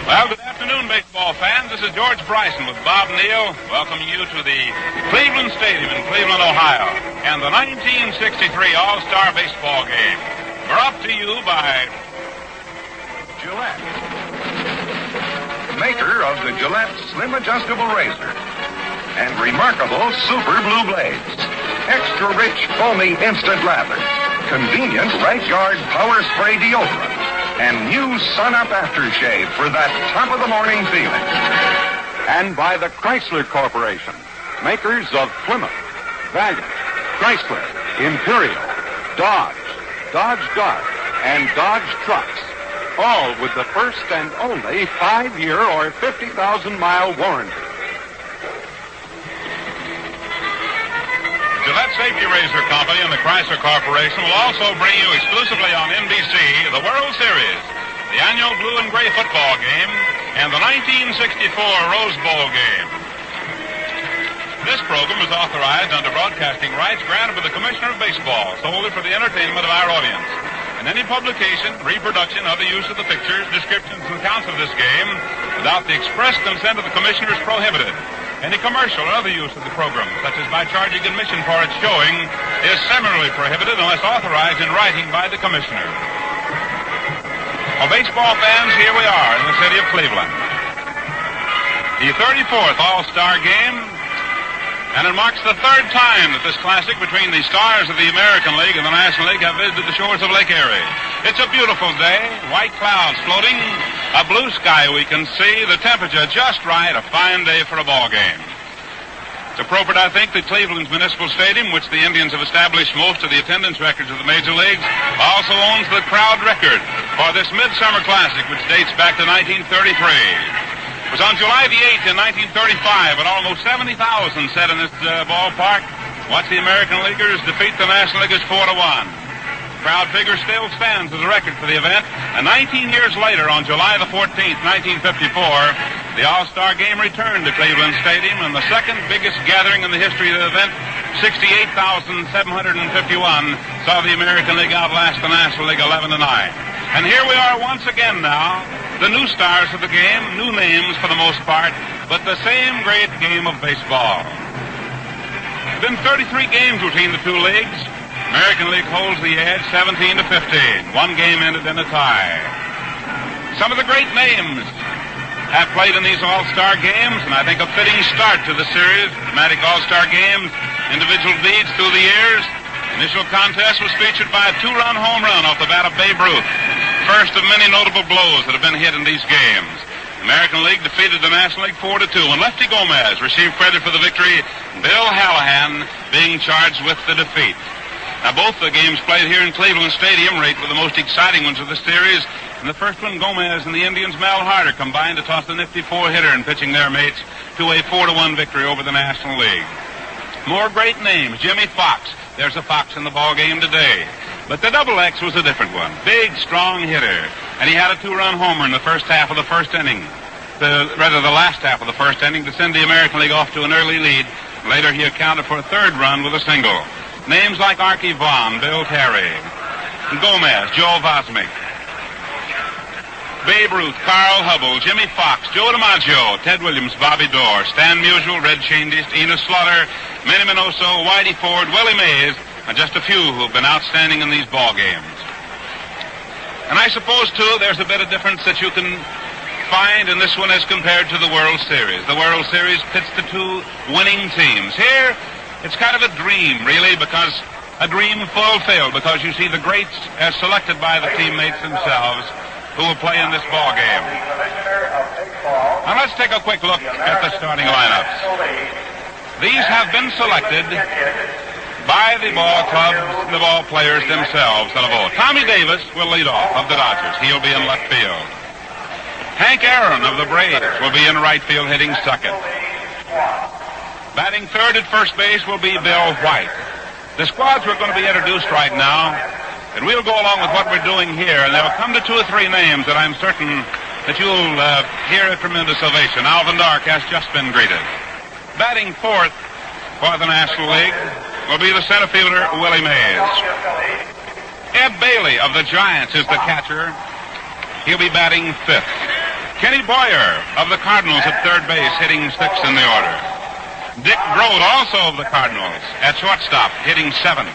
Well, good afternoon, baseball fans. This is George Bryson with Bob Neal, welcoming you to the Cleveland Stadium in Cleveland, Ohio, and the 1963 All-Star Baseball Game. Brought to you by Gillette, maker of the Gillette Slim Adjustable Razor, and remarkable Super Blue Blades, extra rich, foamy instant lather, convenient right guard power spray deodorant, and new Sun-Up aftershave for that top-of-the-morning feeling. And by the Chrysler Corporation, makers of Plymouth, Valiant, Chrysler, Imperial, Dodge, Dodge Dart, and Dodge Trucks, all with the first and only 5-year or 50,000-mile warranty. Gillette Safety Razor Company and the Chrysler Corporation will also bring you exclusively on NBC the World Series, the annual blue and gray football game, and the 1964 Rose Bowl game. This program is authorized under broadcasting rights granted by the Commissioner of Baseball solely for the entertainment of our audience. And any publication, reproduction, other use of the pictures, descriptions, and accounts of this game without the express consent of the Commissioner is prohibited. Any commercial or other use of the program, such as by charging admission for its showing, is similarly prohibited unless authorized in writing by the Commissioner. Well, baseball fans, here we are in the city of Cleveland. The 34th All-Star Game, and it marks the third time that this classic between the stars of the American League and the National League have visited the shores of Lake Erie. It's a beautiful day, white clouds floating, a blue sky we can see, the temperature just right, a fine day for a ball game. It's appropriate, I think, that Cleveland's Municipal Stadium, which the Indians have established most of the attendance records of the major leagues, also owns the crowd record for this Midsummer Classic, which dates back to 1933. It was on July the 8th in 1935, and almost 70,000 sat in this ballpark. Watch the American Leaguers defeat the National Leaguers 4-1. Crowd figure still stands as a record for the event, and 19 years later, on July the 14th, 1954, the All-Star Game returned to Cleveland Stadium, and the second biggest gathering in the history of the event, 68,751, saw the American League outlast the National League 11-9. And here we are once again now, the new stars of the game, new names for the most part, but the same great game of baseball. There have been 33 games between the two leagues. American League holds the edge 17-15. One game ended in a tie. Some of the great names have played in these All-Star games, and I think a fitting start to the series. Dramatic All-Star games, individual deeds through the years. Initial contest was featured by a 2-run home run off the bat of Babe Ruth. First of many notable blows that have been hit in these games. The American League defeated the National League 4-2, and Lefty Gomez received credit for the victory, Bill Hallahan being charged with the defeat. Now, both the games played here in Cleveland Stadium rate were the most exciting ones of the series. In the first one, Gomez and the Indians' Mel Harder combined to toss a nifty 4-hitter in pitching their mates to a 4-1 victory over the National League. More great names. Jimmy Fox. There's a Fox in the ball game today. But the Double X was a different one. Big, strong hitter. And he had a 2-run homer in the first half of the first inning. The last half of the first inning to send the American League off to an early lead. Later, he accounted for a third run with a single. Names like Archie Vaughan, Bill Terry, Gomez, Joe Vosmick, Babe Ruth, Carl Hubble, Jimmy Fox, Joe DiMaggio, Ted Williams, Bobby Dorr, Stan Musial, Red Shandiest, Enos Slaughter, Manny Minoso, Whitey Ford, Willie Mays, and just a few who have been outstanding in these ball games. And I suppose, too, there's a bit of difference that you can find in this one as compared to the World Series. The World Series pits the two winning teams. Here, it's kind of a dream, really, because a dream fulfilled, because you see the greats as selected by the teammates themselves who will play in this ball game. Now let's take a quick look at the starting lineups. These have been selected by the ball clubs, the ball players themselves on a vote. Tommy Davis will lead off of the Dodgers. He'll be in left field. Hank Aaron of the Braves will be in right field hitting second. Batting third at first base will be Bill White. The squads are going to be introduced right now, and we'll go along with what we're doing here, and there will come to 2 or 3 names that I'm certain that you'll hear a tremendous ovation. Alvin Dark has just been greeted. Batting fourth for the National League will be the center fielder, Willie Mays. Ed Bailey of the Giants is the catcher. He'll be batting fifth. Kenny Boyer of the Cardinals at third base, hitting sixth in the order. Dick Grote, also of the Cardinals, at shortstop, hitting seventh.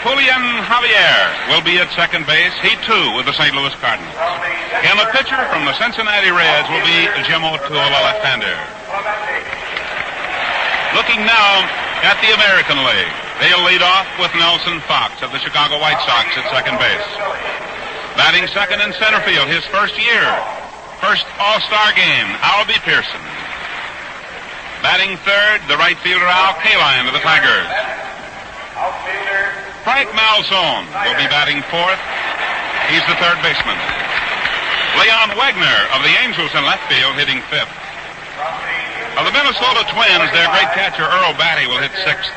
Julian Javier will be at second base, he too with the St. Louis Cardinals. And the pitcher from the Cincinnati Reds will be Jim O'Toole, a left-hander. Looking now at the American League, they'll lead off with Nelson Fox of the Chicago White Sox at second base. Batting second in center field, his first year, first All-Star game, Albie Pearson. Batting third, the right fielder Al Kaline of the Tigers. Frank Malzone will be batting fourth. He's the third baseman. Leon Wegner of the Angels in left field, hitting fifth. Of the Minnesota Twins, their great catcher Earl Batty will hit sixth.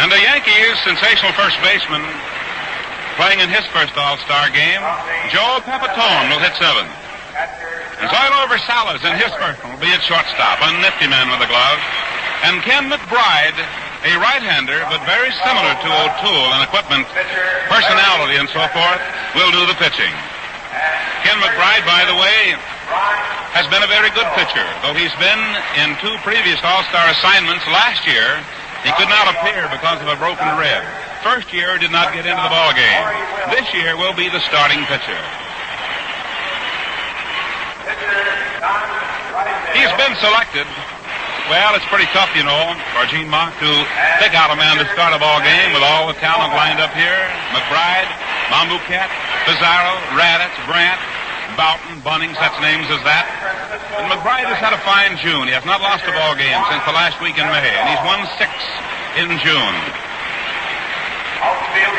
And the Yankees' sensational first baseman, playing in his first All-Star game, Joe Pepitone will hit seventh. And Zoilo Versalles in his first one will be at shortstop, a nifty man with a glove. And Ken McBride, a right-hander, but very similar to O'Toole in equipment, personality, and so forth, will do the pitching. Ken McBride, by the way, has been a very good pitcher, though he's been in two previous All-Star assignments. Last year, he could not appear because of a broken rib. First year, did not get into the ball game. This year will be the starting pitcher. He's been selected. Well, it's pretty tough, you know, for Gene Mach to pick out a man to start a ball game with all the talent lined up here. McBride, Monbouquet, Pizarro, Raditz, Brandt, Boughton, Bunning, such names as that. And McBride has had a fine June. He has not lost a ball game since the last week in May, and he's won 6 in June.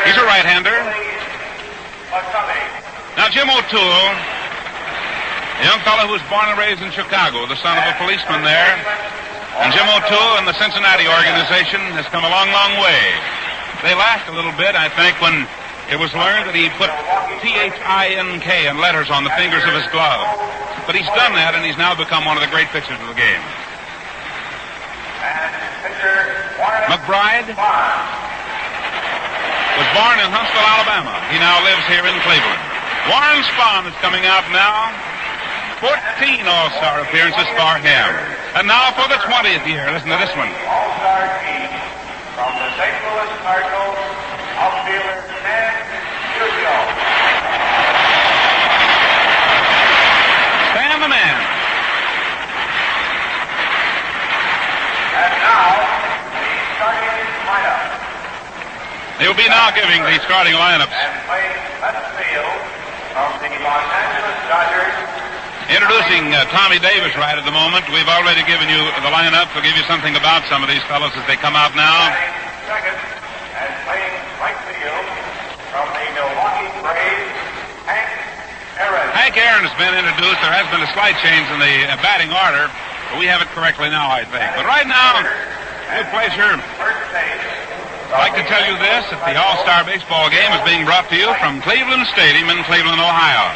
He's a right-hander. Now, Jim O'Toole, a young fellow who was born and raised in Chicago, the son of a policeman there. And Jim O'Toole and the Cincinnati organization has come a long, long way. They laughed a little bit, I think, when it was learned that he put T-H-I-N-K in letters on the fingers of his glove. But he's done that, and he's now become one of the great pitchers of the game. McBride was born in Huntsville, Alabama. He now lives here in Cleveland. Warren Spahn is coming out now. 14 All-Star appearances for him. And now for the 20th year. Listen to this one. All-Star team from the St. Louis Cardinals, outfielder Stan Musial. Stan the man. And now, the starting lineup. They'll be now giving the starting lineups. And playing left field from the Los Angeles Dodgers. Introducing Tommy Davis right at the moment. We've already given you the lineup. We'll give you something about some of these fellows as they come out now. Second, and playing right field from the Milwaukee Braves, Hank Aaron. Hank Aaron has been introduced. There has been a slight change in the batting order, but we have it correctly now, I think. But right now, good pleasure. First base. I'd like to tell you this, that the All-Star Baseball game is being brought to you from Cleveland Stadium in Cleveland, Ohio.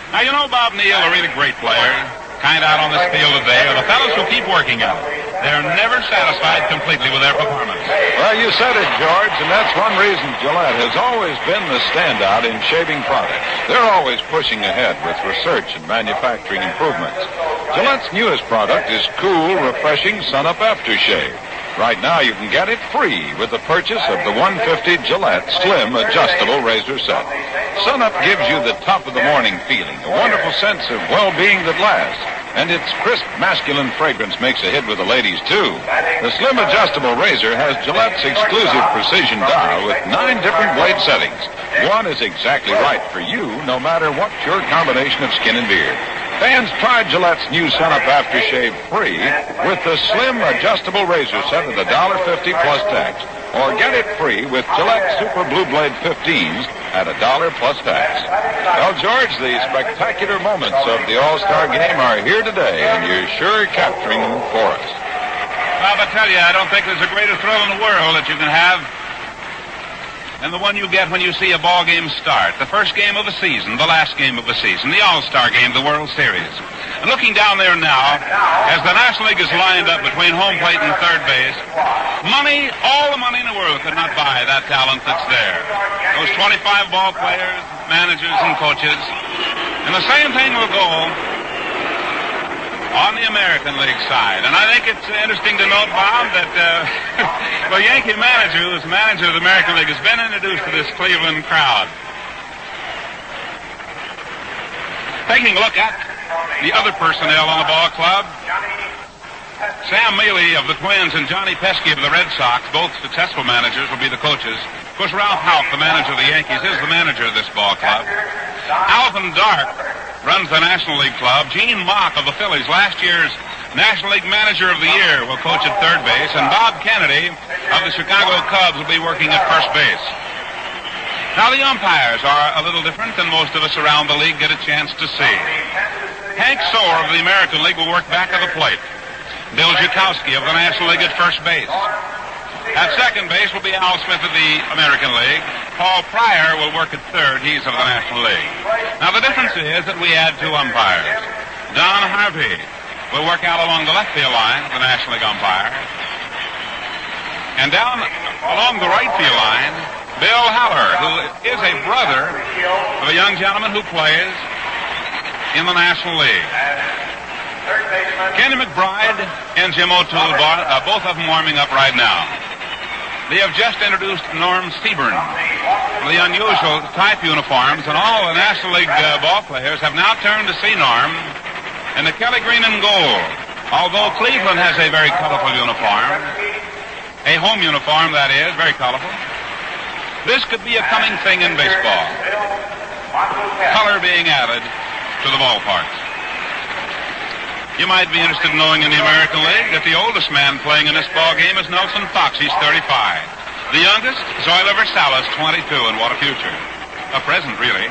Now, you know Bob Neal, a really great player, kind out on this field today, are the fellows who keep working at it. They're never satisfied completely with their performance. Well, you said it, George, and that's one reason Gillette has always been the standout in shaving products. They're always pushing ahead with research and manufacturing improvements. Gillette's newest product is cool, refreshing Sun-Up Aftershave. Right now, you can get it free with the purchase of the 150 Gillette Slim Adjustable Razor Set. Sun-Up gives you the top-of-the-morning feeling, a wonderful sense of well-being that lasts. And its crisp, masculine fragrance makes a hit with the ladies, too. The Slim Adjustable Razor has Gillette's exclusive precision dial with 9 different blade settings. One is exactly right for you, no matter what your combination of skin and beard. Fans, try Gillette's new Sun-Up Aftershave free with the Slim Adjustable Razor Set at $1.50 plus tax. Or get it free with Gillette Super Blue Blade 15s at $1 plus tax. Well, George, the spectacular moments of the All-Star Game are here today, and you're sure capturing them for us. Well, I tell you, I don't think there's a greater thrill in the world that you can have than the one you get when you see a ball game start. The first game of the season, the last game of the season, the All-Star Game, the World Series. And looking down there now, as the National League is lined up between home plate and third base, all the money in the world could not buy that talent that's there. Those 25 ball players, managers and coaches. And the same thing will go on the American League side. And I think it's interesting to note, Bob, that the Yankee manager, who is the manager of the American League, has been introduced to this Cleveland crowd. Taking a look at the other personnel on the ball club, Sam Mealy of the Twins and Johnny Pesky of the Red Sox, both successful managers, will be the coaches. Of course, Ralph Houck, the manager of the Yankees, is the manager of this ball club. Alvin Dark runs the National League club. Gene Mock of the Phillies, last year's National League Manager of the Year, will coach at third base. And Bob Kennedy of the Chicago Cubs will be working at first base. Now, the umpires are a little different than most of us around the league get a chance to see. Hank Soar of the American League will work back of the plate. Bill Zukowski of the National League at first base. At second base will be Al Smith of the American League. Paul Pryor will work at third. He's of the National League. Now, the difference is that we add two umpires. Don Harvey will work out along the left field line of the National League umpire. And down along the right field line, Bill Haller, who is a brother of a young gentleman who plays in the National League. Kenny McBride and Jim O'Toole, both of them warming up right now. They have just introduced Norm Seaburn. The unusual type uniforms, and all the National League ball players have now turned to see Norm in the Kelly green and gold. Although Cleveland has a very colorful uniform, a home uniform that is, very colorful. This could be a coming thing in baseball. Color being added to the ballparks. You might be interested in knowing in the American League that the oldest man playing in this ball game is Nelson Fox. He's 35. The youngest, Zoilo Versailles, 22, and what a future. A present, really.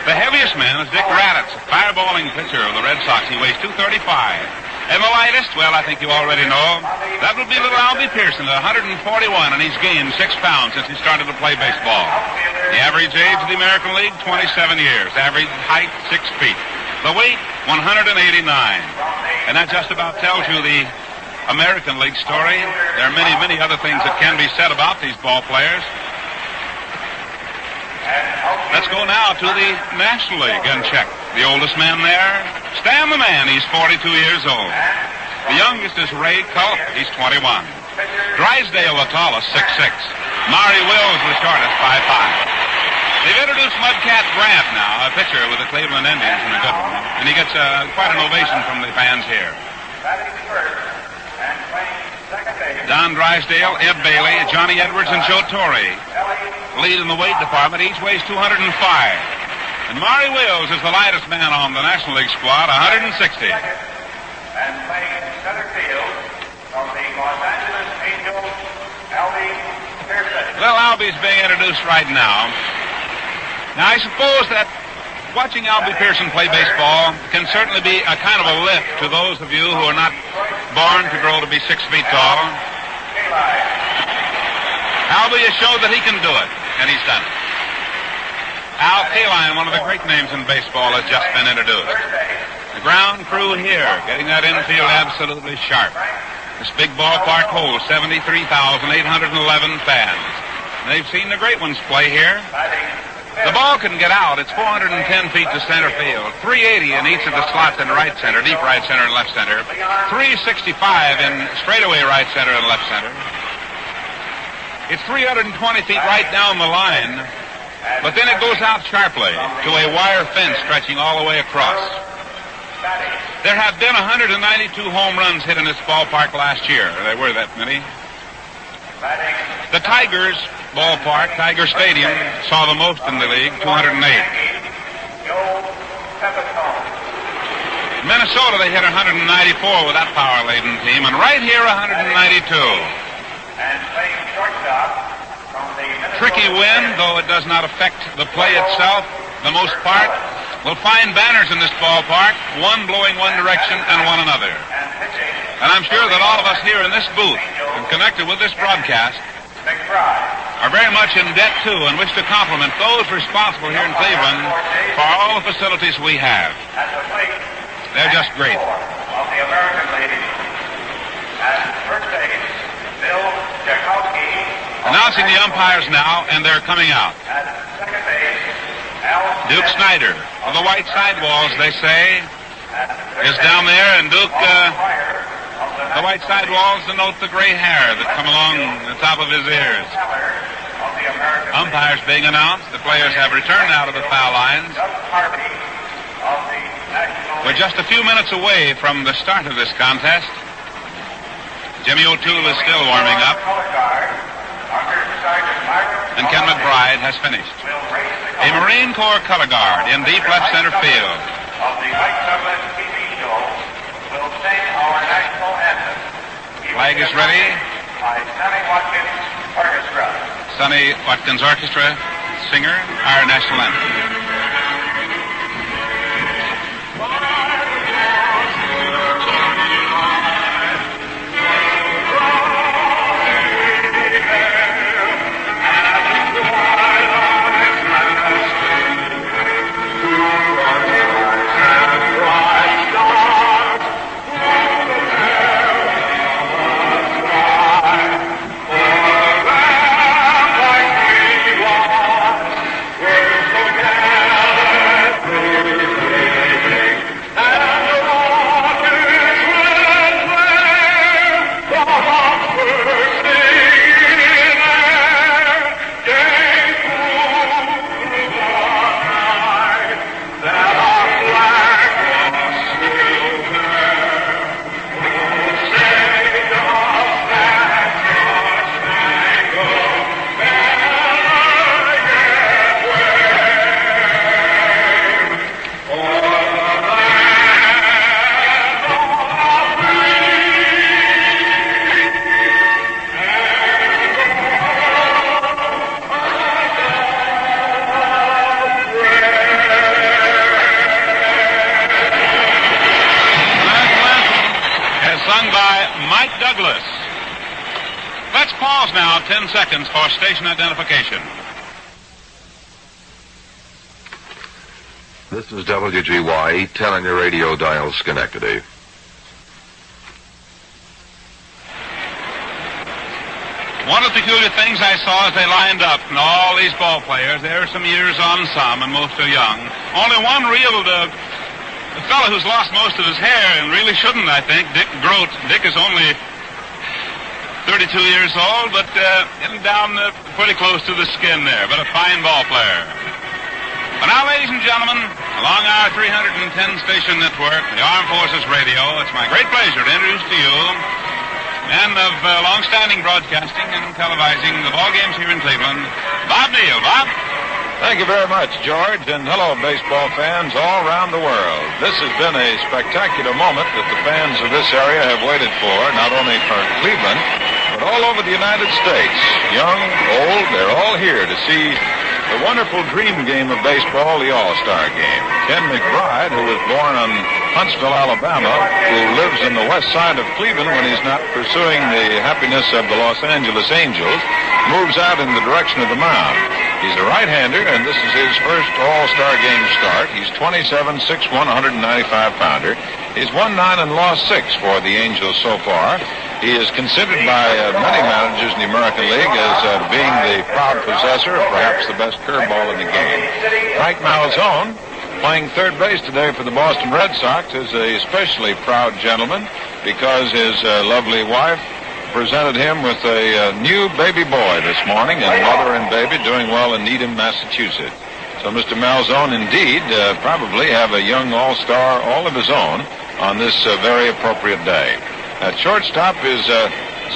The heaviest man is Dick Raditz, a fireballing pitcher of the Red Sox. He weighs 235. And the lightest, well, I think you already know, that would be little Albie Pearson at 141, and he's gained 6 pounds since he started to play baseball. The average age of the American League, 27 years. Average height, 6 feet. The weight, 189. And that just about tells you the American League story. There are many, many other things that can be said about these ball players. Let's go now to the National League and check. The oldest man there, Stan the Man. He's 42 years old. The youngest is Ray Culp. He's 21. Drysdale, the tallest, 6'6". Maury Wills, the shortest, 5'5". They've introduced Mudcat Grant now, a pitcher with the Cleveland Indians, and a good one. And he gets quite an ovation from the fans here. Don Drysdale, Ed Bailey, Johnny Edwards, and Joe Torre lead in the weight department. Each weighs 205. And Maury Wills is the lightest man on the National League squad, 160. And playing center field from the Los Angeles Angels, Albie Pearson. Little Albie's being introduced right now. Now, I suppose that watching Albie Pearson play baseball can certainly be a kind of a lift to those of you who are not born to grow to be 6 feet tall. Albie has showed that he can do it, and he's done it. Al Kaline, one of the great names in baseball, has just been introduced. The ground crew here, getting that infield absolutely sharp. This big ballpark holds 73,811 fans. They've seen the great ones play here. The ball can get out. It's 410 feet to center field. 380 in each of the slots in right center, deep right center and left center. 365 in straightaway right center and left center. It's 320 feet right down the line, but then it goes out sharply to a wire fence stretching all the way across. There have been 192 home runs hit in this ballpark last year. There were that many. The Tigers ballpark, Tiger Stadium, saw the most in the league, 208. Minnesota, they hit 194 with that power-laden team, and right here, 192. Tricky wind, though it does not affect the play itself, the most part. We'll find banners in this ballpark, one blowing one direction and one another. And I'm sure that all of us here in this booth and connected with this broadcast are very much in debt, too, and wish to compliment those responsible here in Cleveland for all the facilities we have. They're just great. Of the American League, at first base, Bill Zukowski. Announcing the umpires now, and they're coming out. At second base, Duke Snyder of the white sidewalls, they say, is down there, and Duke, the white sidewalls denote the gray hair that come along the top of his ears. Umpires being announced. The players have returned out of the foul lines. We're just a few minutes away from the start of this contest. Jimmy O'Toole is still warming up. And Ken McBride has finished. A Marine Corps color guard in deep left center field. Flag is ready. Sonny Watkins Orchestra singer, our national anthem. Let's pause now 10 seconds for station identification. This is WGY, 10 on your radio dial, Schenectady. One of the peculiar things I saw as they lined up, and all these ball players, there are some years on some, and most are young. Only one real fellow who's lost most of his hair, and really shouldn't, I think, Dick Grote. Dick is only 32 years old, but getting down pretty close to the skin there, but a fine ball player. Well, now, ladies and gentlemen, along our 310-station network, the Armed Forces Radio, it's my great pleasure to introduce to you man of long-standing broadcasting and televising the ball games here in Cleveland, Bob Neal. Bob? Thank you very much, George, and hello, baseball fans all around the world. This has been a spectacular moment that the fans of this area have waited for, not only for Cleveland, but all over the United States. Young, old, they're all here to see the wonderful dream game of baseball, the All-Star Game. Ken McBride, who was born on Huntsville, Alabama, who lives in the west side of Cleveland when he's not pursuing the happiness of the Los Angeles Angels, moves out in the direction of the mound. He's a right-hander, and this is his first All-Star Game start. He's 27, 6'1", 195-pounder. He's won 9 and lost 6 for the Angels so far. He is considered by many managers in the American League as being the proud possessor of perhaps the best curveball in the game. Frank Malzone, playing third base today for the Boston Red Sox, is a especially proud gentleman because his lovely wife presented him with a new baby boy this morning, and mother and baby doing well in Needham, Massachusetts. So Mr. Malzone indeed probably have a young all-star all of his own on this very appropriate day. At shortstop is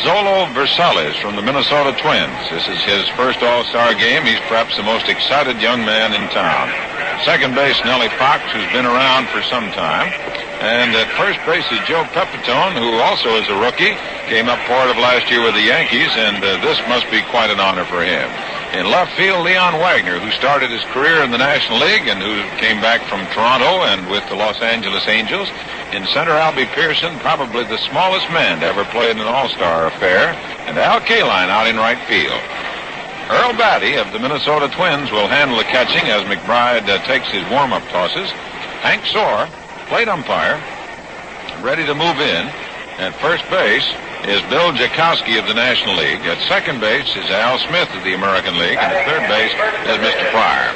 Zolo Versales from the Minnesota Twins. This is his first All-Star Game. He's perhaps the most excited young man in town. Second base, Nellie Fox, who's been around for some time. And at first base is Joe Pepitone, who also is a rookie. Came up part of last year with the Yankees, and this must be quite an honor for him. In left field, Leon Wagner, who started his career in the National League and who came back from Toronto and with the Los Angeles Angels. In center, Albie Pearson, probably the smallest man to ever play in an All-Star affair, and Al Kaline out in right field. Earl Batty of the Minnesota Twins will handle the catching as McBride takes his warm-up tosses. Hank Soar, plate umpire, ready to move in. At first base is Bill Jakowski of the National League. At second base is Al Smith of the American League, and at third base is Mr. Pryor.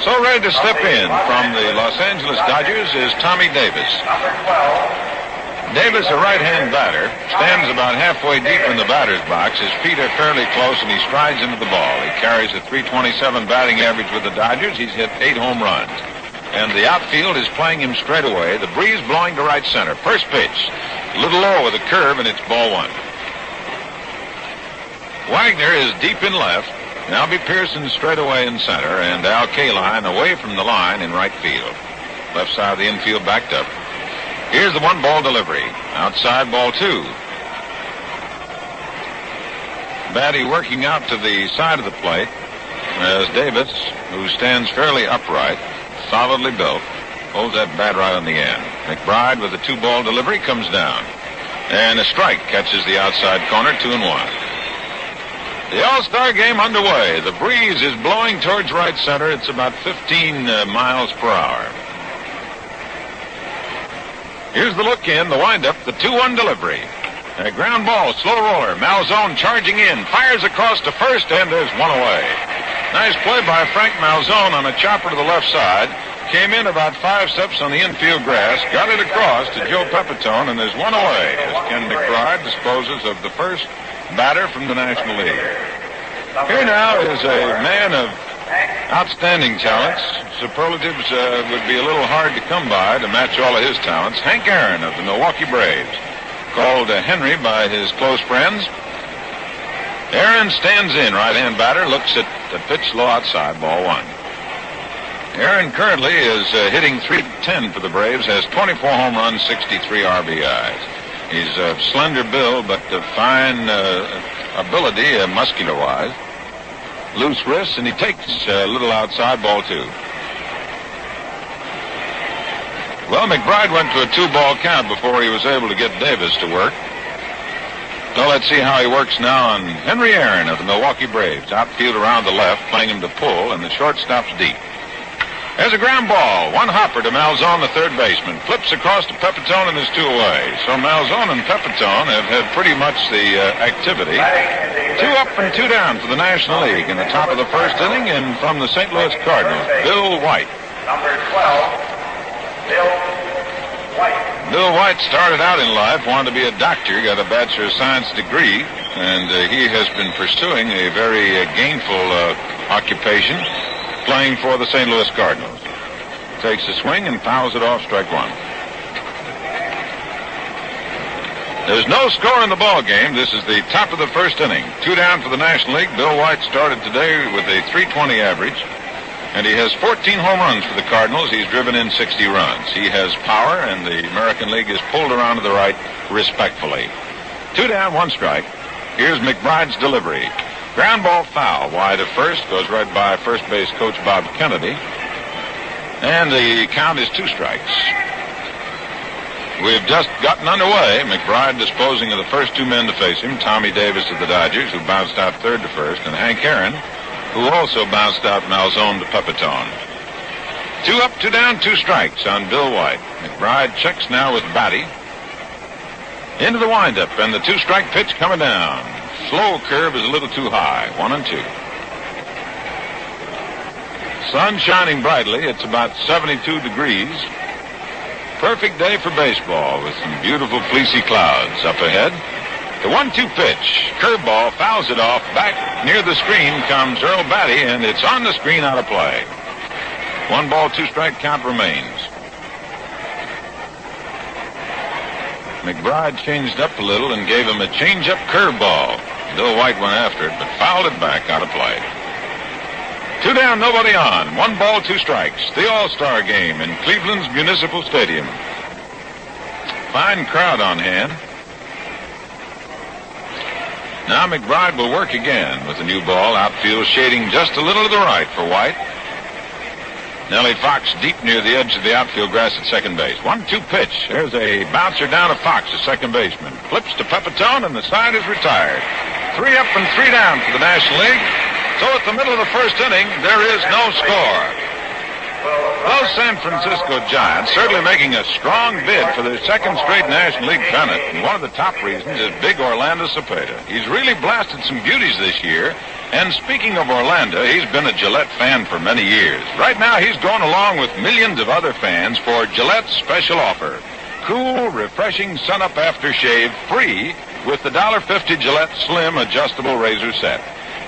So ready to step in from the Los Angeles Dodgers is Tommy Davis. Number 12. Davis, a right-hand batter, stands about halfway deep in the batter's box. His feet are fairly close, and he strides into the ball. He carries a .327 batting average with the Dodgers. He's hit 8 home runs. And the outfield is playing him straight away. The breeze blowing to right center. First pitch, a little low with a curve, and it's ball 1. Wagner is deep in left. Albie Pearson straight away in center, and Al Kaline away from the line in right field. Left side of the infield backed up. Here's the 1-ball delivery. Outside, ball 2. Batty working out to the side of the plate as Davis, who stands fairly upright, solidly built, holds that bat right on the end. McBride with a 2-ball delivery comes down. And a strike catches the outside corner, 2-1. The All-Star game underway. The breeze is blowing towards right center. It's about 15 miles per hour. Here's the look in, the windup, the 2-1 delivery. A ground ball, slow roller. Malzone charging in, fires across to first, and there's 1 away. Nice play by Frank Malzone on a chopper to the left side. Came in about 5 steps on the infield grass, got it across to Joe Pepitone, and there's 1 away as Ken McBride disposes of the first batter from the National League. Here now is a man of outstanding talents. Superlatives would be a little hard to come by to match all of his talents. Hank Aaron of the Milwaukee Braves, called Henry by his close friends. Aaron stands in, right-hand batter, looks at the pitch low outside, ball 1. Aaron currently is hitting .310 for the Braves, has 24 home runs, 63 RBIs. He's a slender build, but a fine ability, muscular-wise. Loose wrists, and he takes a little outside, ball 2. Well, McBride went to a 2-ball count before he was able to get Davis to work. So let's see how he works now on Henry Aaron of the Milwaukee Braves. Outfield around the left, playing him to pull, and the shortstop's deep. There's a ground ball. 1 hopper to Malzone, the third baseman. Flips across to Pepitone, and there's 2 away. So Malzone and Pepitone have had pretty much the activity. 2 up and 2 down for the National League in the top of the first inning, and from the St. Louis Cardinals, Bill White. Number 12, Bill White. Bill White started out in life, wanted to be a doctor, got a Bachelor of Science degree, and he has been pursuing a very gainful occupation, playing for the St. Louis Cardinals. Takes a swing and fouls it off, strike 1. There's no score in the ball game. This is the top of the first inning. 2 down for the National League. Bill White started today with a .320 average, and he has 14 home runs for the Cardinals. He's driven in 60 runs. He has power, and the American League is pulled around to the right respectfully. 2 down, 1 strike. Here's McBride's delivery. Ground ball foul, wide of first, goes right by first base coach Bob Kennedy. And the count is 2 strikes. We've just gotten underway. McBride disposing of the first 2 men to face him, Tommy Davis of the Dodgers, who bounced out third to first, and Hank Aaron, who also bounced out Malzone to Pepitone. 2 up, 2 down, 2 strikes on Bill White. McBride checks now with Batty. Into the windup, and the 2-strike pitch coming down. Slow curve is a little too high. 1-2. Sun shining brightly. It's about 72 degrees. Perfect day for baseball with some beautiful fleecy clouds up ahead. The 1-2 pitch. Curveball fouls it off. Back near the screen comes Earl Batty, and it's on the screen, out of play. 1 ball, 2-strike count remains. McBride changed up a little and gave him a change-up curveball. Bill White went after it, but fouled it back, out of play. 2 down, nobody on. 1 ball, 2 strikes. The All-Star game in Cleveland's Municipal Stadium. Fine crowd on hand. Now McBride will work again with the new ball. Outfield shading just a little to the right for White. Nellie Fox deep near the edge of the outfield grass at second base. 1-2 pitch. There's a bouncer down to Fox, the second baseman. Flips to Pepitone, and the side is retired. 3 up and 3 down for the National League. So at the middle of the first inning, there is no score. Those San Francisco Giants certainly making a strong bid for their second straight National League pennant, and one of the top reasons is big Orlando Cepeda. He's really blasted some beauties this year, and speaking of Orlando, he's been a Gillette fan for many years. Right now, he's going along with millions of other fans for Gillette's special offer. Cool, refreshing sun-up aftershave free with the $1.50 Gillette Slim Adjustable Razor Set.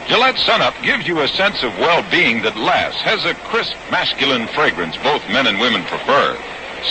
Gillette Sun-Up gives you a sense of well-being that lasts, has a crisp, masculine fragrance both men and women prefer.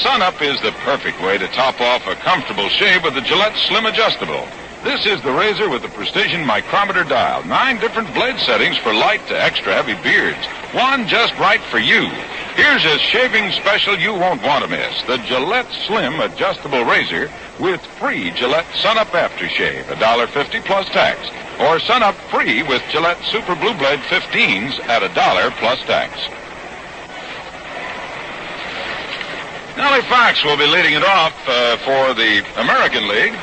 Sun-Up is the perfect way to top off a comfortable shave with the Gillette Slim Adjustable. This is the razor with the precision micrometer dial. 9 different blade settings for light to extra heavy beards. One just right for you. Here's a shaving special you won't want to miss. The Gillette Slim Adjustable Razor with free Gillette Sun-Up Aftershave, $1.50 plus tax. Or Sun-Up free with Gillette Super Blue Blade 15s at $1 plus tax. Nellie Fox will be leading it off for the American League.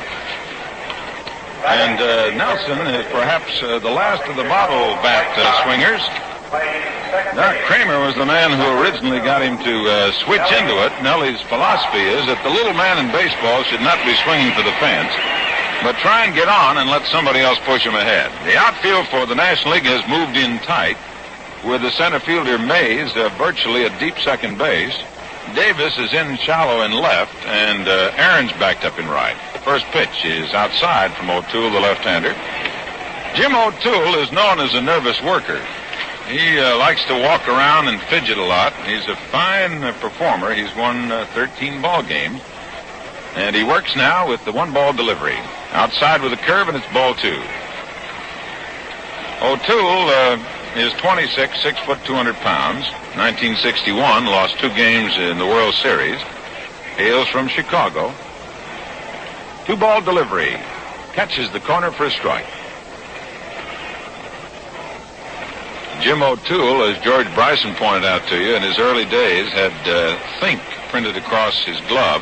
And Nelson is perhaps the last of the bottle bat swingers. Doc Kramer was the man who originally got him to switch into it. Nellie's philosophy is that the little man in baseball should not be swinging for the fence, but try and get on and let somebody else push him ahead. The outfield for the National League has moved in tight, with the center fielder Mays virtually at deep second base. Davis is in shallow in left, and Aaron's backed up in right. First pitch is outside from O'Toole, the left-hander. Jim O'Toole is known as a nervous worker. He likes to walk around and fidget a lot. He's a fine performer. He's won 13 ball games. And he works now with the one-ball delivery. Outside with a curve, and it's ball 2. O'Toole is 26, 6 foot, 200 pounds. 1961, lost 2 games in the World Series. Hails from Chicago. 2-ball delivery. Catches the corner for a strike. Jim O'Toole, as George Bryson pointed out to you, in his early days had think printed across his glove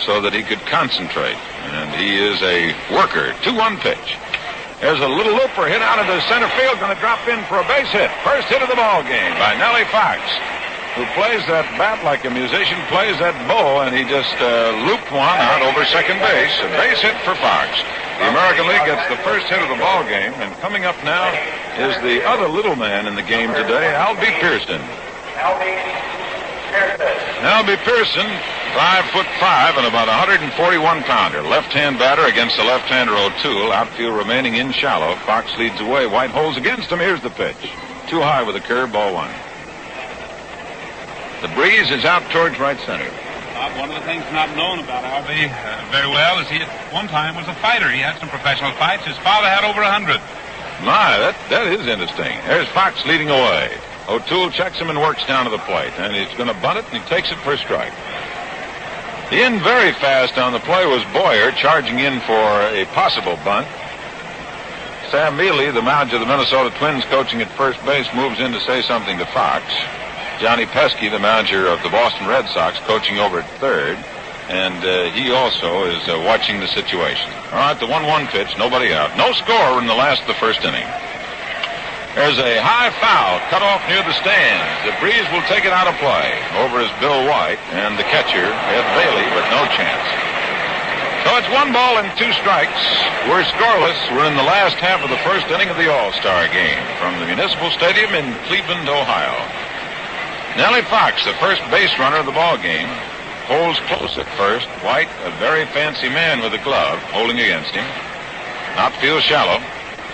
so that he could concentrate. And he is a worker. 2-1 pitch. There's a little looper hit out into center field, going to drop in for a base hit. First hit of the ball game by Nellie Fox, who plays that bat like a musician plays that bow, and he just looped one out over second base. A base hit for Fox. The American League gets the first hit of the ball game, and coming up now is the other little man in the game today, Albie Pearson. Albie Pearson, 5'5" and about 141-pounder. Left-hand batter against the left-hander O'Toole. Outfield remaining in shallow. Fox leads away. White holds against him. Here's the pitch. Too high with a curve, ball 1. The breeze is out towards right center. One of the things not known about Albie very well is he at one time was a fighter. He had some professional fights. His father had over 100. My, that is interesting. There's Fox leading away. O'Toole checks him and works down to the plate. And he's going to bunt it, and he takes it for a strike. In very fast on the play was Boyer, charging in for a possible bunt. Sam Mealy, the manager of the Minnesota Twins, coaching at first base, moves in to say something to Fox. Johnny Pesky, the manager of the Boston Red Sox, coaching over at third. And he also is watching the situation. All right, the 1-1 pitch, nobody out. No score in the last of the first inning. There's a high foul cut off near the stands. The breeze will take it out of play. Over is Bill White and the catcher, Ed Bailey, but no chance. So it's 1 ball and 2 strikes. We're scoreless. We're in the last half of the first inning of the All-Star game from the Municipal Stadium in Cleveland, Ohio. Nellie Fox, the first base runner of the ball game, holds close at first. White, a very fancy man with a glove, holding against him. Outfield shallow.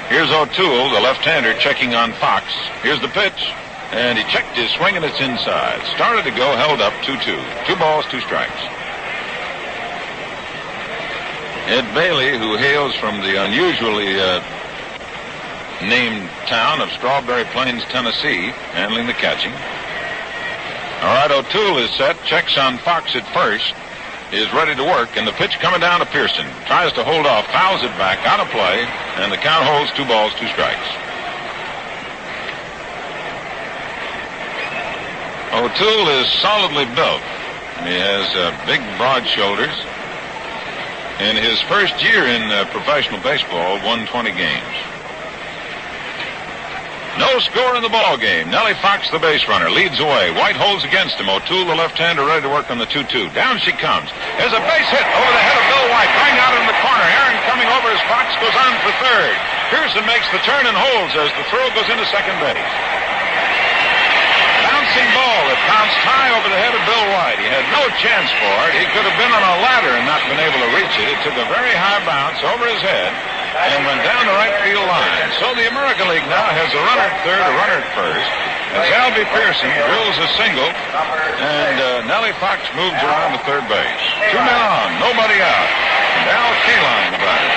Here's O'Toole, the left-hander, checking on Fox. Here's the pitch. And he checked his swing, and it's inside. Started to go, held up 2-2. 2 balls, 2 strikes. Ed Bailey, who hails from the unusually named town of Strawberry Plains, Tennessee, handling the catching. All right, O'Toole is set, checks on Fox at first, is ready to work, and the pitch coming down to Pearson. Tries to hold off, fouls it back, out of play, and the count holds 2 balls, 2 strikes. O'Toole is solidly built. He has big, broad shoulders. In his first year in professional baseball, won 20 games. No score in the ball game. Nellie Fox, the base runner, leads away. White holds against him. O'Toole, the left-hander, ready to work on the 2-2. Down she comes. There's a base hit over the head of Bill White. Going out in the corner. Aaron coming over as Fox goes on for third. Pearson makes the turn and holds as the throw goes into second base. Bouncing ball that bounced high over the head of Bill White. He had no chance for it. He could have been on a ladder and not been able to reach it. It took a very high bounce over his head and went down the right field line. So the American League now has a runner at third, a runner at first, as Albie Pearson drills a single, and Nellie Fox moves around to third base. 2 men on, nobody out, and Al Kaline, the batter.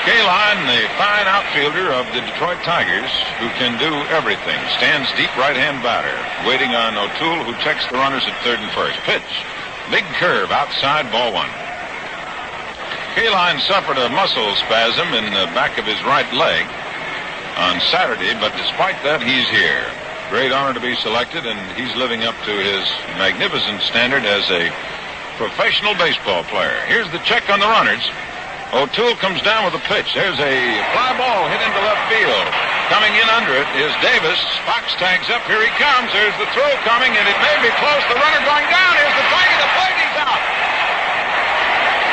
Kaline, the fine outfielder of the Detroit Tigers, who can do everything, stands deep right-hand batter, waiting on O'Toole, who checks the runners at third and first. Pitch, big curve, outside, ball one. Kaline suffered a muscle spasm in the back of his right leg on Saturday, but despite that, he's here. Great honor to be selected, and he's living up to his magnificent standard as a professional baseball player. Here's the check on the runners. O'Toole comes down with a pitch. There's a fly ball hit into left field. Coming in under it is Davis. Fox tags up. Here he comes. There's the throw coming, and it may be close. The runner going down. Here's the flag of the plate. He's out.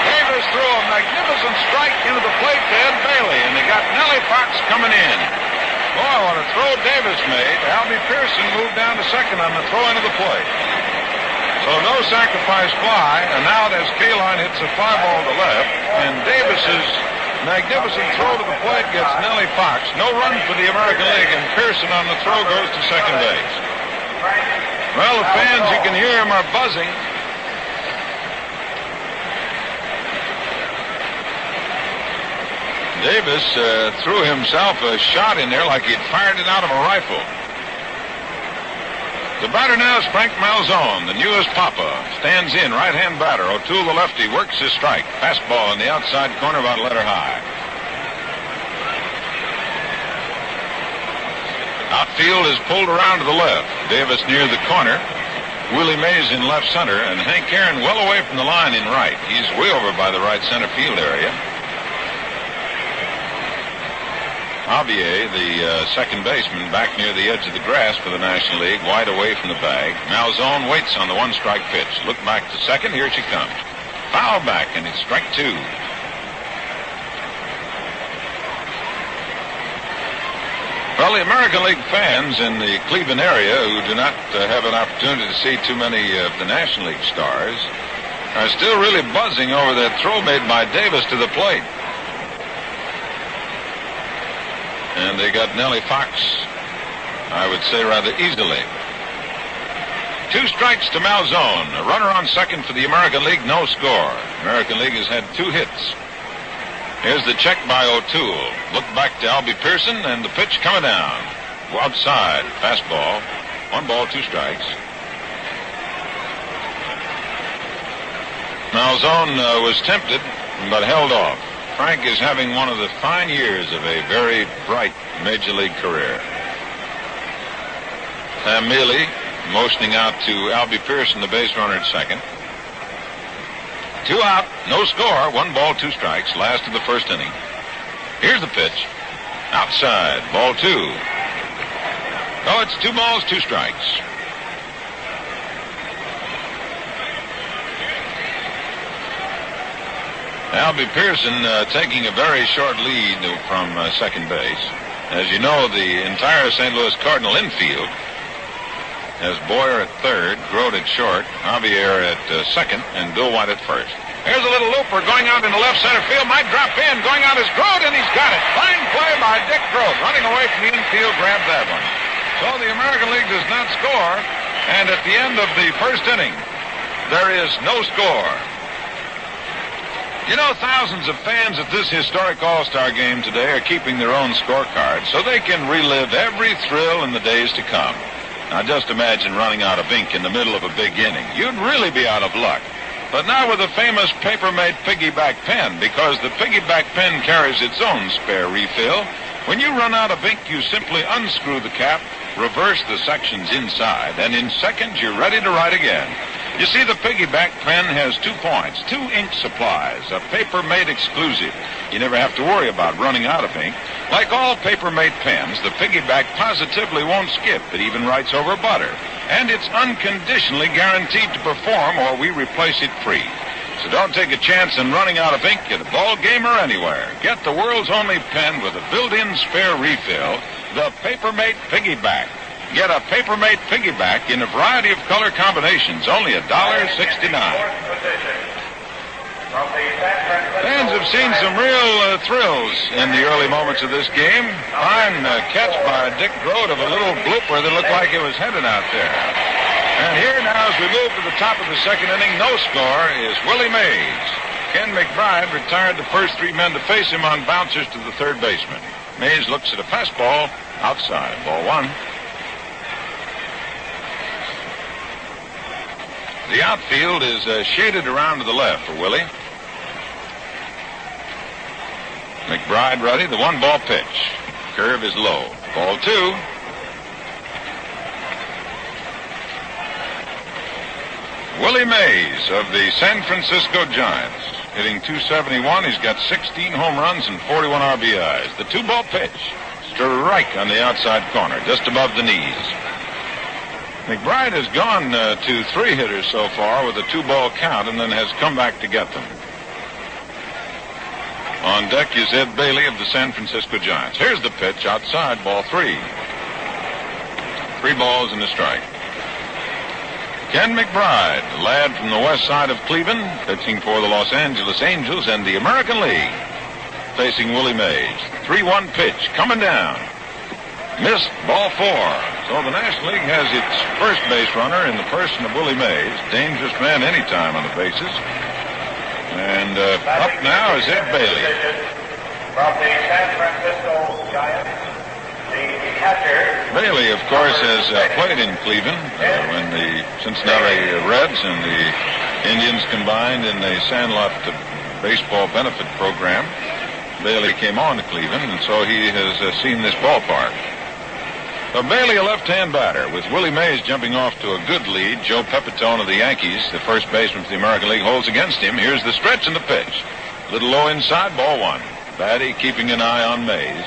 Davis threw a magnificent strike into the plate to Ed Bailey, and they got Nellie Fox coming in. Boy, what a throw Davis made. Albie Pearson moved down to second on the throw into the plate. So no sacrifice fly, and now as Kaline hits a fly ball to left, and Davis's magnificent throw to the plate gets Nellie Fox. No run for the American League, and Pearson on the throw goes to second base. Well, the fans, you can hear them, are buzzing. Davis threw himself a shot in there like he'd fired it out of a rifle. The batter now is Frank Malzone, the newest papa. Stands in, right-hand batter. O'Toole, the lefty, works his strike. Fastball in the outside corner, about a letter high. Outfield is pulled around to the left. Davis near the corner. Willie Mays in left center, and Hank Aaron well away from the line in right. He's way over by the right center field area. Javier, the second baseman, back near the edge of the grass for the National League, wide away from the bag. Malzone waits on the one-strike pitch. Look back to second. Here she comes. Foul back, and it's strike two. Well, the American League fans in the Cleveland area who do not have an opportunity to see too many of the National League stars are still really buzzing over that throw made by Davis to the plate. And they got Nellie Fox, I would say, rather easily. 2 strikes to Malzone. A runner on second for the American League, no score. American League has had 2 hits. Here's the check by O'Toole. Look back to Albie Pearson, and the pitch coming down. Outside, fastball. 1 ball, 2 strikes. Malzone was tempted, but held off. Frank is having one of the fine years of a very bright Major League career. Sam Mealy motioning out to Albie Pearson, the base runner at second. 2 out, no score, 1 ball, 2 strikes, last of the first inning. Here's the pitch. Outside, ball 2. Oh, it's 2 balls, 2 strikes. Albie Pearson taking a very short lead from second base. As you know, the entire St. Louis Cardinal infield has Boyer at third, Grote at short, Javier at second, and Bill White at first. Here's a little looper going out in the left center field. Might drop in. Going out is Grote, and he's got it. Fine play by Dick Grote. Running away from the infield, grabbed that one. So the American League does not score, and at the end of the first inning, there is no score. You know, thousands of fans at this historic All-Star game today are keeping their own scorecards so they can relive every thrill in the days to come. Now, just imagine running out of ink in the middle of a big inning. You'd really be out of luck. But not with the famous paper-made piggyback pen, because the piggyback pen carries its own spare refill. When you run out of ink, you simply unscrew the cap, reverse the sections inside, and in seconds you're ready to write again. You see, the piggyback pen has 2 points, 2 ink supplies, a paper-made exclusive. You never have to worry about running out of ink. Like all paper-made pens, the piggyback positively won't skip. It even writes over butter. And it's unconditionally guaranteed to perform, or we replace it free. So don't take a chance in running out of ink at a ball game or anywhere. Get the world's only pen with a built-in spare refill, the Paper-Mate Piggyback. Get a Paper-Mate Piggyback in a variety of color combinations, only $1.69. Fans have seen some real thrills in the early moments of this game. Fine catch by Dick Grote of a little blooper that looked like it was headed out there. And here now, as we move to the top of the second inning, no score, is Willie Mays. Ken McBride retired the first 3 men to face him on bouncers to the third baseman. Mays looks at a fastball outside, ball 1. The outfield is shaded around to the left for Willie. McBride ready, the 1-ball pitch. Curve is low. Ball 2. Willie Mays of the San Francisco Giants, hitting .271. He's got 16 home runs and 41 RBIs. The 2-ball pitch, strike on the outside corner, just above the knees. McBride has gone to 3 hitters so far with a 2-ball count and then has come back to get them. On deck is Ed Bailey of the San Francisco Giants. Here's the pitch outside, ball 3. 3 balls and a strike. Ken McBride, a lad from the west side of Cleveland, pitching for the Los Angeles Angels and the American League, facing Willie Mays. 3-1 pitch coming down. Missed, ball 4. So the National League has its first base runner in the person of Willie Mays. Dangerous man anytime on the bases. And up now is Ed Bailey. From the San Francisco Giants, the catcher. Bailey, of course, has played in Cleveland when the Cincinnati Reds and the Indians combined in the Sandlot baseball benefit program. Bailey came on to Cleveland, and so he has seen this ballpark. Bailey, a left-hand batter, with Willie Mays jumping off to a good lead. Joe Pepitone of the Yankees, the first baseman for the American League, holds against him. Here's the stretch and the pitch. Little low inside, ball 1. Batty keeping an eye on Mays.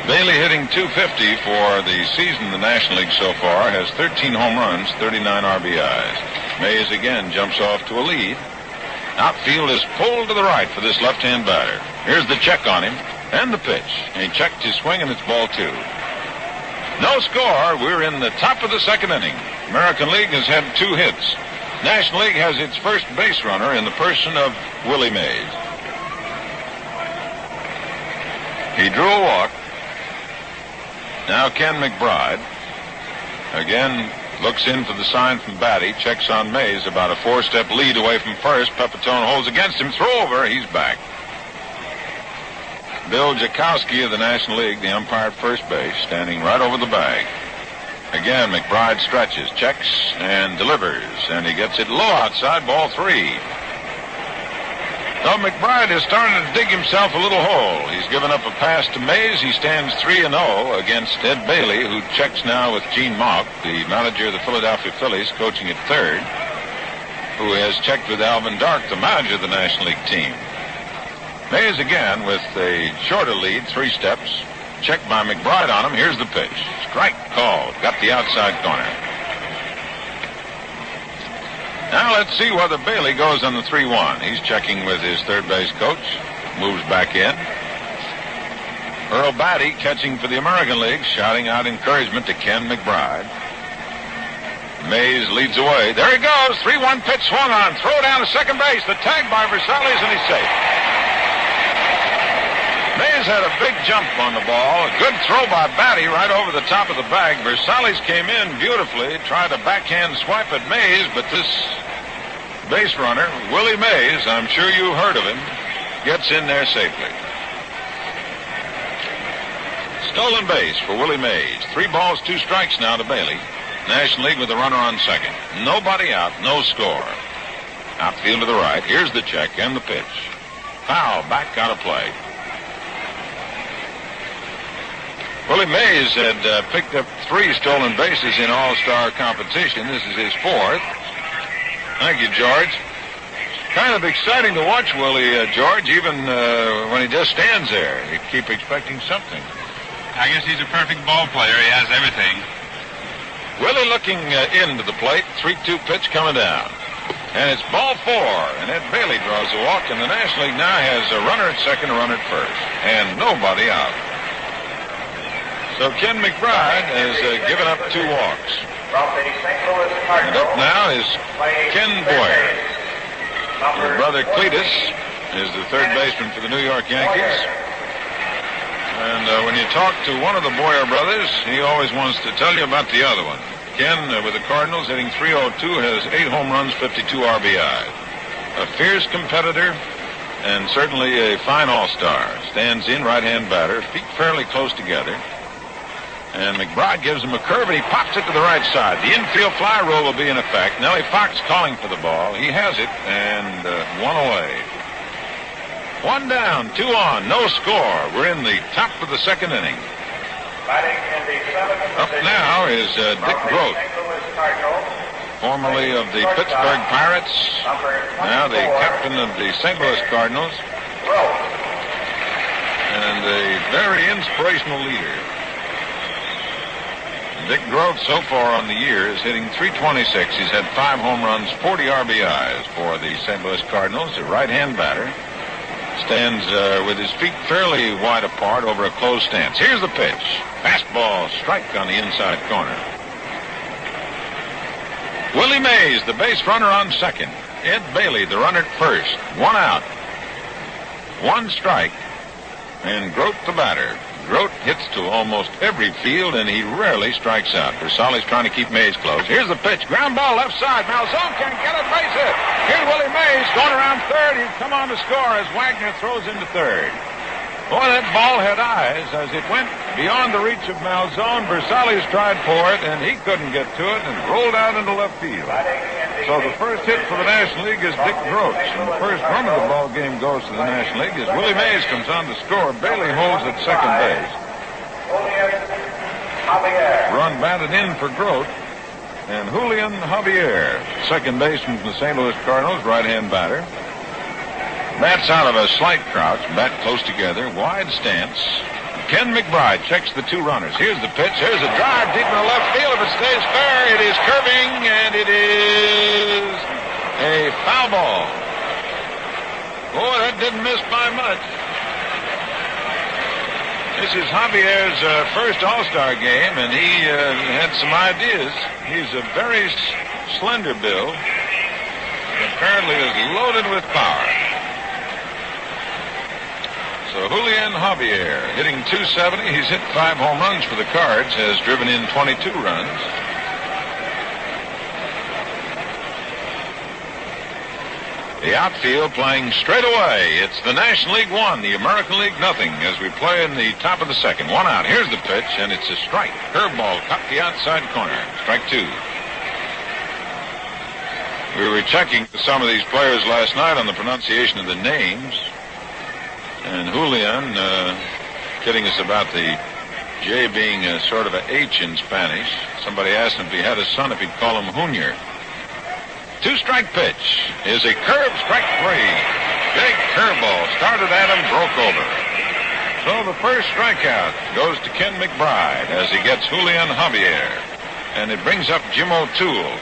Bailey hitting .250 for the season in the National League so far, has 13 home runs, 39 RBIs. Mays again jumps off to a lead. Outfield is pulled to the right for this left-hand batter. Here's the check on him. And the pitch. And he checked his swing, and it's ball 2. No score. We're in the top of the second inning. American League has had 2 hits. National League has its first base runner in the person of Willie Mays. He drew a walk. Now Ken McBride again looks in for the sign from Batty. Checks on Mays, about a 4-step lead away from first. Pepitone holds against him. Throw over. He's back. Bill Jakowski of the National League, the umpire at first base, standing right over the bag. Again, McBride stretches, checks, and delivers, and he gets it low outside, ball 3. So McBride has started to dig himself a little hole. He's given up a pass to Mays. He stands 3-0 against Ed Bailey, who checks now with Gene Mauch, the manager of the Philadelphia Phillies, coaching at third, who has checked with Alvin Dark, the manager of the National League team. Mays again with a shorter lead, 3 steps. Checked by McBride on him. Here's the pitch. Strike called. Got the outside corner. Now let's see whether Bailey goes on the 3-1. He's checking with his third base coach. Moves back in. Earl Batty catching for the American League, shouting out encouragement to Ken McBride. Mays leads away. There he goes. 3-1 pitch swung on. Throw down to second base. The tag by Versalles, and he's safe. Mays had a big jump on the ball. A good throw by Batty right over the top of the bag. Versalles came in beautifully, tried a backhand swipe at Mays, but this base runner, Willie Mays, I'm sure you heard of him, gets in there safely. Stolen base for Willie Mays. 3 balls, 2 strikes now to Bailey. National League with a runner on second. Nobody out, no score. Outfield to the right. Here's the check and the pitch. Foul, back out of play. Willie Mays had picked up 3 stolen bases in all-star competition. This is his 4th. Thank you, George. Kind of exciting to watch Willie, George, even when he just stands there. You keep expecting something. I guess he's a perfect ball player. He has everything. Willie looking into the plate. 3-2 pitch coming down. And it's ball 4. And Ed Bailey draws a walk. And the National League now has a runner at second, a runner at first. And nobody out. So Ken McBride has given up 2 walks. And up now is Ken Boyer. His brother Cletus is the third baseman for the New York Yankees. And when you talk to one of the Boyer brothers, he always wants to tell you about the other one. Ken, with the Cardinals, hitting .302, has 8 home runs, 52 RBIs. A fierce competitor and certainly a fine all-star. Stands in, right-hand batter, feet fairly close together. And McBride gives him a curve, and he pops it to the right side. The infield fly rule will be in effect. Nellie Fox calling for the ball. He has it, and 1 away. 1 down, 2 on, no score. We're in the top of the second inning. Up now is Dick Grote, formerly of the Pittsburgh Pirates, now the captain of the St. Louis Cardinals, and a very inspirational leader. Dick Grote, so far on the year, is hitting .326. He's had 5 home runs, 40 RBIs for the St. Louis Cardinals. A right-hand batter. Stands with his feet fairly wide apart over a closed stance. Here's the pitch. Fastball, strike on the inside corner. Willie Mays, the base runner on second. Ed Bailey, the runner at first. 1 out. 1 strike. And Grote the batter. Grote hits to almost every field, and he rarely strikes out. Versali's trying to keep Mays close. Here's the pitch. Ground ball left side. Malzone can't get it. Base hit. Here's Willie Mays going around third. He's come on to score as Wagner throws into third. Boy, that ball had eyes as it went beyond the reach of Malzone. Versali's tried for it, and he couldn't get to it and rolled out into left field. So the first hit for the National League is Dick Grote. And the first run of the ball game goes to the National League as Willie Mays comes on to score. Bailey holds at second base. Run batted in for Grote. And Julian Javier, second baseman from the St. Louis Cardinals, right-hand batter. Bats out of a slight crouch, bat close together, wide stance. Ken McBride checks the 2 runners. Here's the pitch. Here's a drive deep in the left field. If it stays fair, it is curving, and it is a foul ball. Boy, that didn't miss by much. This is Javier's first All-Star game, and he had some ideas. He's a very slender build. Apparently is loaded with power. So Julian Javier hitting .270. He's hit 5 home runs for the Cards, has driven in 22 runs. The outfield playing straight away. It's the National League 1, the American League nothing, as we play in the top of the second. 1 out. Here's the pitch, and it's a strike. Curveball cut the outside corner. Strike 2. We were checking some of these players last night on the pronunciation of the names. And Julian kidding us about the J being a sort of a H in Spanish. Somebody asked him if he had a son, if he'd call him Junior. 2-strike pitch is a curve, strike 3. Big curveball. Started at him, broke over. So the first strikeout goes to Ken McBride as he gets Julian Javier. And it brings up Jim O'Toole.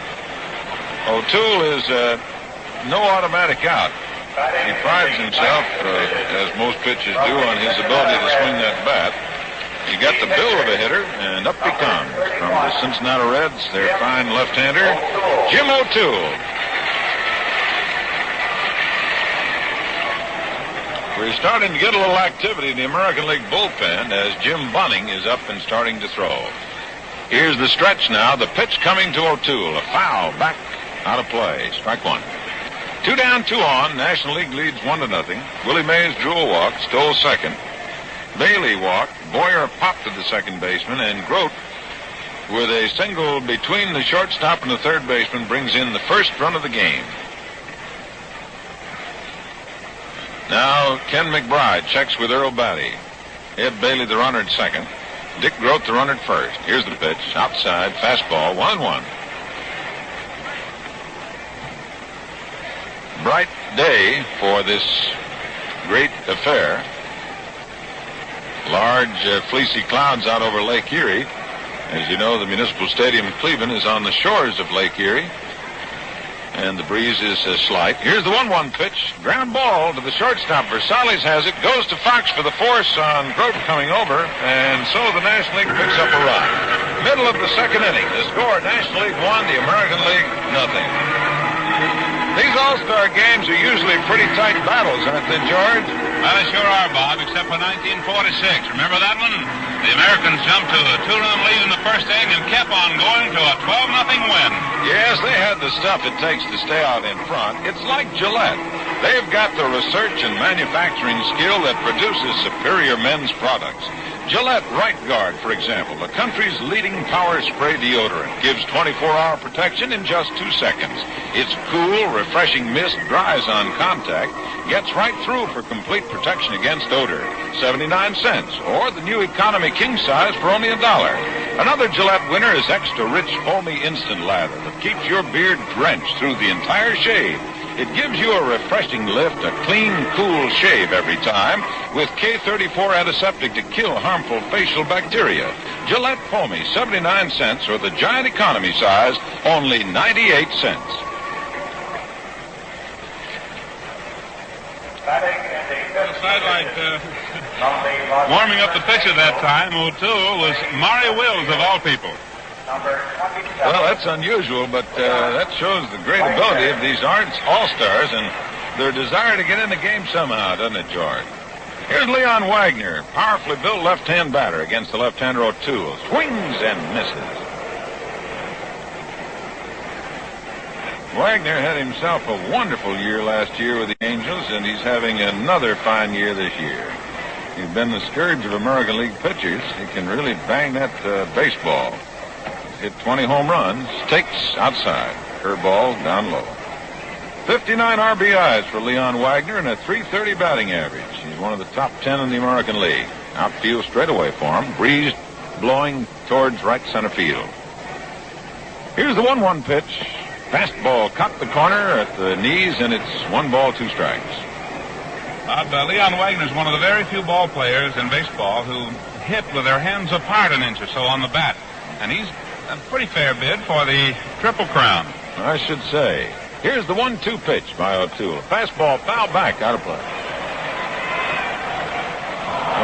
O'Toole is no automatic out. He prides himself, as most pitchers do, on his ability to swing that bat. He got the bill of a hitter, and up he comes from the Cincinnati Reds, their fine left-hander, Jim O'Toole. We're starting to get a little activity in the American League bullpen as Jim Bunning is up and starting to throw. Here's the stretch now. The pitch coming to O'Toole. A foul back out of play. Strike 1. 2 down, 2 on. National League leads 1-0. Willie Mays drew a walk, stole second. Bailey walked. Boyer popped to the second baseman, and Grote, with a single between the shortstop and the third baseman, brings in the first run of the game. Now Ken McBride checks with Earl Batty. Ed Bailey, the runner, at second. Dick Groth to run at first. Here's the pitch. Outside, fastball, 1-1. Bright day for this great affair. Large, fleecy clouds out over Lake Erie. As you know, the Municipal Stadium in Cleveland is on the shores of Lake Erie. And the breeze is slight. Here's the 1-1 pitch. Ground ball to the shortstop. Versalles has it. Goes to Fox for the force on Grote coming over. And so the National League picks up a run. Middle of the second inning. The score, National League 1, the American League, nothing. These All-Star games are usually pretty tight battles, aren't they, George? Well, they sure are, Bob, except for 1946. Remember that one? The Americans jumped to a 2-run lead in the first inning and kept on going to a 12-0 win. Yes, they had the stuff it takes to stay out in front. It's like Gillette. They've got the research and manufacturing skill that produces superior men's products. Gillette Right Guard, for example, the country's leading power spray deodorant, gives 24-hour protection in just 2 seconds. Its cool, refreshing mist dries on contact, gets right through for complete protection against odor. 79 cents, or the new economy king size for only $1. Another Gillette winner is extra rich, foamy instant lather that keeps your beard drenched through the entire shave. It gives you a refreshing lift, a clean, cool shave every time with K34 antiseptic to kill harmful facial bacteria. Gillette Foamy, 79 cents, or the giant economy size, only 98 cents. Sidelight warming up the pitch at that time, O'Toole, was Maury Wills, of all people. Well, that's unusual, but that shows the great ability of these All-Stars and their desire to get in the game somehow, doesn't it, George? Here's Leon Wagner, powerfully built left-hand batter against the left-hander O'Toole. Swings and misses. Wagner had himself a wonderful year last year with the Angels, and he's having another fine year this year. He's been the scourge of American League pitchers. He can really bang that baseball. Hit 20 home runs, takes outside, curveball down low. 59 RBIs for Leon Wagner and a .330 batting average. He's one of the top 10 in the American League. Outfield straightaway for him, breeze blowing towards right center field. Here's the 1-1 pitch. Fastball cut the corner at the knees, and it's 1 ball, 2 strikes. Leon Wagner is one of the very few ball players in baseball who hit with their hands apart an inch or so on the bat. And he's a pretty fair bid for the Triple Crown. I should say. Here's the 1-2 pitch by O'Toole. Fastball foul back, out of play.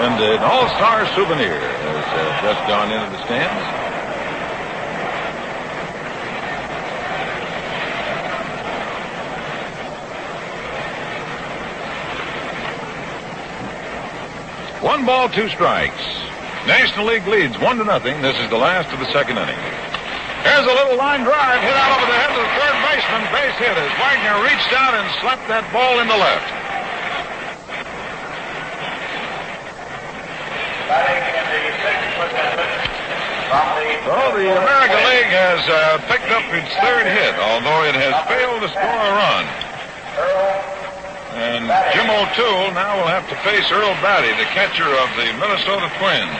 And an All-Star souvenir has just gone into the stands. One ball, 2 strikes. National League leads 1-0. This is the last of the second inning. Here's a little line drive hit out over the head of the third baseman. Base hit as Wagner reached out and slapped that ball in the left. So the American League has picked up its third hit, although it has failed to score a run. And Jim O'Toole now will have to face Earl Batty, the catcher of the Minnesota Twins.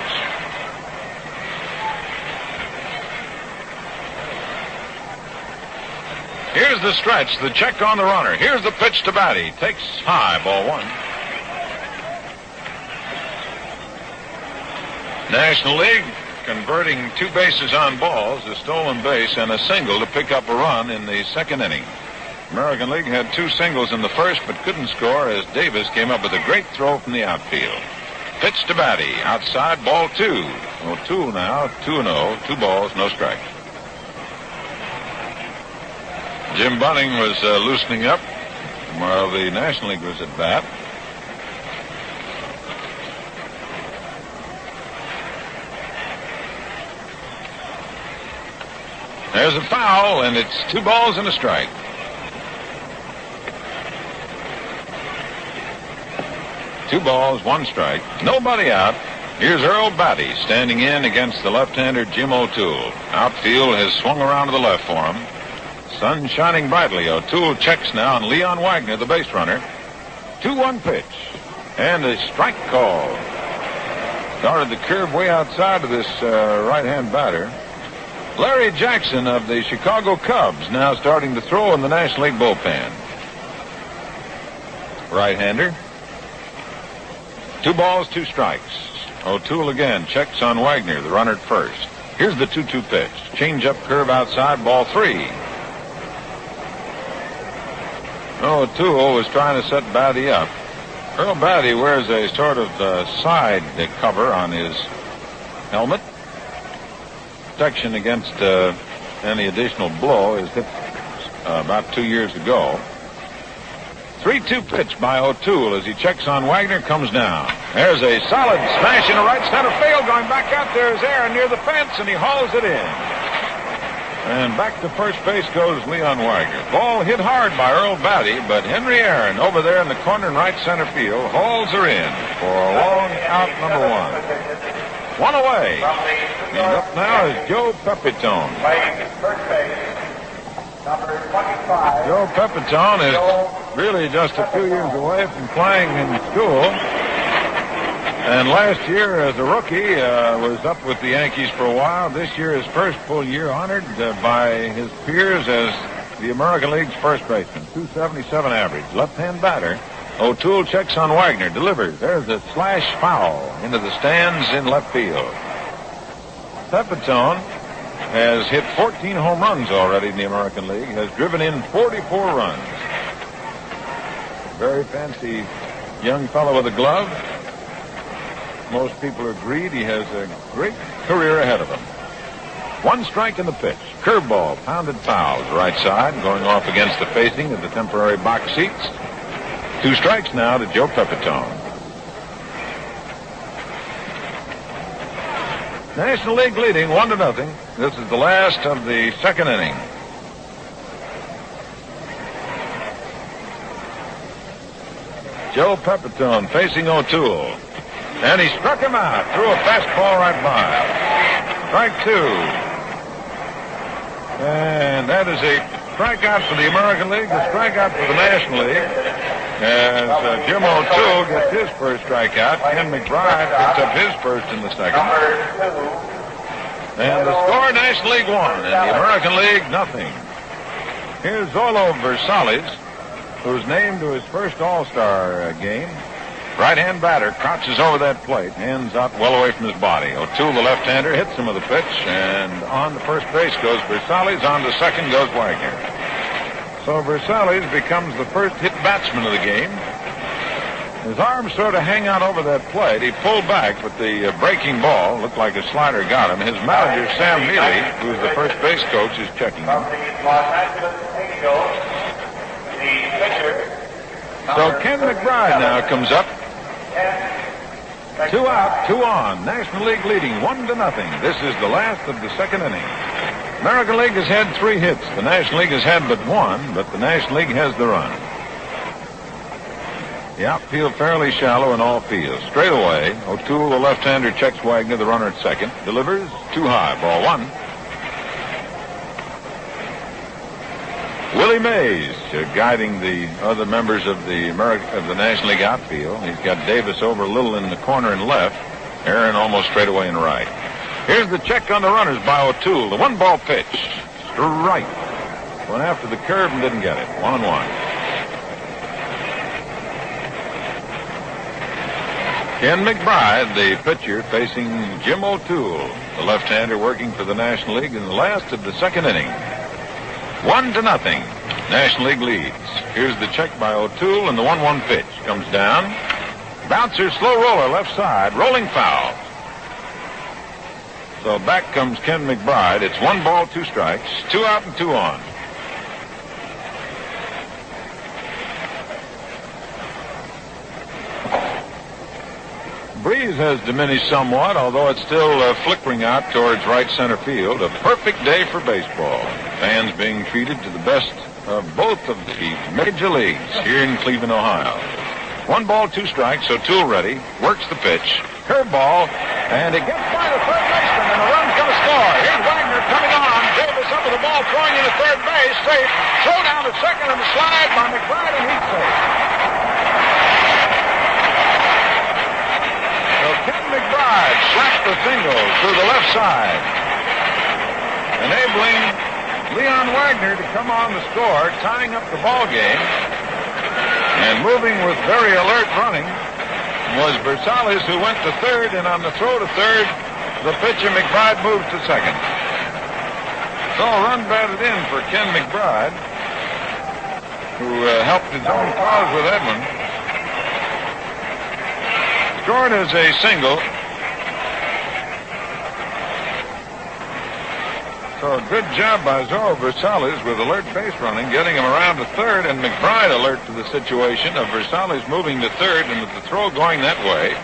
Here's the stretch, the check on the runner. Here's the pitch to Batty. Takes high, ball 1. National League converting 2 bases on balls, a stolen base, and a single to pick up a run in the second inning. American League had 2 singles in the first, but couldn't score as Davis came up with a great throw from the outfield. Pitch to Batty, outside, ball 2. O'Toole now, 2-0, 2 balls, no strikes. Jim Bunning was loosening up while the National League was at bat. There's a foul, and it's 2 balls and a strike. Two balls, 1 strike. Nobody out. Here's Earl Batty standing in against the left-hander Jim O'Toole. Outfield has swung around to the left for him. Sun shining brightly. O'Toole checks now on Leon Wagner, the base runner. 2-1 pitch. And a strike call. Started the curve way outside of this right-hand batter. Larry Jackson of the Chicago Cubs now starting to throw in the National League bullpen. Right-hander. 2 balls, 2 strikes. O'Toole again checks on Wagner, the runner at first. Here's the 2-2 pitch. Change-up curve outside, ball 3. O'Toole was trying to set Batty up. Earl Batty wears a sort of side cover on his helmet. Protection against any additional blow is hit about 2 years ago. 3-2 pitch by O'Toole as he checks on Wagner, comes down. There's a solid smash into right center field. Going back out there is Aaron near the fence, and he hauls it in. And back to first base goes Leon Wagner. Ball hit hard by Earl Batty, but Henry Aaron over there in the corner in right center field hauls her in for a long out number 1. 1 away. And up now is Joe Pepitone. First base, number 25. Joe Pepitone is really just a few years away from playing in school. And last year as a rookie was up with the Yankees for a while. This year his first full year honored by his peers as the American League's first baseman. .277 average. Left-hand batter. O'Toole checks on Wagner. Delivers. There's a slash foul into the stands in left field. Pepitone has hit 14 home runs already in the American League. Has driven in 44 runs. Very fancy young fellow with a glove. Most people agreed he has a great career ahead of him. 1 strike in the pitch. Curveball, pounded foul to right side, going off against the facing of the temporary box seats. 2 strikes now to Joe Pepitone. National League leading 1-0. This is the last of the second inning. Joe Pepitone facing O'Toole. And he struck him out. Threw a fastball right by. Strike 2. And that is a strikeout for the American League, a strikeout for the National League. As Jim O'Toole gets his first strikeout, Ken McBride picks up his first in the second. And the score, National League 1 and the American League 0. Here's Zolo Versalles, who's named to his first All-Star game. Right-hand batter crouches over that plate, hands out well away from his body. O'Toole, the left-hander, hits him with a pitch, and on to first base goes Versalles. On to second goes Wagner. So Versalles becomes the first hit batsman of the game. His arms sort of hang out over that plate. He pulled back, but the breaking ball looked like a slider got him. His manager, Sam Neely, who's the first base coach, is checking him. So Ken McBride now comes up. 2 out, 2 on. National League leading 1-0. This is the last of the second inning. American League has had 3 hits. The National League has had but 1, but the National League has the run. The outfield fairly shallow in all fields. Straight away, O'Toole, the left-hander, checks Wagner, the runner at second. Delivers too high. Ball 1. Willie Mays guiding the other members of the National League outfield. He's got Davis over a little in the corner and left. Aaron almost straight away in right. Here's the check on the runners by O'Toole. The 1-ball pitch. Strike. Went after the curve and didn't get it. 1-1. Ken McBride, the pitcher, facing Jim O'Toole, the left-hander working for the National League in the last of the second inning. 1-0. National League leads. Here's the check by O'Toole, and the 1-1 pitch comes down. Bouncer, slow roller, left side, rolling foul. So back comes Ken McBride. It's 1 ball, 2 strikes, 2 out and 2 on. Breeze has diminished somewhat, although it's still flickering out towards right center field. A perfect day for baseball. Fans being treated to the best of both of the major leagues here in Cleveland, Ohio. 1 ball, 2 strikes, O'Toole ready, works the pitch, curveball, and it gets by the third baseman, and the run's going to score. Here's Wagner coming on. Davis up with the ball, throwing into third base, safe. Throw down to second and the slide by McBride, and he's safe. So Ken McBride to the left side, enabling Leon Wagner to come on the score, tying up the ball game. And moving with very alert running was Versales, who went to third, and on the throw to third, the pitcher McBride moved to second. So a run batted in for Ken McBride, who helped his own cause with Edwin. Scored as a single. So a good job by Zorro Versales with alert base running, getting him around to third, and McBride alert to the situation of Versales moving to third, and with the throw going that way,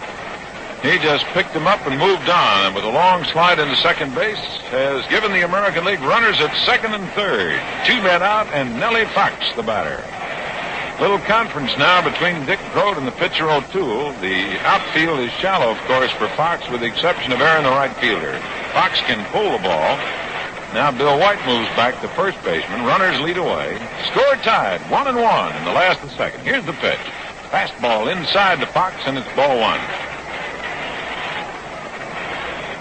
he just picked him up and moved on, and with a long slide into second base, has given the American League runners at second and third. 2 men out, and Nellie Fox, the batter. Little conference now between Dick Grote and the pitcher O'Toole. The outfield is shallow, of course, for Fox, with the exception of Aaron, the right fielder. Fox can pull the ball. Now Bill White moves back to first baseman. Runners lead away. Score tied, 1-1 in the last of the second. Here's the pitch. Fastball inside to Fox, and it's ball one.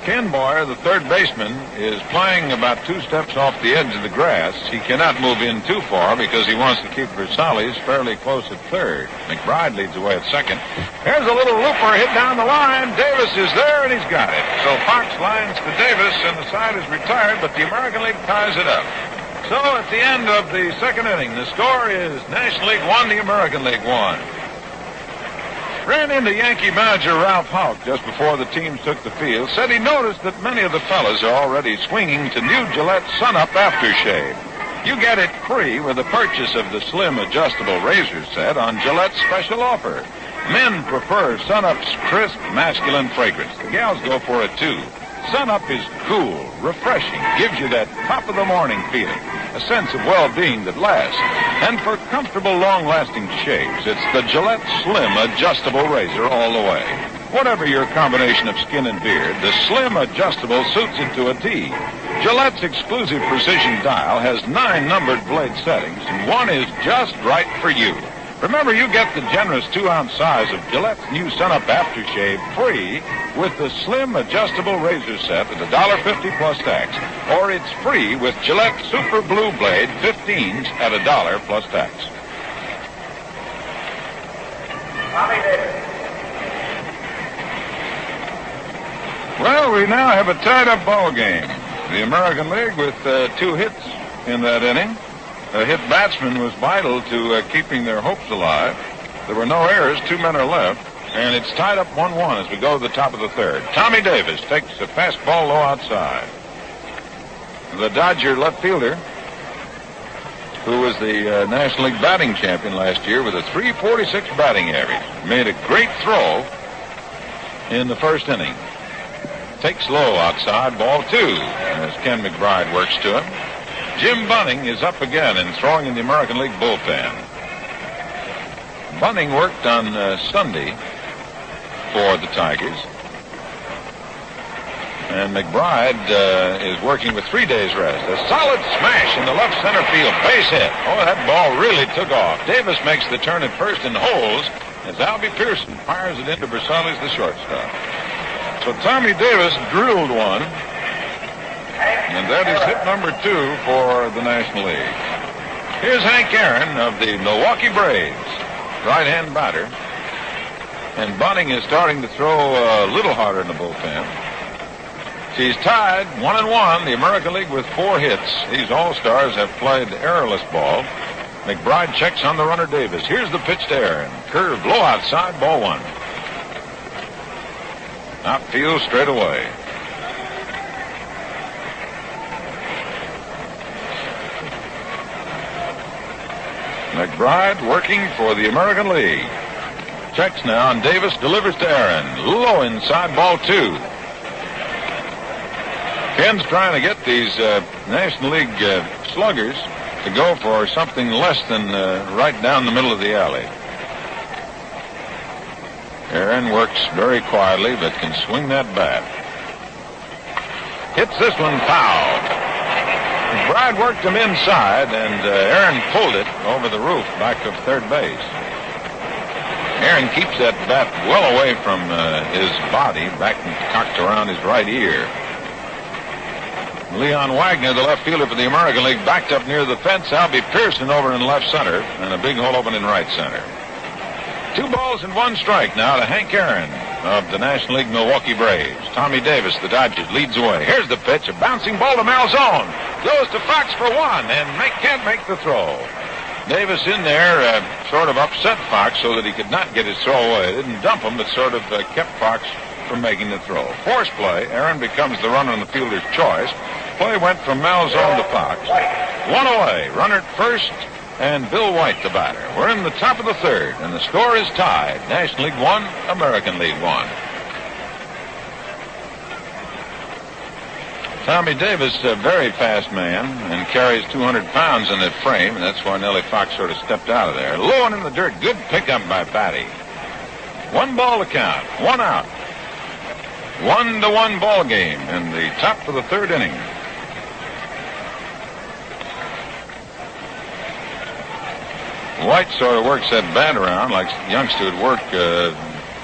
Ken Boyer, the third baseman, is playing about 2 steps off the edge of the grass. He cannot move in too far because he wants to keep Versales fairly close at third. McBride leads away at second. Here's a little looper hit down the line. Davis is there, and he's got it. So Fox lines to Davis, and the side is retired, but the American League ties it up. So at the end of the second inning, the score is National League 1, the American League 1. Ran into Yankee manager Ralph Houck just before the teams took the field. Said he noticed that many of the fellas are already swinging to new Gillette Sun-Up aftershave. You get it free with the purchase of the slim adjustable razor set on Gillette's special offer. Men prefer Sun-Up's crisp, masculine fragrance. The gals go for it too. Sun-Up is cool, refreshing, gives you that top-of-the-morning feeling, a sense of well-being that lasts. And for comfortable, long-lasting shaves, it's the Gillette Slim Adjustable Razor all the way. Whatever your combination of skin and beard, the Slim Adjustable suits it to a T. Gillette's exclusive precision dial has 9 numbered blade settings, and one is just right for you. Remember, you get the generous 2-ounce size of Gillette's new Sun-Up aftershave free with the slim adjustable razor set at $1.50 plus tax. Or it's free with Gillette Super Blue Blade 15s at $1 plus tax. Tommy Davis. Well, we now have a tied-up ball game. The American League with 2 hits in that inning. A hit batsman was vital to keeping their hopes alive. There were no errors. 2 men are left. And it's tied up 1-1 as we go to the top of the third. Tommy Davis takes a fastball low outside. The Dodger left fielder, who was the National League batting champion last year with a .346 batting average, made a great throw in the first inning. Takes low outside, ball 2, as Ken McBride works to him. Jim Bunning is up again and throwing in the American League bullpen. Bunning worked on Sunday for the Tigers. And McBride is working with 3 days rest. A solid smash in the left center field. Base hit. Oh, that ball really took off. Davis makes the turn at first and holds as Albie Pearson fires it into Versales, the shortstop. So Tommy Davis drilled one. And that is hit number 2 for the National League. Here's Hank Aaron of the Milwaukee Braves, right-hand batter. And Bunning is starting to throw a little harder in the bullpen. She's tied 1-1, the American League with 4 hits. These All-Stars have played errorless ball. McBride checks on the runner Davis. Here's the pitch to Aaron. Curve low outside, ball 1. Outfield straight away. McBride working for the American League. Checks now, and Davis delivers to Aaron. Low inside, ball 2. Ken's trying to get these National League sluggers to go for something less than right down the middle of the alley. Aaron works very quietly, but can swing that bat. Hits this one foul. McBride worked him inside, and Aaron pulled it over the roof back of third base. Aaron keeps that bat well away from his body, back and cocked around his right ear. Leon Wagner, the left fielder for the American League, backed up near the fence. Albie Pearson over in left center, and a big hole open in right center. 2 balls and 1 strike now to Hank Aaron of the National League Milwaukee Braves. Tommy Davis, the Dodgers, leads away. Here's the pitch, a bouncing ball to Malzone. Goes to Fox for 1, and can't make the throw. Davis in there sort of upset Fox so that he could not get his throw away. Didn't dump him, but sort of kept Fox from making the throw. Force play. Aaron becomes the runner on the fielder's choice. Play went from Malzone to Fox. 1 away. Runner at first, and Bill White the batter. We're in the top of the 3rd, and the score is tied. National League 1, American League 1. Tommy Davis, a very fast man, and carries 200 pounds in that frame, and that's why Nellie Fox sort of stepped out of there. Low and in the dirt. Good pickup by Patty. 1 ball to count. 1 out. 1-1 ball game in the top of the 3rd inning. White sort of works that bat around like youngster would work a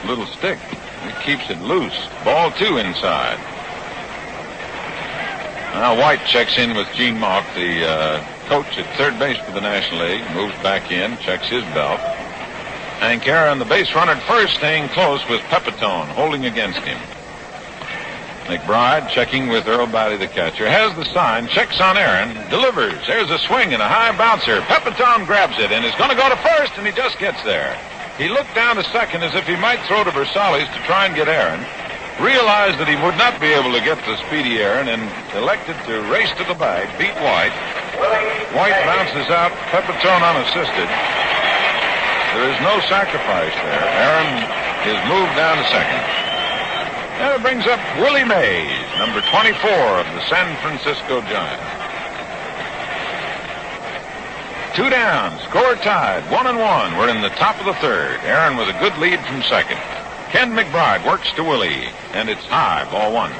little stick. He keeps it loose. Ball 2 inside. Now White checks in with Gene Mauch, the coach at third base for the National League. Moves back in, checks his belt. Hank Aaron, the base runner at first, staying close with Pepitone, holding against him. McBride checking with Earl Batty, the catcher. Has the sign, checks on Aaron, delivers. There's a swing and a high bouncer. Pepitone grabs it and is going to go to first, and he just gets there. He looked down to second as if he might throw to Versalles to try and get Aaron. Realized that he would not be able to get the speedy Aaron and elected to race to the bag, beat White. White bounces out, Pepitone unassisted. There is no sacrifice there. Aaron is moved down to second. And it brings up Willie Mays, number 24 of the San Francisco Giants. 2 down, score tied, 1-1. We're in the top of the 3rd. Aaron with a good lead from second. Ken McBride works to Willie, and it's high, ball 1.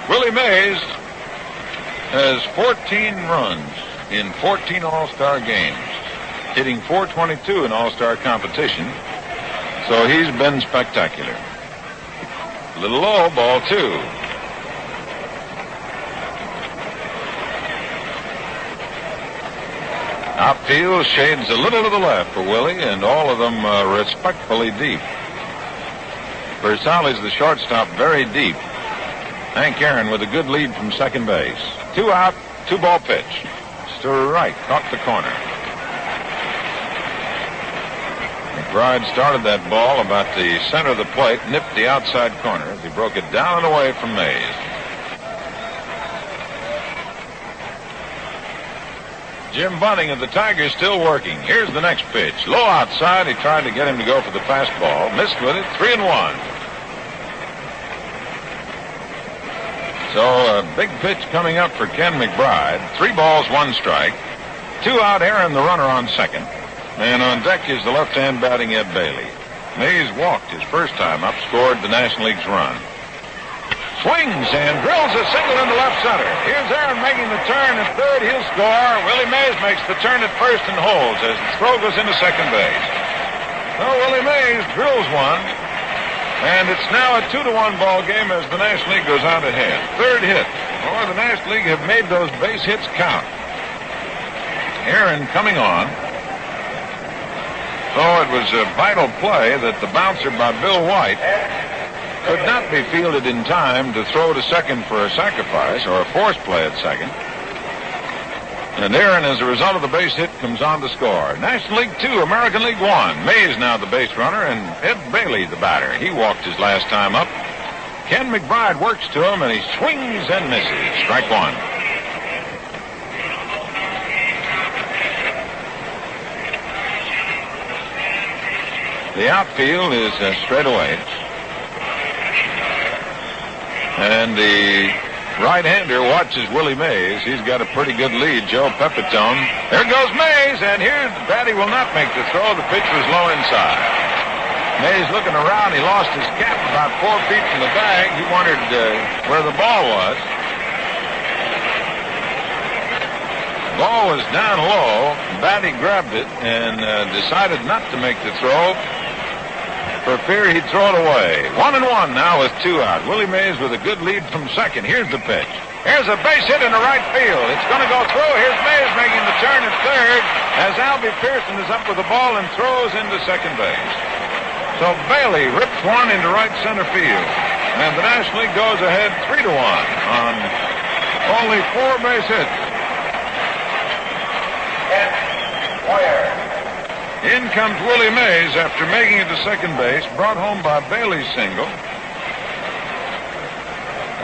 Willie Mays has 14 runs in 14 All-Star games, hitting .422 in All-Star competition. So he's been spectacular. A little low, ball 2. Outfield shades a little to the left for Willie, and all of them respectfully deep. Versalles, the shortstop, very deep. Hank Aaron with a good lead from second base. 2 out, 2 ball pitch. To right, caught the corner. McBride started that ball about the center of the plate, nipped the outside corner as he broke it down and away from Mays. Jim Bunning of the Tigers still working. Here's the next pitch. Low outside. He tried to get him to go for the fastball. Missed with it. 3-1. So a big pitch coming up for Ken McBride. 3 balls, 1 strike. 2 out. Aaron, the runner, on second. And on deck is the left-hand batting Ed Bailey. Mays walked his first time up, scored the National League's run. Swings and drills a single into left center. Here's Aaron making the turn at third. He'll score. Willie Mays makes the turn at first and holds as the throw goes into second base. So Willie Mays drills one, and it's now a 2-1 ball game as the National League goes out ahead. Third hit. Or the National League have made those base hits count. Aaron coming on. So it was a vital play that the bouncer by Bill White could not be fielded in time to throw to second for a sacrifice or a force play at second. And Aaron, as a result of the base hit, comes on to score. National League 2, American League 1. Mays now the base runner, and Ed Bailey the batter. He walked his last time up. Ken McBride works to him, and he swings and misses. Strike 1. The outfield is straight away. And the right-hander watches Willie Mays. He's got a pretty good lead, Joe Pepitone. There goes Mays, and here Batty will not make the throw. The pitch was low inside. Mays looking around. He lost his cap about 4 feet from the bag. He wondered where the ball was. Ball was down low. Batty grabbed it and decided not to make the throw for fear he'd throw it away. 1-1 now with 2 out. Willie Mays with a good lead from second. Here's the pitch. Here's a base hit into right field. It's going to go through. Here's Mays making the turn at third as Albie Pearson is up with the ball and throws into second base. So Bailey rips one into right center field. And the National League goes ahead 3-1 on only 4 base hits. In comes Willie Mays after making it to second base, brought home by Bailey's single.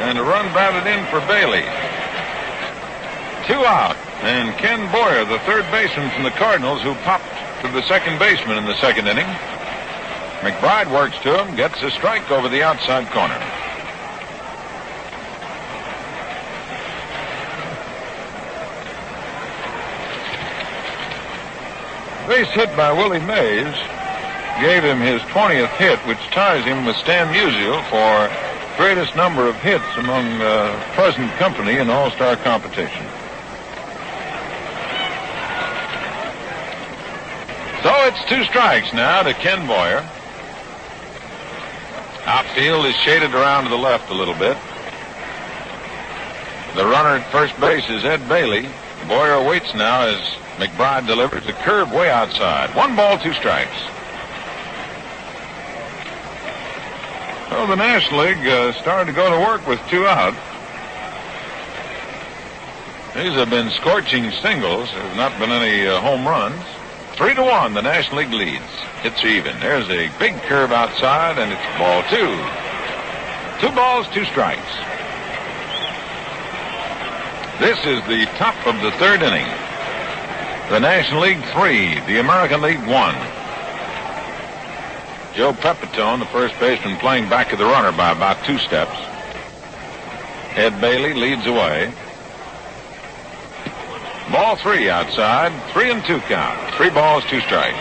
And a run batted in for Bailey. 2 out. And Ken Boyer, the third baseman from the Cardinals, who popped to the second baseman in the second inning. McBride works to him, gets a strike over the outside corner. Base hit by Willie Mays gave him his 20th hit, which ties him with Stan Musial for greatest number of hits among present company in all-star competition. So it's 2 strikes now to Ken Boyer. Outfield is shaded around to the left a little bit. The runner at first base is Ed Bailey. Boyer waits now as McBride delivers a curve way outside. 1 ball, 2 strikes. Well, the National League started to go to work with 2 out. These have been scorching singles. There's not been any home runs. 3-1, the National League leads. Hits are even. There's a big curve outside, and it's ball 2. 2 balls, 2 strikes. This is the top of the third inning. The National League 3, the American League 1. Joe Pepitone, the first baseman, playing back to the runner by about 2 steps. Ed Bailey leads away. Ball 3 outside, 3-2 count. 3 balls, 2 strikes.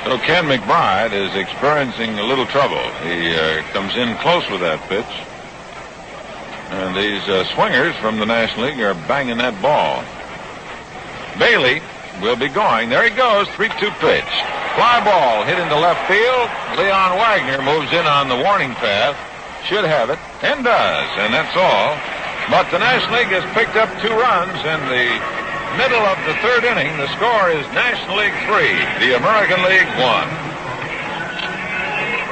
So Ken McBride is experiencing a little trouble. He comes in close with that pitch. And these swingers from the National League are banging that ball. Bailey will be going. There he goes, 3-2 pitch. Fly ball hit into left field. Leon Wagner moves in on the warning path. Should have it, and does, and that's all. But the National League has picked up 2 runs in the middle of the third inning. The score is National League 3, the American League 1.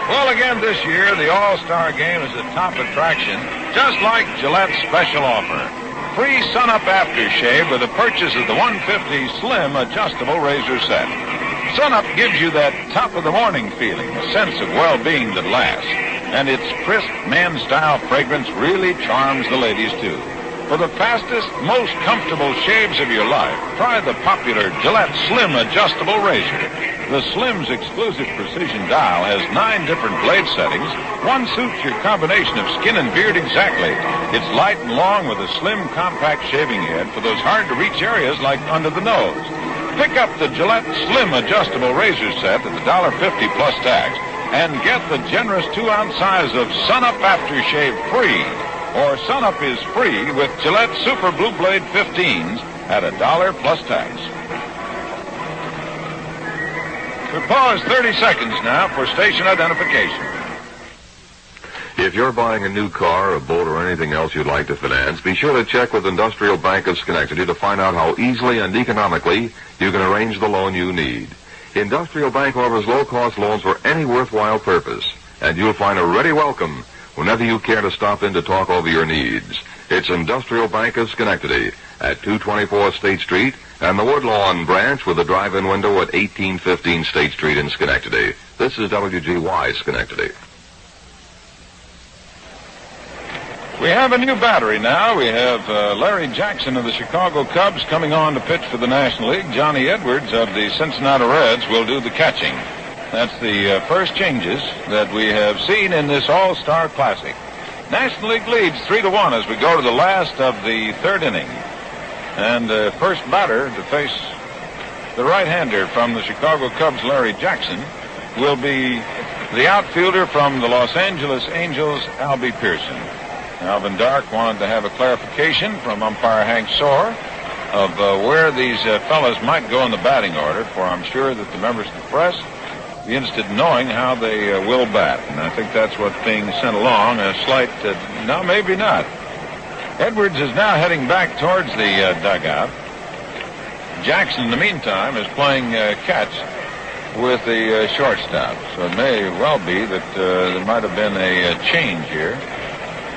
Well, again this year, the All-Star Game is a top attraction, just like Gillette's special offer. Free Sun-Up Aftershave with the purchase of the 150 Slim Adjustable Razor Set. Sun-Up gives you that top-of-the-morning feeling, a sense of well-being that lasts. And its crisp, man-style fragrance really charms the ladies, too. For the fastest, most comfortable shaves of your life, try the popular Gillette Slim Adjustable Razor. The Slim's exclusive precision dial has 9 different blade settings. One suits your combination of skin and beard exactly. It's light and long with a slim, compact shaving head for those hard-to-reach areas like under the nose. Pick up the Gillette Slim Adjustable Razor Set at the $1.50 plus tax and get the generous 2-ounce size of Sun-Up Aftershave free. Or Sun-Up is free with Gillette Super Blue Blade 15s at $1 plus tax. We pause 30 seconds now for station identification. If you're buying a new car, a boat, or anything else you'd like to finance, be sure to check with Industrial Bank of Schenectady to find out how easily and economically you can arrange the loan you need. Industrial Bank offers low-cost loans for any worthwhile purpose, and you'll find a ready welcome whenever you care to stop in to talk over your needs. It's Industrial Bank of Schenectady at 224 State Street and the Woodlawn branch with a drive-in window at 1815 State Street in Schenectady. This is WGY Schenectady. We have a new battery now. We have Larry Jackson of the Chicago Cubs coming on to pitch for the National League. Johnny Edwards of the Cincinnati Reds will do the catching. That's the first changes that we have seen in this All-Star Classic. National League leads 3-1 as we go to the last of the third inning. And the first batter to face the right-hander from the Chicago Cubs, Larry Jackson, will be the outfielder from the Los Angeles Angels, Albie Pearson. Alvin Dark wanted to have a clarification from umpire Hank Soar of where these fellas might go in the batting order, for I'm sure that the members of the press be interested in knowing how they will bat. And I think that's what's being sent along, a slight, no, maybe not. Edwards is now heading back towards the dugout. Jackson, in the meantime, is playing catch with the shortstop. So it may well be that there might have been a change here.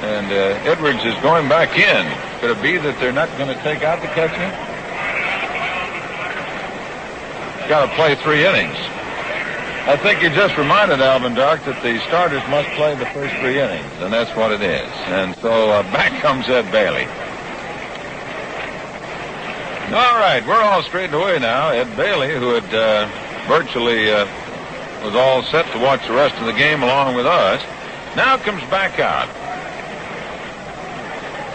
And Edwards is going back in. Could it be that they're not going to take out the catcher? Got to play 3 innings. I think you just reminded Alvin Dark that the starters must play the first 3 innings, and that's what it is. And so back comes Ed Bailey. All right, we're all straightened away now. Ed Bailey, who had virtually was all set to watch the rest of the game along with us, now comes back out.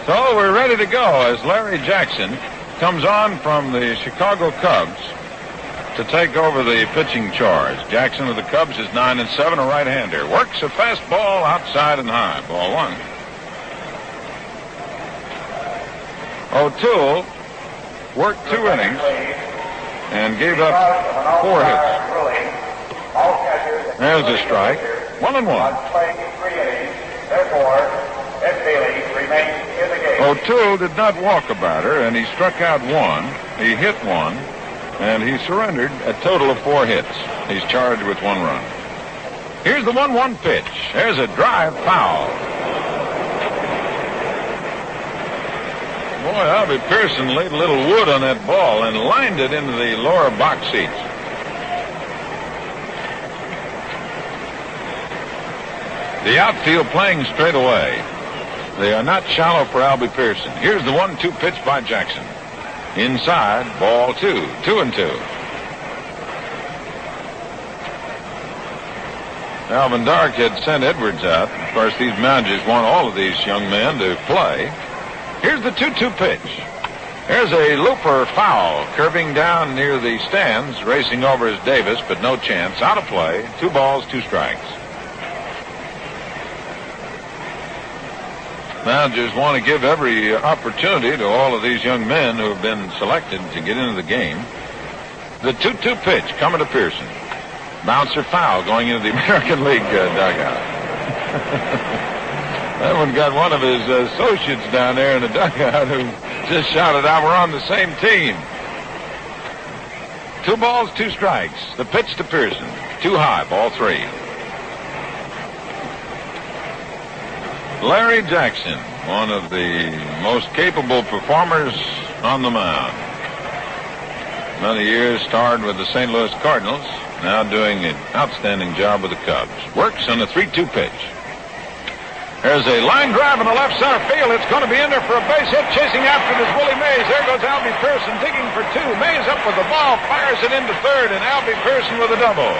So we're ready to go as Larry Jackson comes on from the Chicago Cubs to take over the pitching charge. Jackson of the Cubs is 9-7, a right-hander. Works a fastball outside and high. Ball 1. O'Toole worked 2 innings and gave up 4 hits. There's a strike. 1-1. Therefore, Ed Bailey remains in the game. O'Toole did not walk a batter, and he struck out 1. He hit 1, and he surrendered a total of 4 hits. He's charged with 1 run. Here's the 1-1 pitch. There's a drive foul. Boy, Albie Pearson laid a little wood on that ball and lined it into the lower box seats. The outfield playing straight away. They are not shallow for Albie Pearson. Here's the 1-2 pitch by Jackson. Inside, ball 2. 2-2. Alvin Dark had sent Edwards out. Of course, these managers want all of these young men to play. Here's the 2-2 pitch. There's a looper foul curving down near the stands. Racing over is Davis, but no chance. Out of play. 2 balls, 2 strikes. Managers want to give every opportunity to all of these young men who have been selected to get into the game. The 2-2 pitch coming to Pearson. Bouncer foul going into the American League dugout. That one got one of his associates down there in the dugout who just shouted out, "We're on the same team." 2 balls, 2 strikes. The pitch to Pearson. Too high, ball 3. Larry Jackson, one of the most capable performers on the mound. Many years starred with the St. Louis Cardinals, now doing an outstanding job with the Cubs. Works on the 3-2 pitch. There's a line drive in the left center field. It's going to be in there for a base hit. Chasing after it is Willie Mays. There goes Albie Pearson digging for 2. Mays up with the ball, fires it into third, and Albie Pearson with a double.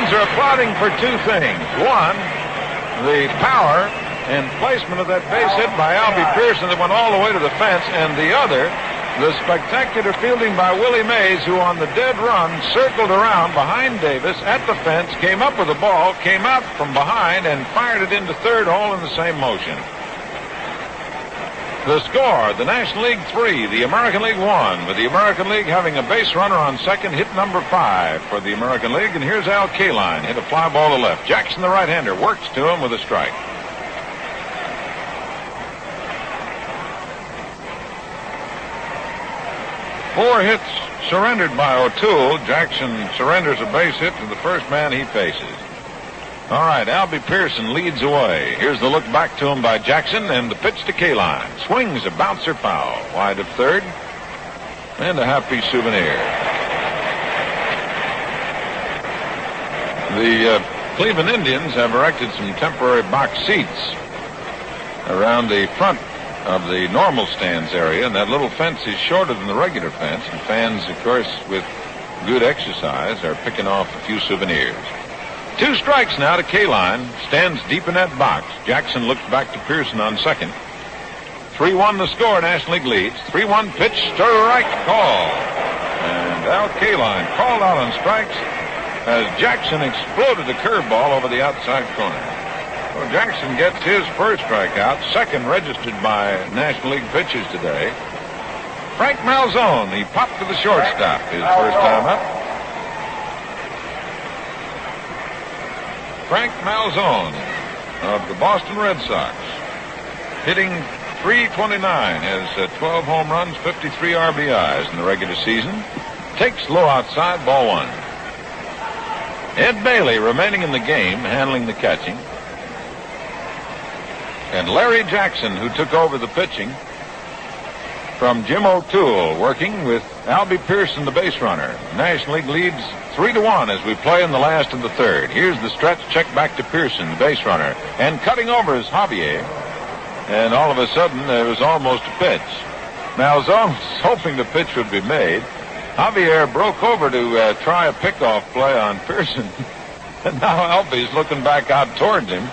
Are applauding for 2 things. 1, the power and placement of that base hit by Albie Pearson that went all the way to the fence, and the other, the spectacular fielding by Willie Mays, who on the dead run circled around behind Davis at the fence, came up with the ball, came out from behind, and fired it into third, all in the same motion. The score, the National League 3, the American League 1, with the American League having a base runner on second, hit number 5 for the American League. And here's Al Kaline, hit a fly ball to left. Jackson, the right-hander, works to him with a strike. Four hits surrendered by O'Toole. Jackson surrenders a base hit to the first man he faces. All right, Albie Pearson leads away. Here's the look back to him by Jackson, and the pitch to Kaline. Swings a bouncer foul. Wide of third, and a half-piece souvenir. The Cleveland Indians have erected some temporary box seats around the front of the normal stands area, and that little fence is shorter than the regular fence, and fans, of course, with good exercise, are picking off a few souvenirs. 2 strikes now to Kaline. Stands deep in that box. Jackson looks back to Pearson on second. 3-1 the score. National League leads. 3-1 pitch. Strike call. And Al Kaline called out on strikes as Jackson exploded a curveball over the outside corner. Well, Jackson gets his first strikeout, second registered by National League pitchers today. Frank Malzone, he popped to the shortstop his first time up. Frank Malzone of the Boston Red Sox, hitting .329, has 12 home runs, 53 RBIs in the regular season. Takes low outside, ball one. Ed Bailey remaining in the game, handling the catching. And Larry Jackson, who took over the pitching from Jim O'Toole, working with Albie Pearson, the base runner. National League leads 3-1 as we play in the last of the third. Here's the stretch, check back to Pearson, the base runner. And cutting over is Javier. And all of a sudden, there was almost a pitch. Malzone was hoping the pitch would be made. Javier broke over to try a pickoff play on Pearson. And now Albie's looking back out towards him.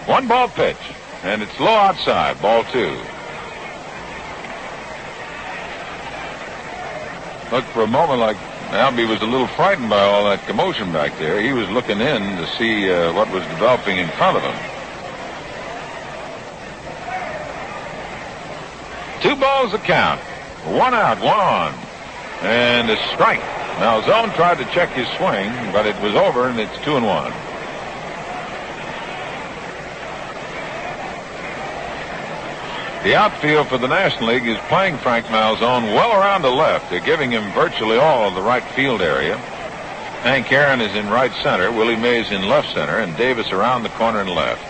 1-ball pitch. And it's low outside, ball two. Looked for a moment like Albie was a little frightened by all that commotion back there. He was looking in to see what was developing in front of him. 2 balls the count. 1 out, 1 on. And a strike. Malzone tried to check his swing, but it was over, and it's 2-1. The outfield for the National League is playing Frank Malzone well around the left. They're giving him virtually all of the right field area. Hank Aaron is in right center, Willie Mays in left center, and Davis around the corner and left.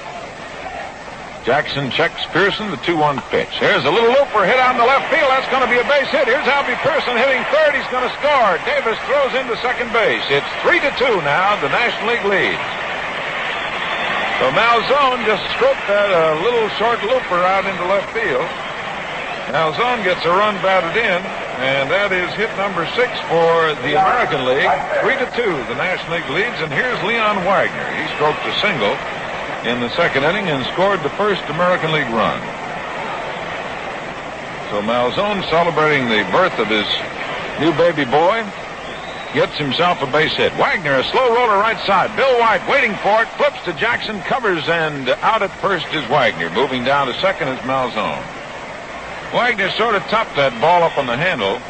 Jackson checks Pearson, the 2-1 pitch. Here's a little looper hit on the left field. That's going to be a base hit. Here's Albie Pearson hitting third. He's going to score. Davis throws into second base. It's 3-2 now. The National League leads. So Malzone just stroked that little short looper out into left field. Malzone gets a run batted in, and that is hit number 6 for the American League. 3-2, the National League leads, and here's Leon Wagner. He stroked a single in the second inning and scored the first American League run. So Malzone, celebrating the birth of his new baby boy, gets himself a base hit. Wagner, a slow roller right side. Bill White waiting for it, flips to Jackson, covers, and out at first is Wagner. Moving down to second is Malzone. Wagner sort of topped that ball up on the handle.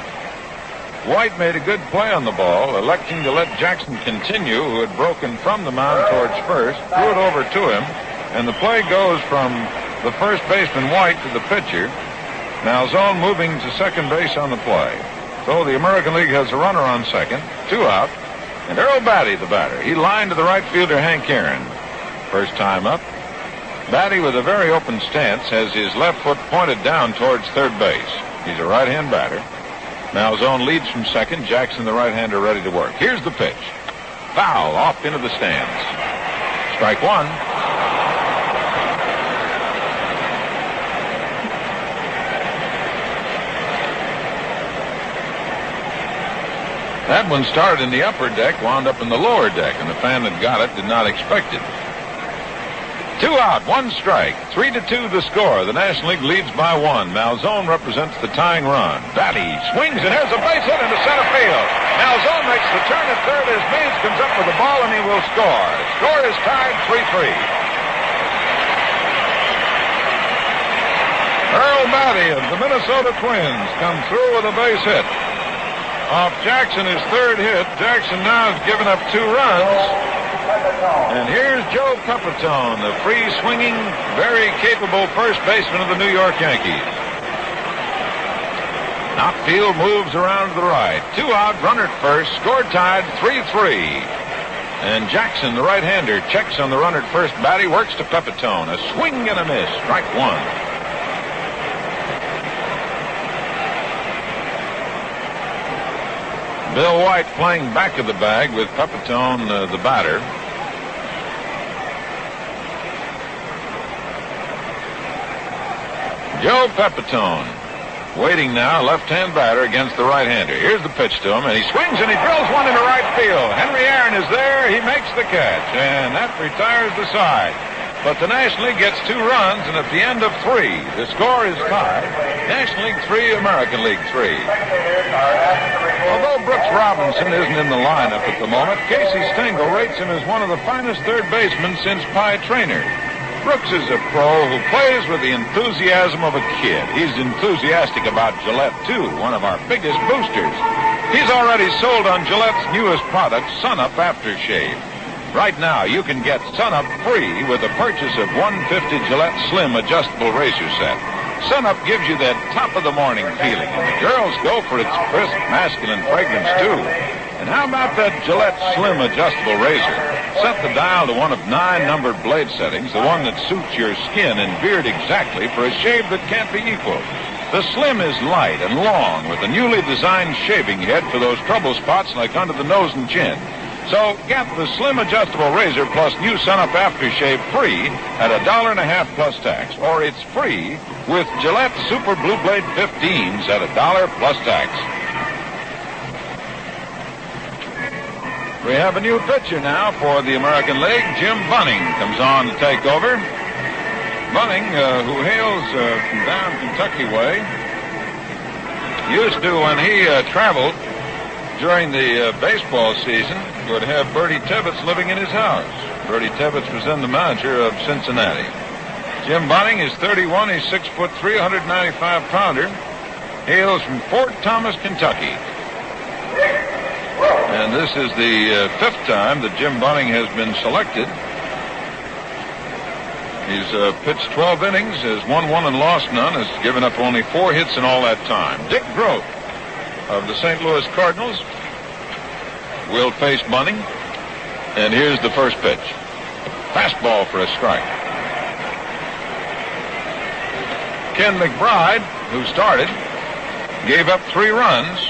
White made a good play on the ball, electing to let Jackson continue, who had broken from the mound towards first, threw it over to him, and the play goes from the first baseman White to the pitcher. Malzone moving to second base on the play. So the American League has a runner on second, 2 out, and Earl Batty, the batter. He lined to the right fielder, Hank Aaron. First time up. Batty, with a very open stance, has his left foot pointed down towards third base. He's a right-hand batter. Malzone leads from second. Jackson, the right-hander, ready to work. Here's the pitch. Foul off into the stands. Strike one. That one started in the upper deck, wound up in the lower deck, and the fan that got it did not expect it. 2 out, 1 strike. 3-2 the score. The National League leads by 1. Malzone represents the tying run. Batty swings, and here's a base hit into center field. Malzone makes the turn at third as Mays comes up with the ball, and he will score. Score is tied 3-3. Earl Batty of the Minnesota Twins comes through with a base hit. Off Jackson, his third hit. Jackson now has given up 2 runs. And here's Joe Pepitone, the free-swinging, very capable first baseman of the New York Yankees. Outfield moves around to the right. 2 out, runner at first, score tied 3-3. And Jackson, the right-hander, checks on the runner at first. Batty works to Pepitone. A swing and a miss. Strike one. Bill White playing back of the bag with Pepitone, the batter. Joe Pepitone waiting now, left-hand batter against the right-hander. Here's the pitch to him, and he swings and he drills one into right field. Henry Aaron is there. He makes the catch, and that retires the side. But the National League gets 2 runs, and at the end of 3, the score is tied. National League 3, American League 3. Although Brooks Robinson isn't in the lineup at the moment, Casey Stengel rates him as one of the finest third basemen since Pie Traynor. Brooks is a pro who plays with the enthusiasm of a kid. He's enthusiastic about Gillette, too, one of our biggest boosters. He's already sold on Gillette's newest product, Sun-Up Aftershave. Right now, you can get Sun-Up free with the purchase of 150 Gillette Slim Adjustable Razor Set. Sun-Up gives you that top-of-the-morning feeling, and the girls go for its crisp, masculine fragrance, too. And how about that Gillette Slim Adjustable Razor? Set the dial to one of 9 numbered blade settings, the one that suits your skin and beard exactly for a shave that can't be equaled. The Slim is light and long with a newly designed shaving head for those trouble spots like under the nose and chin. So get the Slim Adjustable Razor plus new Sun-Up Aftershave free at $1.50 plus tax. Or it's free with Gillette Super Blue Blade 15s at $1 plus tax. We have a new pitcher now for the American League. Jim Bunning comes on to take over. Bunning, who hails from down Kentucky way, used to, when he traveled during the baseball season, would have Bertie Tebbetts living in his house. Bertie Tebbetts was then the manager of Cincinnati. Jim Bunning is 31. He's 6'3", 195-pounder. Hails from Fort Thomas, Kentucky. And this is the 5th time that Jim Bunning has been selected. He's pitched 12 innings, has won 1 and lost none, has given up only 4 hits in all that time. Dick Groth of the St. Louis Cardinals will face Bunning. And here's the first pitch. Fastball for a strike. Ken McBride, who started, gave up 3 runs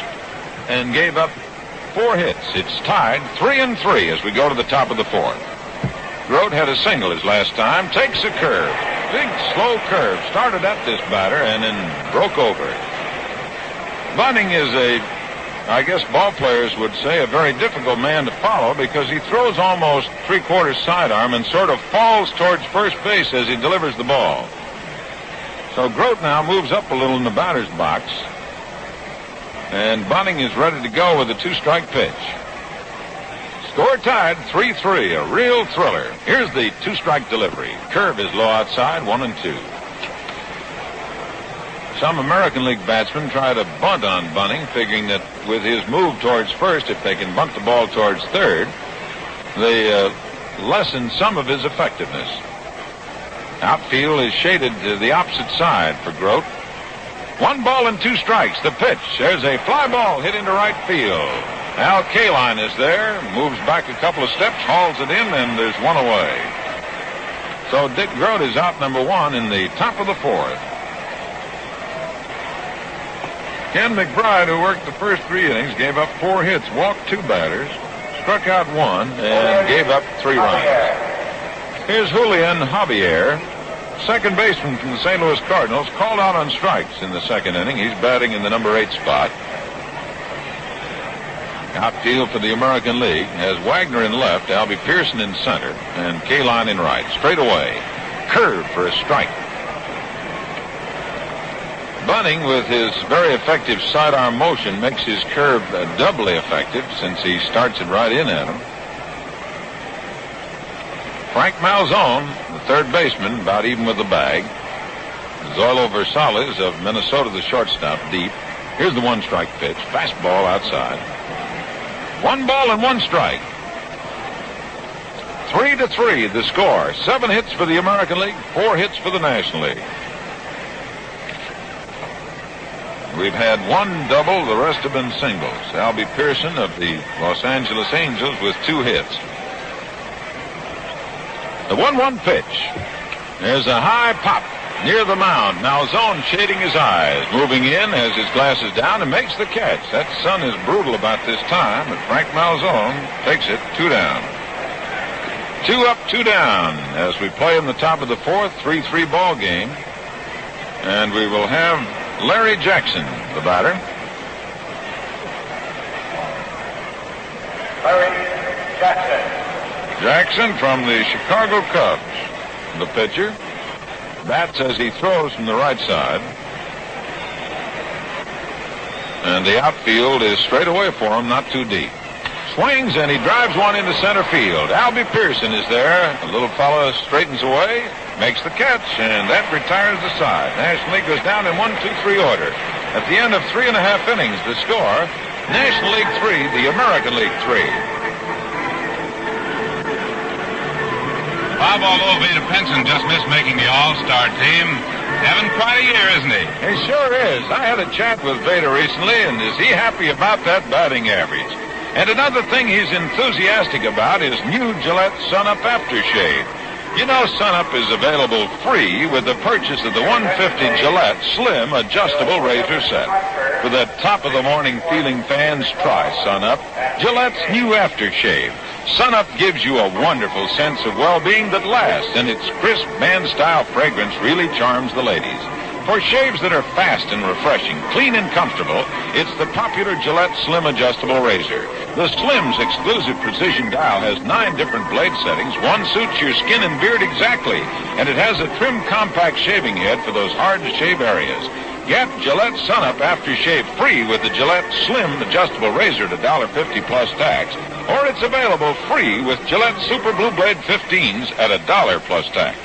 and gave up 4 hits. It's tied 3-3 as we go to the top of the 4th. Grote had a single his last time. Takes a curve. Big, slow curve. Started at this batter and then broke over it. Bunning is I guess ball players would say, a very difficult man to follow because he throws almost 3/4 sidearm and sort of falls towards first base as he delivers the ball. So Grote now moves up a little in the batter's box. And Bunning is ready to go with a 2-strike pitch. Score tied 3-3, a real thriller. Here's the 2-strike delivery. Curve is low outside, 1-2. Some American League batsmen try to bunt on Bunning, figuring that with his move towards first, if they can bunt the ball towards third, they lessen some of his effectiveness. Outfield is shaded to the opposite side for Grote. 1 ball and 2 strikes. The pitch. There's a fly ball hit into right field. Al Kaline is there, moves back a couple of steps, hauls it in, and there's 1 away. So Dick Grote is out number 1 in the top of the 4th. Ken McBride, who worked the first 3 innings, gave up 4 hits, walked 2 batters, struck out 1, and gave up 3 runs. Here's Julian Javier, second baseman from the St. Louis Cardinals, called out on strikes in the 2nd inning. He's batting in the number 8 spot. Outfield for the American League has Wagner in left, Albie Pearson in center, and Kaline in right. Straight away. Curve for a strike. Bunning, with his very effective sidearm motion, makes his curve doubly effective since he starts it right in at him. Frank Malzone, the third baseman, about even with the bag. Zoilo Versales of Minnesota, the shortstop, deep. Here's the 1-strike pitch. Fastball outside. 1 ball and 1 strike. 3-3 the score. 7 hits for the American League, 4 hits for the National League. We've had 1 double, the rest have been singles. Albie Pearson of the Los Angeles Angels with 2 hits. The 1-1 pitch. There's a high pop near the mound. Malzone shading his eyes. Moving in, has his glasses down, and makes the catch. That sun is brutal about this time, but Frank Malzone takes it 2 down. 2 up, 2 down as we play in the top of the 4th, 3-3 ball game. And we will have Larry Jackson, the batter. Larry Jackson. Jackson from the Chicago Cubs, the pitcher. Bats as he throws from the right side. And the outfield is straight away for him, not too deep. Swings, and he drives one into center field. Albie Pearson is there. The little fellow straightens away, makes the catch, and that retires the side. National League goes down in 1-2-3 order. At the end of 3.5 innings, the score, National League 3, the American League 3. Bob, although Veda Pinson just missed making the All-Star team, having quite a year, isn't he? He sure is. I had a chat with Veda recently, and is he happy about that batting average? And another thing he's enthusiastic about is new Gillette Sun-Up Aftershave. You know Sun-Up is available free with the purchase of the 150 Gillette Slim Adjustable Razor Set. For the top-of-the-morning feeling fans, try Sun-Up, Gillette's new aftershave. Sun-Up gives you a wonderful sense of well-being that lasts, and its crisp band-style fragrance really charms the ladies. For shaves that are fast and refreshing, clean and comfortable, it's the popular Gillette Slim Adjustable Razor. The Slim's exclusive precision dial has 9 different blade settings. One suits your skin and beard exactly, and it has a trim, compact shaving head for those hard-to-shave areas. Get Gillette Sun-Up Aftershave free with the Gillette Slim Adjustable Razor at $1.50 plus tax, or it's available free with Gillette Super Blue Blade 15s at $1 plus tax.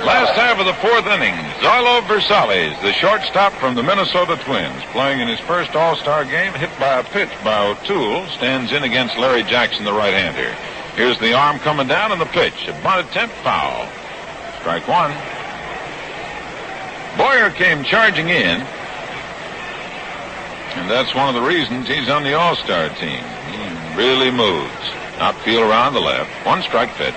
Last half of the 4th inning, Zoilo Versales, the shortstop from the Minnesota Twins, playing in his first All-Star game, hit by a pitch by O'Toole, stands in against Larry Jackson, the right-hander. Here's the arm coming down and the pitch. A bunt attempt, foul. Strike one. Boyer came charging in, and that's one of the reasons he's on the All-Star team. He really moves. Outfield around the left. One strike pitch.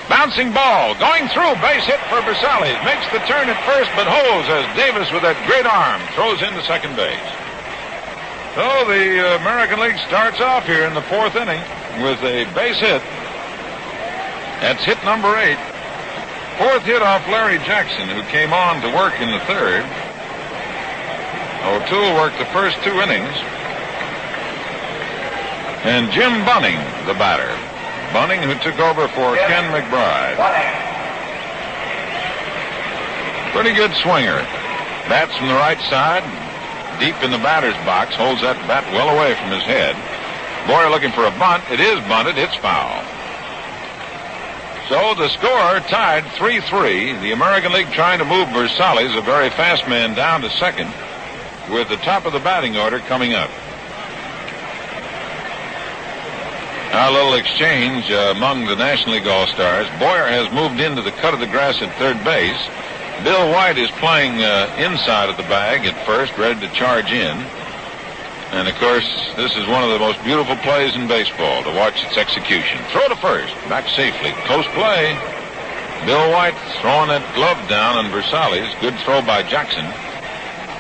Bouncing ball, going through, base hit for Versales. Makes the turn at first, but holds as Davis with that great arm throws into second base. So the American League starts off here in the 4th inning with a base hit. That's hit number 8. 4th hit off Larry Jackson, who came on to work in the 3rd. O'Toole worked the first 2 innings. And Jim Bunning, the batter. Bunning, who took over for Ken McBride. Pretty good swinger. Bats from the right side, deep in the batter's box, holds that bat well away from his head. Boyer looking for a bunt. It is bunted. It's foul. So the score tied 3-3. The American League trying to move Versales, a very fast man, down to second, with the top of the batting order coming up. Now a little exchange among the National League All-Stars. Boyer has moved into the cut of the grass at third base. Bill White is playing inside of the bag at first, ready to charge in. And, of course, this is one of the most beautiful plays in baseball, to watch its execution. Throw to first, back safely, close play. Bill White throwing that glove down on Versales. Good throw by Jackson.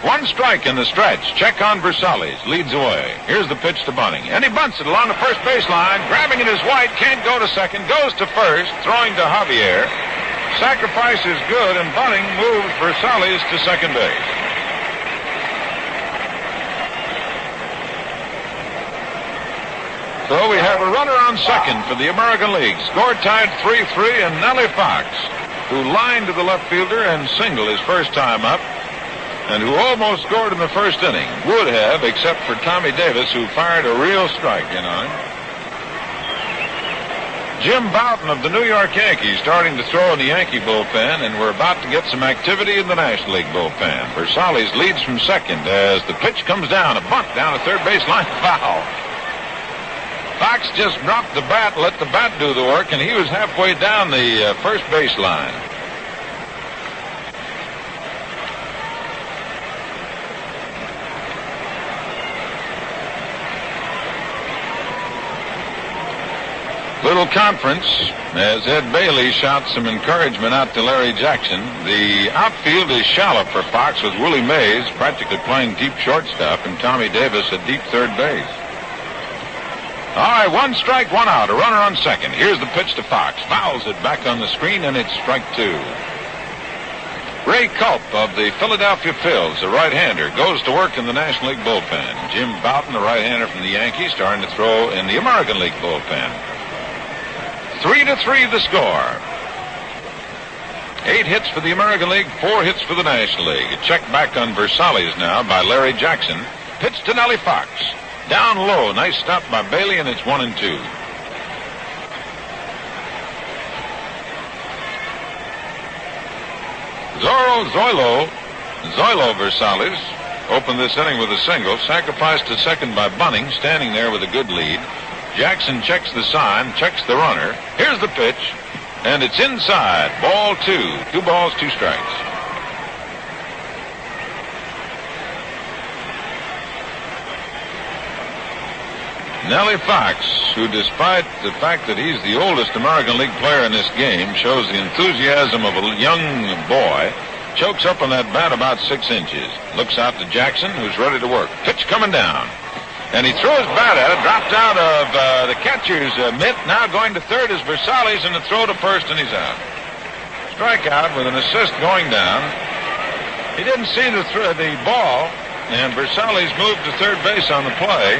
One strike in the stretch. Check on Versales. Leads away. Here's the pitch to Bunning. And he bunts it along the first baseline. Grabbing it is White. Can't go to second. Goes to first. Throwing to Javier. Sacrifice is good, and Bunning moves Versales to second base. So we have a runner on second for the American League. Score tied 3-3, and Nellie Fox, who lined to the left fielder and singled his first time up, and who almost scored in the first inning, would have, except for Tommy Davis, who fired a real strike in on him. Jim Bouton of the New York Yankees starting to throw in the Yankee bullpen, and we're about to get some activity in the National League bullpen. Versales leads from second as the pitch comes down. A bunt down the third baseline, foul. Fox just dropped the bat, let the bat do the work, and he was halfway down the first baseline. Little conference as Ed Bailey shouts some encouragement out to Larry Jackson. The outfield is shallow for Fox, with Willie Mays practically playing deep shortstop and Tommy Davis at deep third base. All right, one strike, one out. A runner on second. Here's the pitch to Fox. Fouls it back on the screen, and it's strike two. Ray Culp of the Philadelphia Phils, the right-hander, goes to work in the National League bullpen. Jim Bouton, the right-hander from the Yankees, starting to throw in the American League bullpen. 3-3 the score. 8 hits for the American League, 4 hits for the National League. A check back on Versalles now by Larry Jackson. Pitch to Nellie Fox. Down low. Nice stop by Bailey, and it's 1-2. Zoilo Versalles opened this inning with a single, sacrificed to second by Bunning, standing there with a good lead. Jackson checks the sign, checks the runner. Here's the pitch, and it's inside. Ball 2. 2 balls, 2 strikes. Nellie Fox, who despite the fact that he's the oldest American League player in this game, shows the enthusiasm of a young boy, chokes up on that bat about 6 inches. Looks out to Jackson, who's ready to work. Pitch coming down. And he throws bat at it, dropped out of the catcher's mitt. Now going to third is Versalles, and the throw to first, and he's out. Strikeout with an assist going down. He didn't see the ball, and Versalles moved to third base on the play.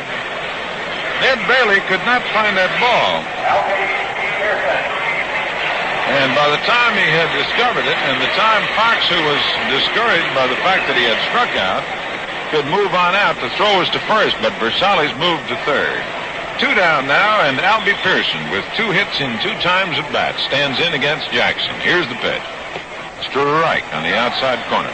Ed Bailey could not find that ball. And by the time he had discovered it, and the time Fox, who was discouraged by the fact that he had struck out, could move on out, the throw was to first, but Versalles moved to third. 2 down now, and Albie Pearson, with 2 hits in 2 times at bat, stands in against Jackson. Here's the pitch. Strike on the outside corner.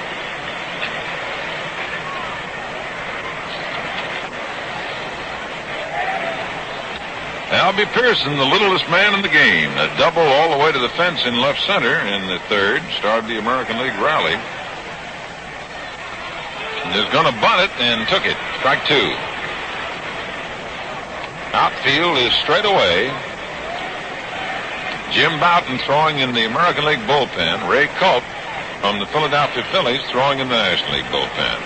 Albie Pearson, the littlest man in the game. A double all the way to the fence in left center in the third. Started the American League rally. Is going to bunt it and took it. Strike 2. Outfield is straight away. Jim Bouton throwing in the American League bullpen. Ray Culp from the Philadelphia Phillies throwing in the National League bullpen.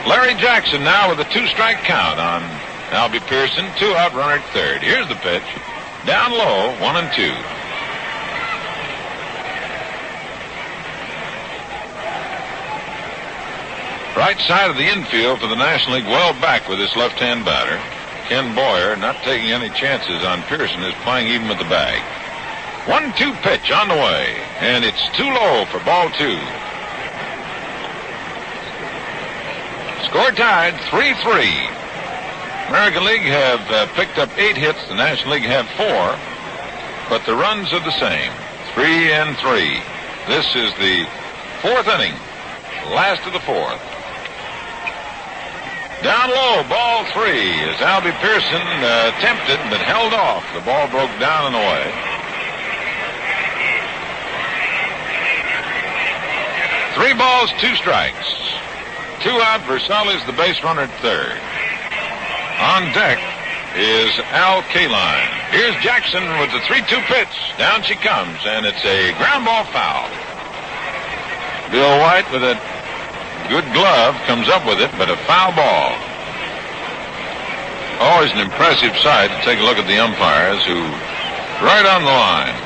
Larry Jackson now with a 2-strike count on Albie Pearson. 2 out, runner at third. Here's the pitch. Down low, 1-2. Right side of the infield for the National League, well back with his left-hand batter. Ken Boyer, not taking any chances on Pearson, is playing even with the bag. 1-2 pitch on the way, and it's too low for ball 2. Score tied, 3-3. American League have picked up 8 hits. The National League have 4, but the runs are the same, 3-3. This is the 4th inning, last of the 4th. Down low, ball 3, as Albie Pearson attempted but held off. The ball broke down and away. Three balls, 2 strikes. 2 out, Versalles, the base runner at third. On deck is Al Kaline. Here's Jackson with the 3-2 pitch. Down she comes, and it's a ground ball foul. Bill White with a good glove comes up with it, but a foul ball. Always an impressive sight to take a look at the umpires who right on the line.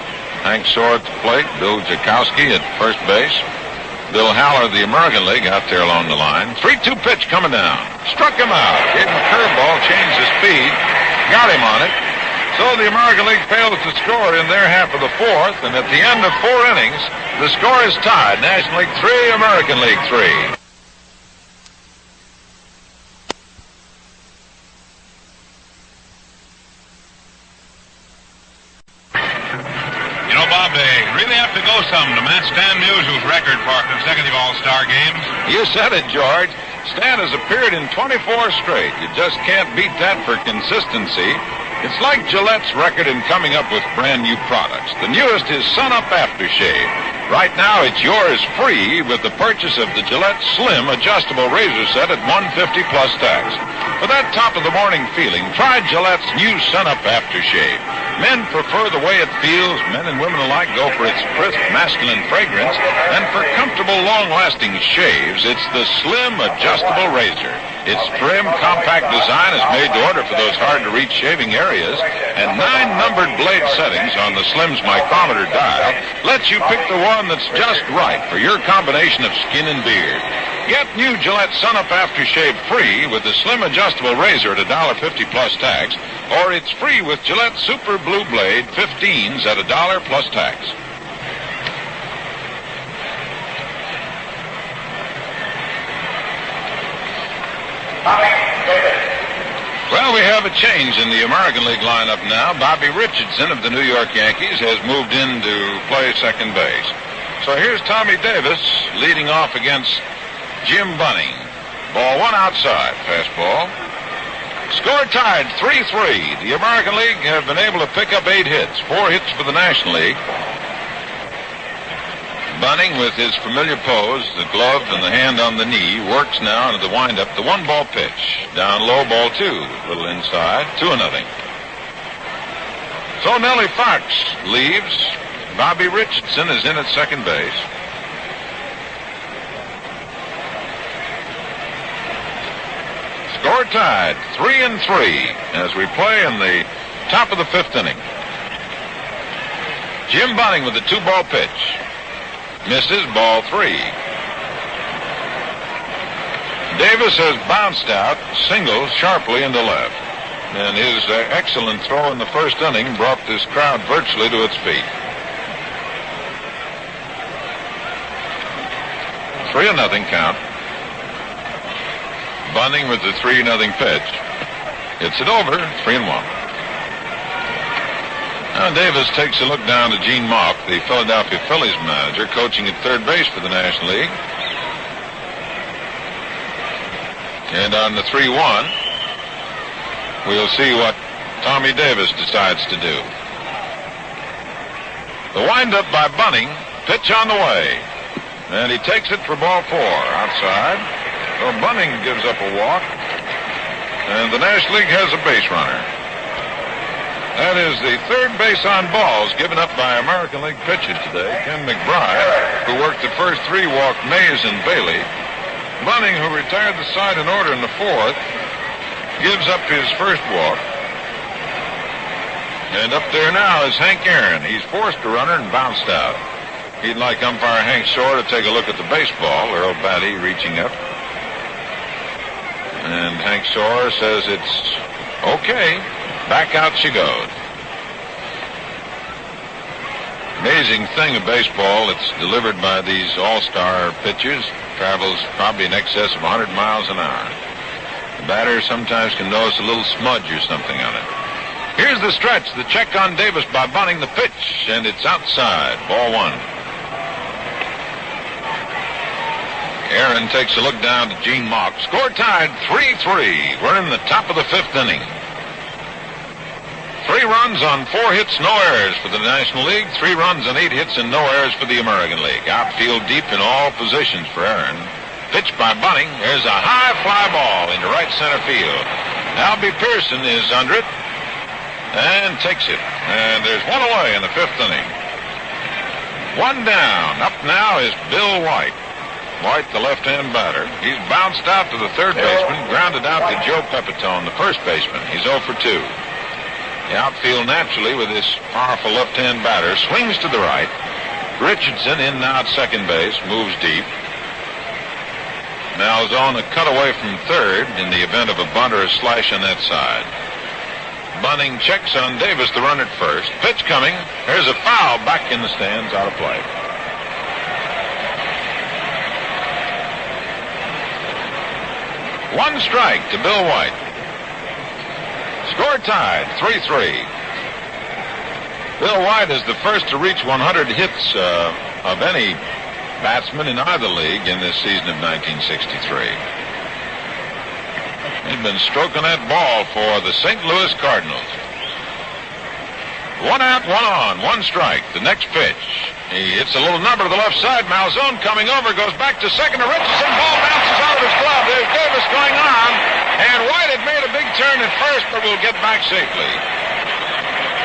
Hank Soar at the plate, Bill Jakowski at first base. Bill Haller of the American League out there along the line. 3-2 pitch coming down. Struck him out. Gave him a curveball, changed the speed, got him on it. So the American League fails to score in their half of the 4th, and at the end of 4 innings, the score is tied. National League 3, American League 3. Some to match Stan Musial's record for consecutive All-Star games. You said it, George. Stan has appeared in 24 straight. You just can't beat that for consistency. It's like Gillette's record in coming up with brand new products. The newest is Sun Up Aftershave. Right now, it's yours free with the purchase of the Gillette Slim Adjustable Razor Set at $150 plus tax. For that top-of-the-morning feeling, try Gillette's new Sun Up Aftershave. Men prefer the way it feels. Men and women alike go for its crisp, masculine fragrance. And for comfortable, long-lasting shaves, it's the Slim Adjustable Razor. Its trim, compact design is made to order for those hard-to-reach shaving areas, and 9 numbered blade settings on the Slim's micrometer dial lets you pick the one that's just right for your combination of skin and beard. Get new Gillette Sun Up Aftershave free with the Slim Adjustable Razor at $1.50 plus tax, or it's free with Gillette Super Blue Blade 15s at $1 plus tax. Tommy Davis. Well, we have a change in the American League lineup now. Bobby Richardson of the New York Yankees has moved in to play second base. So here's Tommy Davis leading off against Jim Bunning. Ball one outside, fastball. Score tied 3-3. The American League have been able to pick up 8 hits, 4 hits for the National League. Bunning, with his familiar pose, the glove and the hand on the knee, works now into the windup. The 1-ball pitch. Down low, ball 2. A little inside. 2-0. So Nellie Fox leaves. Bobby Richardson is in at second base. Score tied 3-3 as we play in the top of the 5th inning. Jim Bunning with the 2-ball pitch. Misses, ball 3. Davis has bounced out, singles sharply into left. And his excellent throw in the first inning brought this crowd virtually to its feet. 3-0 count. Bunning with the 3-0 pitch. Hits it over, 3-1. Now Davis takes a look down to Gene Mauch, the Philadelphia Phillies manager, coaching at third base for the National League. And on the 3-1, we'll see what Tommy Davis decides to do. The windup by Bunning, pitch on the way. And he takes it for ball 4, outside. So Bunning gives up a walk. And the National League has a base runner. That is the third base on balls given up by American League pitchers today. Ken McBride, who worked the first 3, walked Mays and Bailey. Bunning, who retired the side in order in the 4th, gives up his first walk. And up there now is Hank Aaron. He's forced a runner and bounced out. He'd like umpire Hank Shore to take a look at the baseball. Earl Batty reaching up. And Hank Shore says it's okay. Back out she goes. Amazing thing of baseball, it's delivered by these all-star pitchers, travels probably in excess of 100 miles an hour. The batter sometimes can notice a little smudge or something on it. Here's the stretch, the check on Davis by Bunning, the pitch, and it's outside, ball 1. Aaron takes a look down to Gene Mauch. Score tied 3-3. We're in the top of the 5th inning. 3 runs on 4 hits, no errors for the National League. 3 runs on 8 hits and no errors for the American League. Outfield deep in all positions for Aaron. Pitched by Bunning. There's a high fly ball into right center field. Albie Pearson is under it and takes it. And there's 1 away in the 5th inning. 1 down. Up now is Bill White. White, the left-hand batter. He's bounced out to the third baseman, grounded out to Joe Pepitone, the first baseman. He's 0 for 2. The outfield naturally with his powerful left-hand batter swings to the right. Richardson in now at second base, moves deep. Malzone a cut away from third in the event of a bunt or a slash on that side. Bunning checks on Davis, the runner at first. Pitch coming. There's a foul back in the stands, out of play. One strike to Bill White. Score tied, 3-3. Bill White is the first to reach 100 hits of any batsman in either league in this season of 1963. He's been stroking that ball for the St. Louis Cardinals. 1 out, 1 on, 1 strike. The next pitch. He hits a little number to the left side. Malzone coming over, goes back to second to Richardson. Ball bounces out of his glove. There's Davis going on. And White had made a big turn at first, but will get back safely.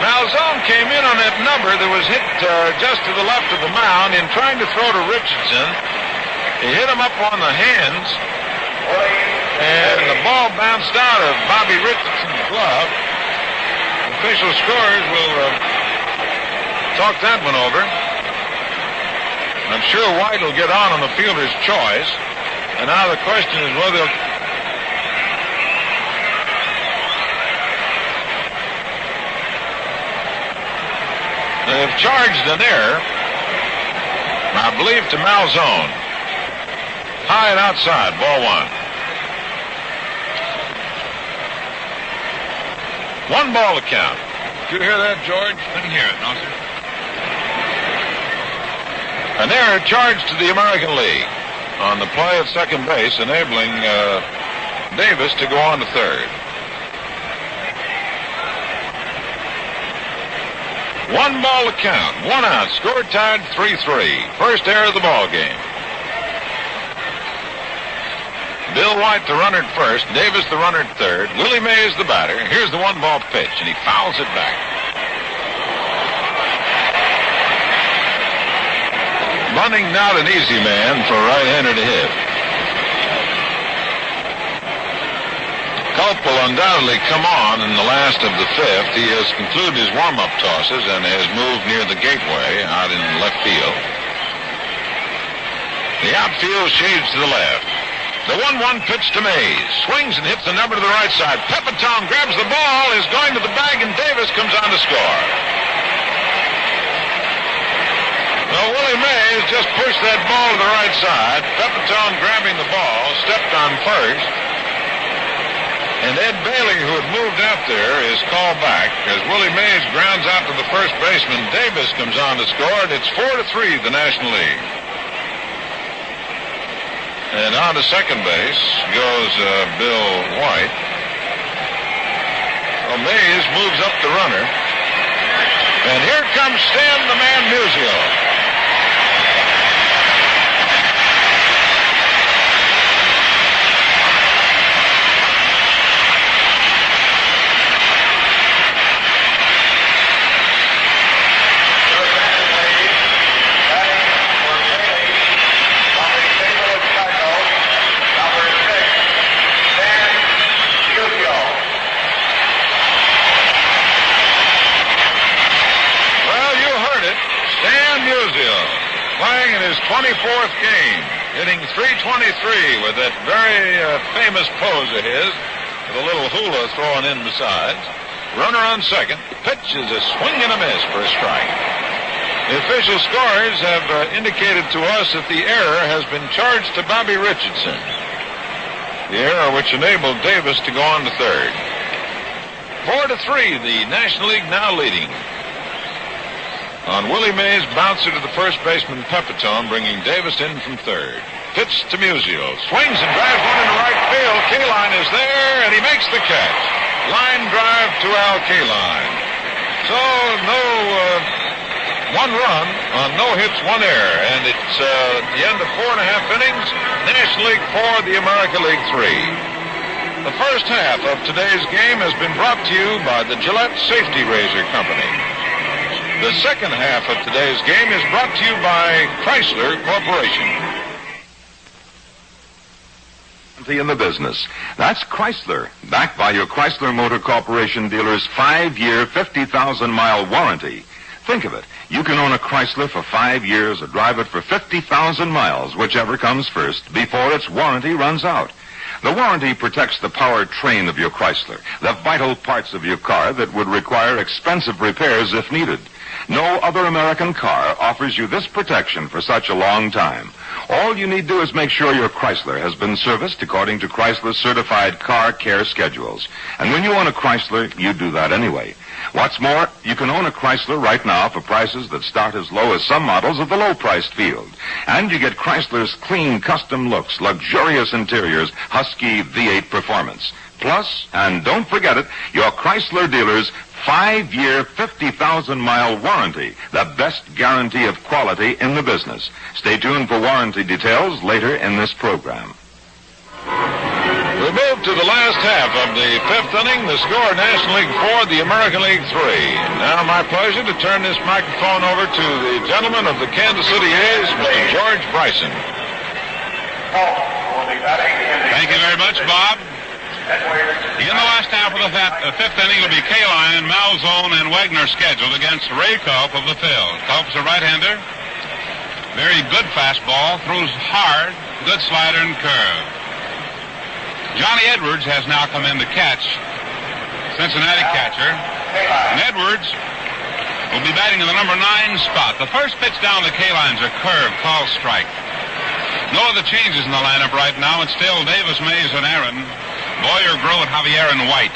Malzone came in on that number that was hit just to the left of the mound in trying to throw to Richardson. He hit him up on the hands, and the ball bounced out of Bobby Richardson's glove. Official scorers will talk that one over. I'm sure White will get on the fielder's choice. And now the question is whether they've charged an error, I believe, to Malzone. High and outside, ball 1. 1 ball to count. Did you hear that, George? Didn't hear it, no, sir. An error charged to the American League on the play at second base, enabling Davis to go on to third. 1 ball to count. 1 out. Score tied 3-3. First error of the ball game. Bill White the runner at first. Davis the runner at third. Willie Mays the batter. Here's the 1 ball pitch, and he fouls it back. Bunting not an easy man for a right-hander to hit. Culp will undoubtedly come on in the last of the 5th. He has concluded his warm-up tosses and has moved near the gateway out in left field. The outfield shades to the left. The 1-1 pitch to Mays. Swings and hits the number to the right side. Pepitone grabs the ball, is going to the bag, and Davis comes on to score. Well, Willie Mays just pushed that ball to the right side. Pepitone grabbing the ball, stepped on first. And Ed Bailey, who had moved out there, is called back as Willie Mays grounds out to the first baseman. Davis comes on to score, and it's 4-3, the National League. And on to second base goes Bill White. Well, Mays moves up the runner. And here comes Stan the Man Musial. Playing in his 24th game, hitting .323 with that very famous pose of his, with a little hula thrown in besides. Runner on second. Pitch is a swing and a miss for a strike. The official scorers have indicated to us that the error has been charged to Bobby Richardson. The error which enabled Davis to go on to third. 4-3, the National League now leading. On Willie Mays' bouncer to the first baseman Pepitone, bringing Davis in from third. Pitch to Musial. Swings and drives one into right field. Kaline is there, and he makes the catch. Line drive to Al Kaline. So, one run on no hits, 1 error. And it's the end of 4.5 innings. National League 4, the American League 3. The first half of today's game has been brought to you by the Gillette Safety Razor Company. The second half of today's game is brought to you by Chrysler Corporation. In the business. That's Chrysler, backed by your Chrysler Motor Corporation dealer's 5-year, 50,000-mile warranty. Think of it. You can own a Chrysler for 5 years or drive it for 50,000 miles, whichever comes first, before its warranty runs out. The warranty protects the powertrain of your Chrysler, the vital parts of your car that would require expensive repairs if needed. No other American car offers you this protection for such a long time. All you need to do is make sure your Chrysler has been serviced according to Chrysler's certified car care schedules. And when you own a Chrysler, you do that anyway. What's more, you can own a Chrysler right now for prices that start as low as some models of the low-priced field. And you get Chrysler's clean custom looks, luxurious interiors, husky V8 performance. Plus, and don't forget it, your Chrysler dealer's 5-year, 50,000-mile warranty, the best guarantee of quality in the business. Stay tuned for warranty details later in this program. We move to the last half of the 5th inning. The score, National League 4, the American League 3. Now my pleasure to turn this microphone over to the gentleman of the Kansas City A's, Mr. George Bryson. Thank you very much, Bob. In the last half of the 5th inning will be Kaline, Malzone, and Wagner scheduled against Ray Culp of the field. Culp's a right-hander. Very good fastball. Throws hard. Good slider and curve. Johnny Edwards has now come in to catch. Cincinnati catcher. And Edwards will be batting in the number 9 spot. The first pitch down to Kaline's a curve, called strike. No other changes in the lineup right now. It's still Davis, Mays, and Aaron. Boyer, Groh, Javier, and White.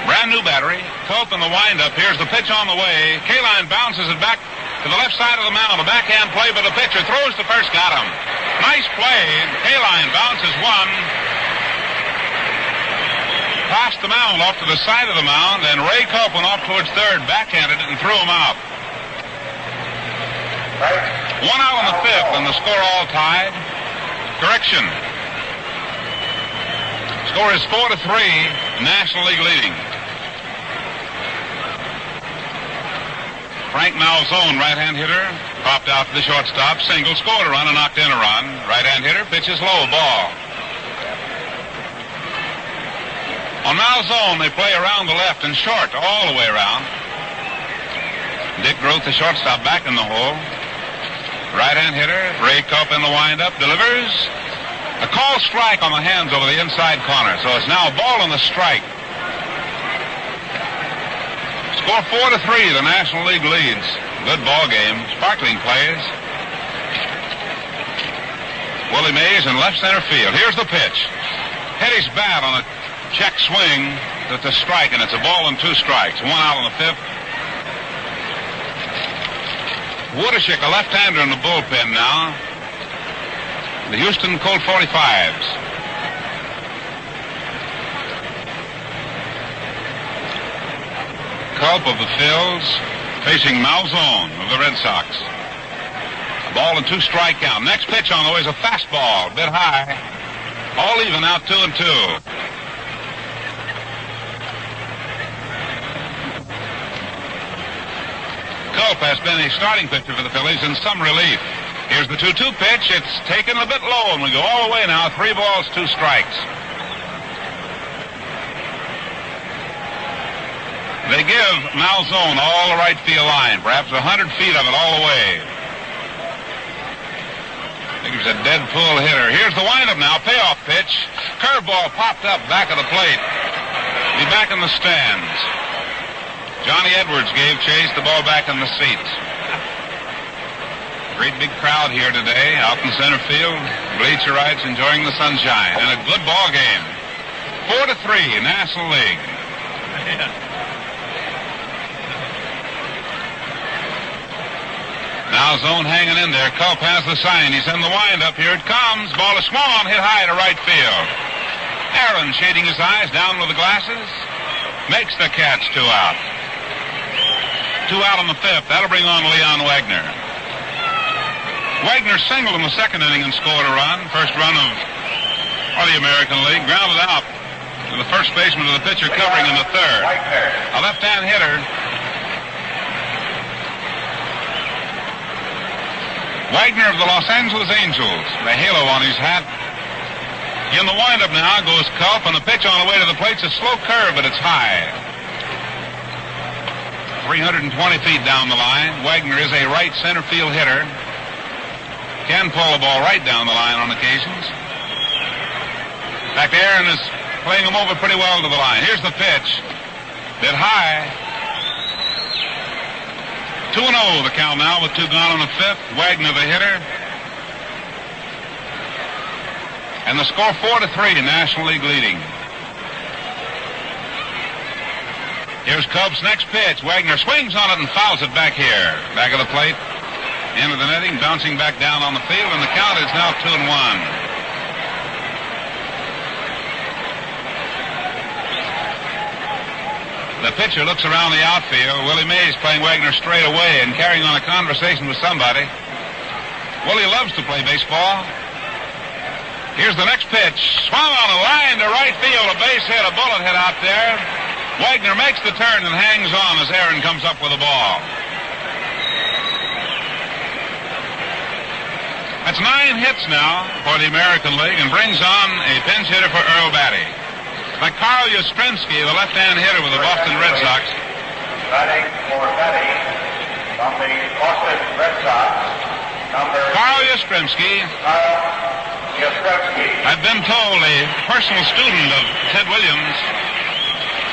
Brand new battery. Culp in the windup. Here's the pitch on the way. Kaline bounces it back to the left side of the mound. A backhand play, but the pitcher throws to first. Got him. Nice play. Kaline bounces one. Passed the mound off to the side of the mound, and Ray Culp went off towards third, backhanded it, and threw him out. 1 out in the fifth, and the score all tied. Correction. Score is 4-3, National League leading. Frank Malzone, right-hand hitter, popped out to the shortstop, single, scored a run and knocked in a run. Right-hand hitter pitches low, ball. On Malzone, they play around the left and short all the way around. Dick Groth, the shortstop, back in the hole. Right-hand hitter, Ray Culp in the windup, delivers. A call strike on the hands over the inside corner, so it's now a ball on the strike. Score 4-3, the National League leads. Good ball game, sparkling plays. Willie Mays in left center field. Here's the pitch. Hit his bat on a check swing. That's a strike, and it's a ball and 2 strikes. 1 out in the fifth. Woodishik, a left-hander in the bullpen now. The Houston Colt 45s. Culp of the Phils facing Malzone of the Red Sox. A ball and 2 strike count. Next pitch on the way is a fastball, a bit high. All even out 2-2. Culp has been a starting pitcher for the Phillies in some relief. Here's the 2-2 pitch. It's taken a bit low, and we go all the way now. 3 balls, 2 strikes. They give Malzone all the right field line, perhaps 100 feet of it all the way. I think he's a dead pull hitter. Here's the windup now. Payoff pitch. Curveball popped up back of the plate. Be back in the stands. Johnny Edwards gave chase, the ball back in the seats. Great big crowd here today, out in center field, bleacherites enjoying the sunshine, and a good ball game. 4-3, National League. Malzone hanging in there. Culp has the sign. He's in the windup. Here it comes. Ball is swung on, hit high to right field. Aaron shading his eyes, down with the glasses, makes the catch. 2 out. 2 out in the fifth. That'll bring on Leon Wagner. Wagner singled in the second inning and scored a run. First run of the American League. Grounded out to the first baseman of the pitcher covering in the third. A left-hand hitter. Wagner of the Los Angeles Angels. The halo on his hat. In the windup now goes Culp, and the pitch on the way to the plate's a slow curve, but it's high. 320 feet down the line. Wagner is a right center field hitter. Can pull the ball right down the line on occasions. In fact, Aaron is playing him over pretty well to the line. Here's the pitch. Bit high. 2-0 the count now with 2 gone in the fifth. Wagner the hitter. And the score 4-3, National League leading. Here's Culp's next pitch. Wagner swings on it and fouls it back here. Back of the plate. Into the netting, bouncing back down on the field, and the count is now 2-1. The pitcher looks around the outfield. Willie Mays playing Wagner straight away and carrying on a conversation with somebody. Willie loves to play baseball. Here's the next pitch. Swung on a line to right field. A base hit, a bullet hit out there. Wagner makes the turn and hangs on as Aaron comes up with the ball. That's 9 hits now for the American League and brings on a pinch hitter for Earl Batty. Like Carl Yastrzemski, the left-hand hitter with the Boston Red Sox. Batting for Batty from the Boston Red Sox, number Carl Yastrzemski. I've been told a personal student of Ted Williams.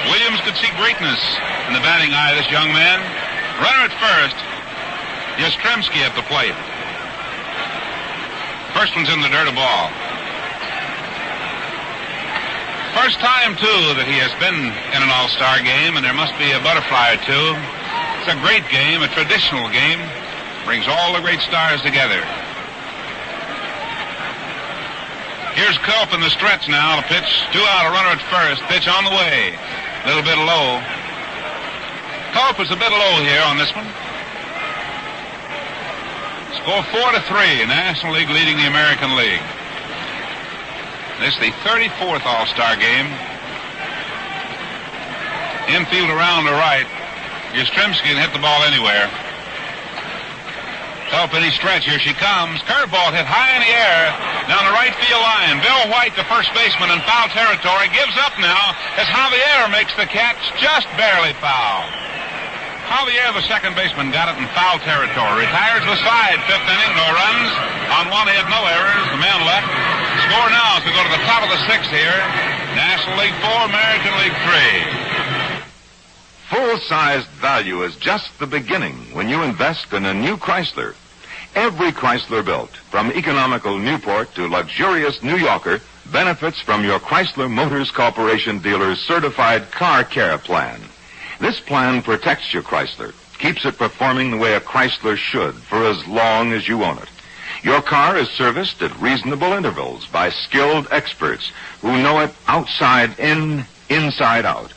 Williams could see greatness in the batting eye of this young man. Runner at first. Yastrzemski at the plate. First one's in the dirt, a ball. First time, too, that he has been in an all-star game, and there must be a butterfly or two. It's a great game, a traditional game. Brings all the great stars together. Here's Culp in the stretch now. The pitch, 2 out, a runner at first. Pitch on the way. A little bit low. Culp is a bit low here on this one. Score 4-3. National League leading the American League. This is the 34th All-Star game. Infield around to right. Yastrzemski can hit the ball anywhere. Culp in his stretch. Here she comes. Curveball hit high in the air down the right field line. Bill White, the first baseman in foul territory, gives up now as Javier makes the catch just barely foul. Javier, the second baseman, got it in foul territory. Retires the side. 5th inning, no runs. On 1 hit, no errors. The man left. Score now as we go to the top of the 6th here. National League 4, American League 3. Full-sized value is just the beginning when you invest in a new Chrysler. Every Chrysler built, from economical Newport to luxurious New Yorker, benefits from your Chrysler Motors Corporation dealer's certified car care plan. This plan protects your Chrysler, keeps it performing the way a Chrysler should for as long as you own it. Your car is serviced at reasonable intervals by skilled experts who know it outside in, inside out.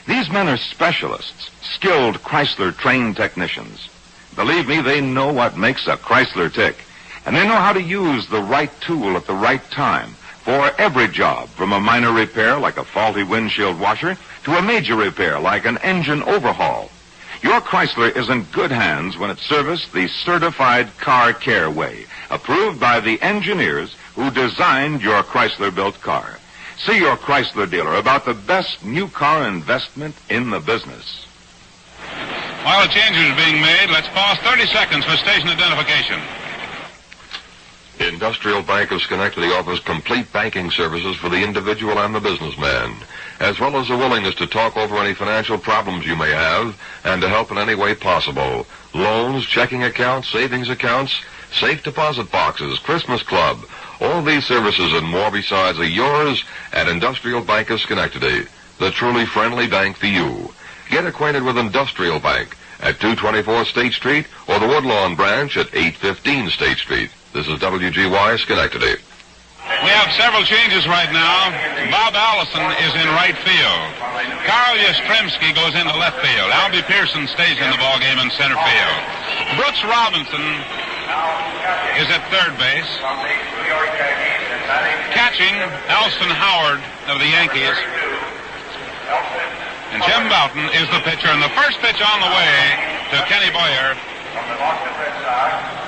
These men are specialists, skilled Chrysler-trained technicians. Believe me, they know what makes a Chrysler tick, and they know how to use the right tool at the right time for every job, from a minor repair like a faulty windshield washer to a major repair like an engine overhaul. Your Chrysler is in good hands when it's serviced the certified car care way, approved by the engineers who designed your Chrysler-built car. See your Chrysler dealer about the best new car investment in the business. While the changes are being made, let's pause 30 seconds for station identification. Industrial Bank of Schenectady offers complete banking services for the individual and the businessman, as well as a willingness to talk over any financial problems you may have and to help in any way possible. Loans, checking accounts, savings accounts, safe deposit boxes, Christmas club. All these services and more besides are yours at Industrial Bank of Schenectady, the truly friendly bank for you. Get acquainted with Industrial Bank at 224 State Street or the Woodlawn branch at 815 State Street. This is WGY Schenectady. We have several changes right now. Bob Allison is in right field. Carl Yastrzemski goes into left field. Albie Pearson stays in the ballgame in center field. Brooks Robinson is at third base. Catching, Elston Howard of the Yankees. And Jim Bouton is the pitcher, and the first pitch on the way to Kenny Boyer.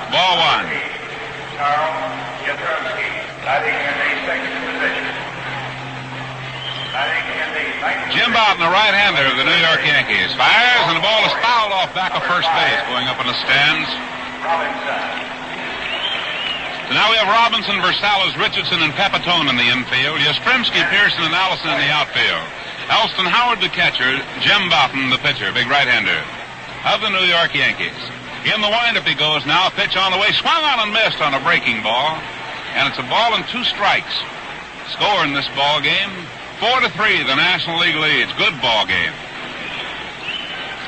Ball 1. Jim Bouton, the right-hander of the New York Yankees, fires, and the ball is fouled off back of first base, going up in the stands. So now we have Robinson, Versailles, Richardson, and Pepitone in the infield. Yastrzemski, Pearson, and Allison in the outfield. Elston Howard, the catcher. Jim Bouton, the pitcher, big right-hander of the New York Yankees. In the windup he goes now. Pitch on the way. Swung on and missed on a breaking ball. And it's a ball and 2 strikes. Score in this ball game, 4-3. The National League leads. Good ball game.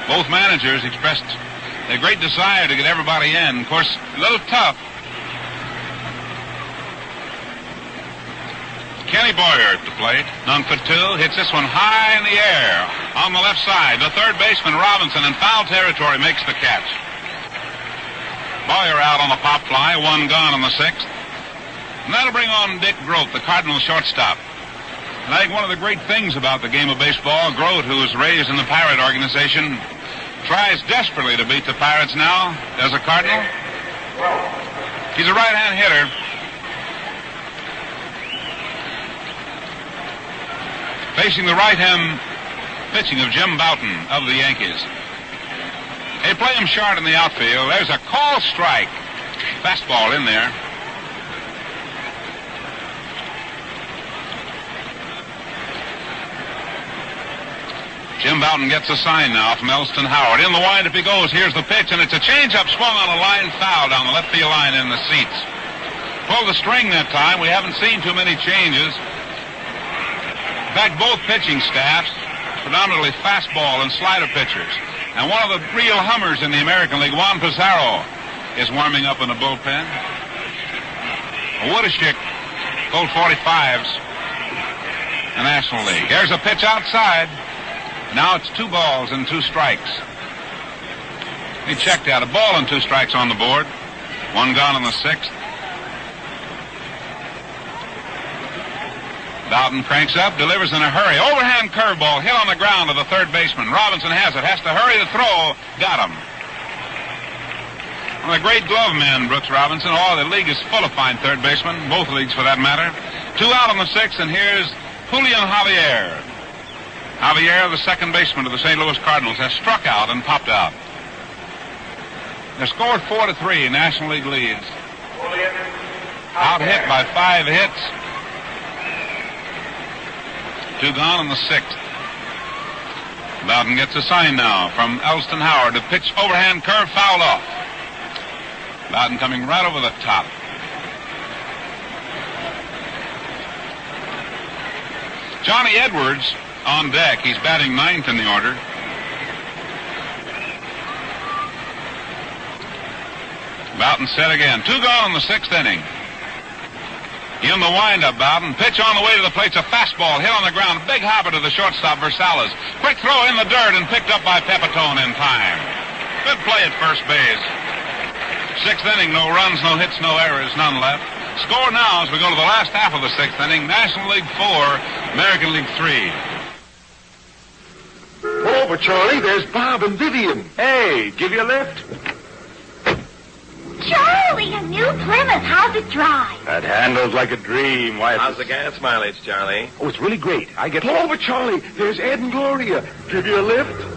Both managers expressed a great desire to get everybody in. Of course, a little tough. Kenny Boyer at the plate. None for 2. Hits this one high in the air on the left side. The third baseman, Robinson, in foul territory, makes the catch. Boyer out on the pop fly. 1 gone in the 6th. And that'll bring on Dick Grote, the Cardinal shortstop. And I think one of the great things about the game of baseball, Grote, who was raised in the Pirate organization, tries desperately to beat the Pirates now as a Cardinal. He's a right-hand hitter. Facing the right-hand pitching of Jim Bouton of the Yankees. They play him short in the outfield. There's a call strike. Fastball in there. Jim Bouton gets a sign now from Elston Howard. In the windup he goes. Here's the pitch, and it's a changeup swung on a line foul down the left field line in the seats. Pulled the string that time. We haven't seen too many changes. In fact, both pitching staffs, predominantly fastball and slider pitchers. And one of the real hummers in the American League, Juan Pizarro, is warming up in the bullpen. Woodishick, Colt 45s, the National League. There's a pitch outside. Now it's 2 balls and 2 strikes. He checked out. A ball and 2 strikes on the board. 1 gone in the 6th. Bowden cranks up, delivers in a hurry. Overhand curveball hit on the ground to the third baseman. Robinson has it. Has to hurry the throw. Got him. One of the great glove men, Brooks Robinson. Oh, the league is full of fine third basemen. Both leagues, for that matter. 2 out on the 6th, and here's Julian Javier. Javier, the second baseman of the St. Louis Cardinals, has struck out and popped out. They're scored 4-3. National League leads. Out hit by 5 hits. 2 gone in the 6th. Bowden gets a sign now from Elston Howard to pitch overhand curve, fouled off. Bowden coming right over the top. Johnny Edwards on deck. He's batting 9th in the order. Bowden set again. 2 gone in the 6th inning. In the windup, Bowden. Pitch on the way to the plate. It's a fastball hit on the ground. Big hopper to the shortstop, Versailles. Quick throw in the dirt and picked up by Pepitone in time. Good play at first base. 6th inning, no runs, no hits, no errors, none left. Score now as we go to the last half of the 6th inning. National League 4, American League 3. Pull over, Charlie. There's Bob and Vivian. Hey, give you a lift? Charlie, a new Plymouth. How's it drive? That handles like a dream. Why, how's the gas mileage, Charlie? Oh, it's really great. I get... Pull over, Charlie. There's Ed and Gloria. Give you a lift?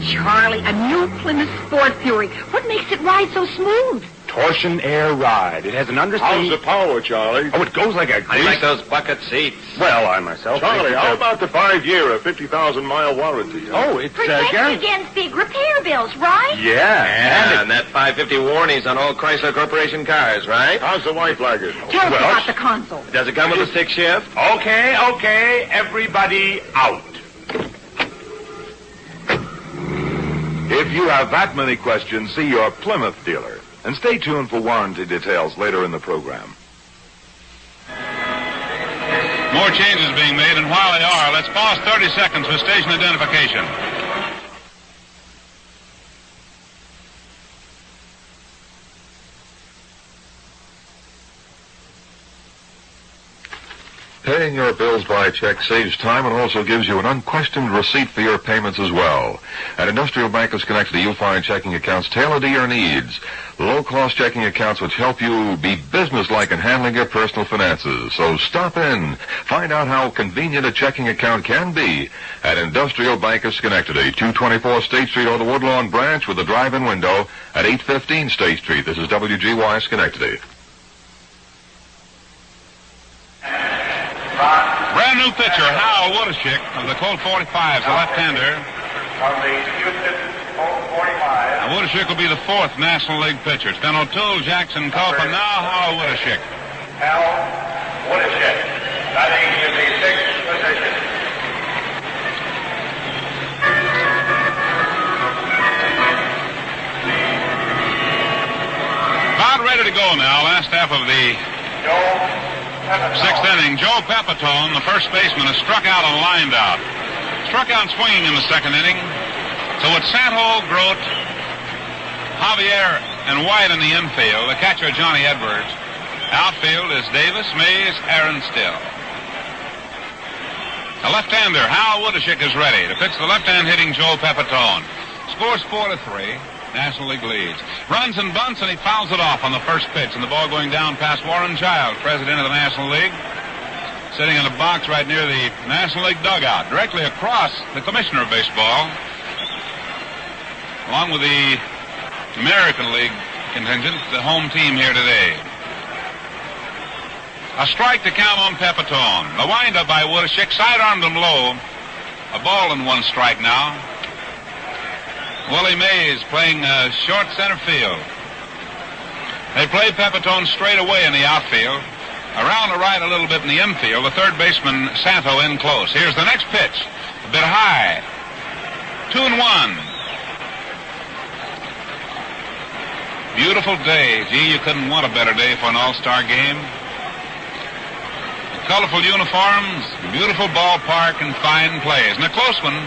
Charlie, a new Plymouth Sport Fury. What makes it ride so smooth? Torsion air ride. It has an understeer... How's the power, Charlie? Oh, it goes like a grease... I like those bucket seats. Well, I myself... Charlie, how about the 5-year, 50,000-mile warranty? Oh, it's... Protects against big repair bills, right? Yeah. And that 550 warranty's on all Chrysler Corporation cars, right? How's the wife like it? Tell us about the console. Does it come with a 6 shift? Okay. Everybody out. If you have that many questions, see your Plymouth dealer. And stay tuned for warranty details later in the program. More changes being made, and while they are, let's pause 30 seconds for station identification. Paying your bills by check saves time and also gives you an unquestioned receipt for your payments as well. At Industrial Bank of Schenectady, you'll find checking accounts tailored to your needs. Low-cost checking accounts which help you be businesslike in handling your personal finances. So stop in. Find out how convenient a checking account can be at Industrial Bank of Schenectady, 224 State Street or the Woodlawn branch with a drive-in window at 815 State Street. This is WGY Schenectady. Brand new pitcher, Hal Woodishick of the Colt 45s, the left-hander. From the Houston Colt 45. Now, Woodishick will be the 4th National League pitcher. It's been O'Toole, Jackson, Culp, and now Hal Woodishick. Hal Woodishick, batting in the 6th position. About ready to go now, last half of the 6th inning. Joe Pepitone, the first baseman, has struck out and lined out. Struck out swinging in the 2nd inning. So it's Santo, Grote, Javier, and White in the infield. The catcher, Johnny Edwards. Outfield is Davis, Mays, Aaron Still. The left-hander, Hal Woodishick, is ready to pitch the left-hand hitting Joe Pepitone. Scores 4-3. National League leads. Runs and bunts, and he fouls it off on the first pitch, and the ball going down past Warren Child, president of the National League, sitting in a box right near the National League dugout, directly across the commissioner of baseball, along with the American League contingent, the home team here today. A strike to count on Pepitone. The windup by Woodishick, sidearmed him low. A ball and 1 strike now. Willie Mays playing short center field. They play Pepitone straight away in the outfield. Around the right a little bit in the infield. The third baseman, Santo, in close. Here's the next pitch. A bit high. 2-1. Beautiful day. Gee, you couldn't want a better day for an all-star game. Colorful uniforms, beautiful ballpark, and fine plays. And a close one.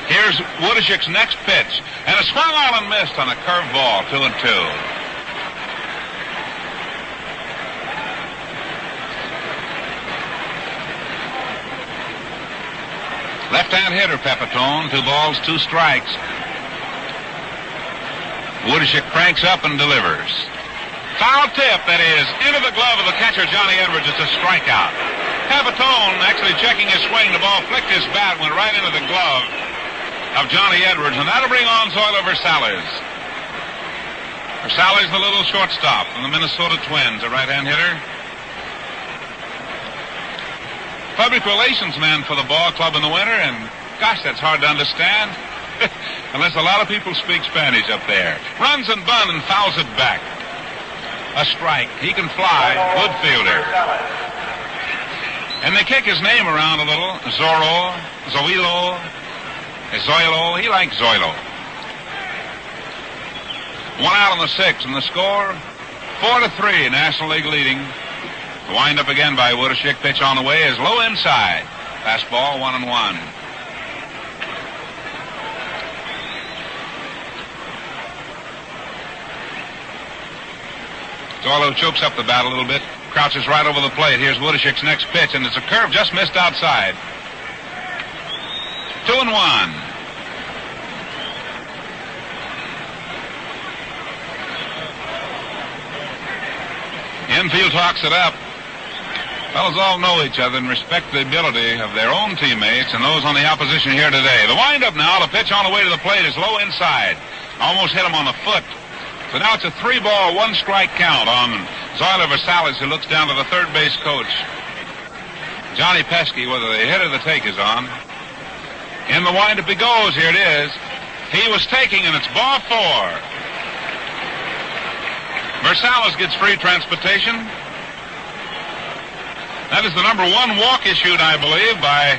Here's Woodishik's next pitch. And a swung on and missed on a curved ball, 2-2. Left-hand hitter, Pepitone. 2 balls, 2 strikes. Woodishik cranks up and delivers. Foul tip, that is, into the glove of the catcher, Johnny Edwards. It's a strikeout. Pepitone, actually checking his swing, the ball flicked his bat, went right into the glove of Johnny Edwards, and that'll bring on Zoilo Versalles. Versalles, the little shortstop from the Minnesota Twins, a right-hand hitter. Public relations man for the ball club in the winter, and gosh, that's hard to understand. Unless a lot of people speak Spanish up there. Runs and bunt and fouls it back. A strike. He can fly. Good fielder. And they kick his name around a little. Zoilo. He likes Zoilo. 1 out on the 6th, and the score 4-3. National League leading. The wind up again by Woodishik. Pitch on the way is low inside. Fastball, 1-1. Zoilo chokes up the bat a little bit. Crouches right over the plate. Here's Woodishik's next pitch, and it's a curve just missed outside. 2-1. Infield talks it up. Fellas all know each other and respect the ability of their own teammates and those on the opposition here today. The windup now, the pitch on the way to the plate is low inside. Almost hit him on the foot. So now it's a 3-ball, 1-strike count on Zoilo Versalles, who looks down to the third base coach, Johnny Pesky, whether the hit or the take is on. In the windup he goes. Here it is. He was taking, and it's ball 4. Versalles gets free transportation. That is the number 1 walk issued, I believe, by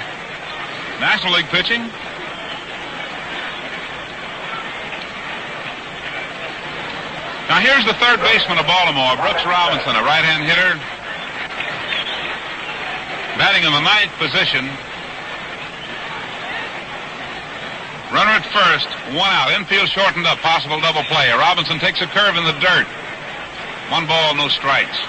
National League pitching. Now here's the third baseman of Baltimore, Brooks Robinson, a right-hand hitter, batting in the 9th position. Runner at first, 1 out. Infield shortened up, possible double play. Robinson takes a curve in the dirt. 1 ball, no strikes.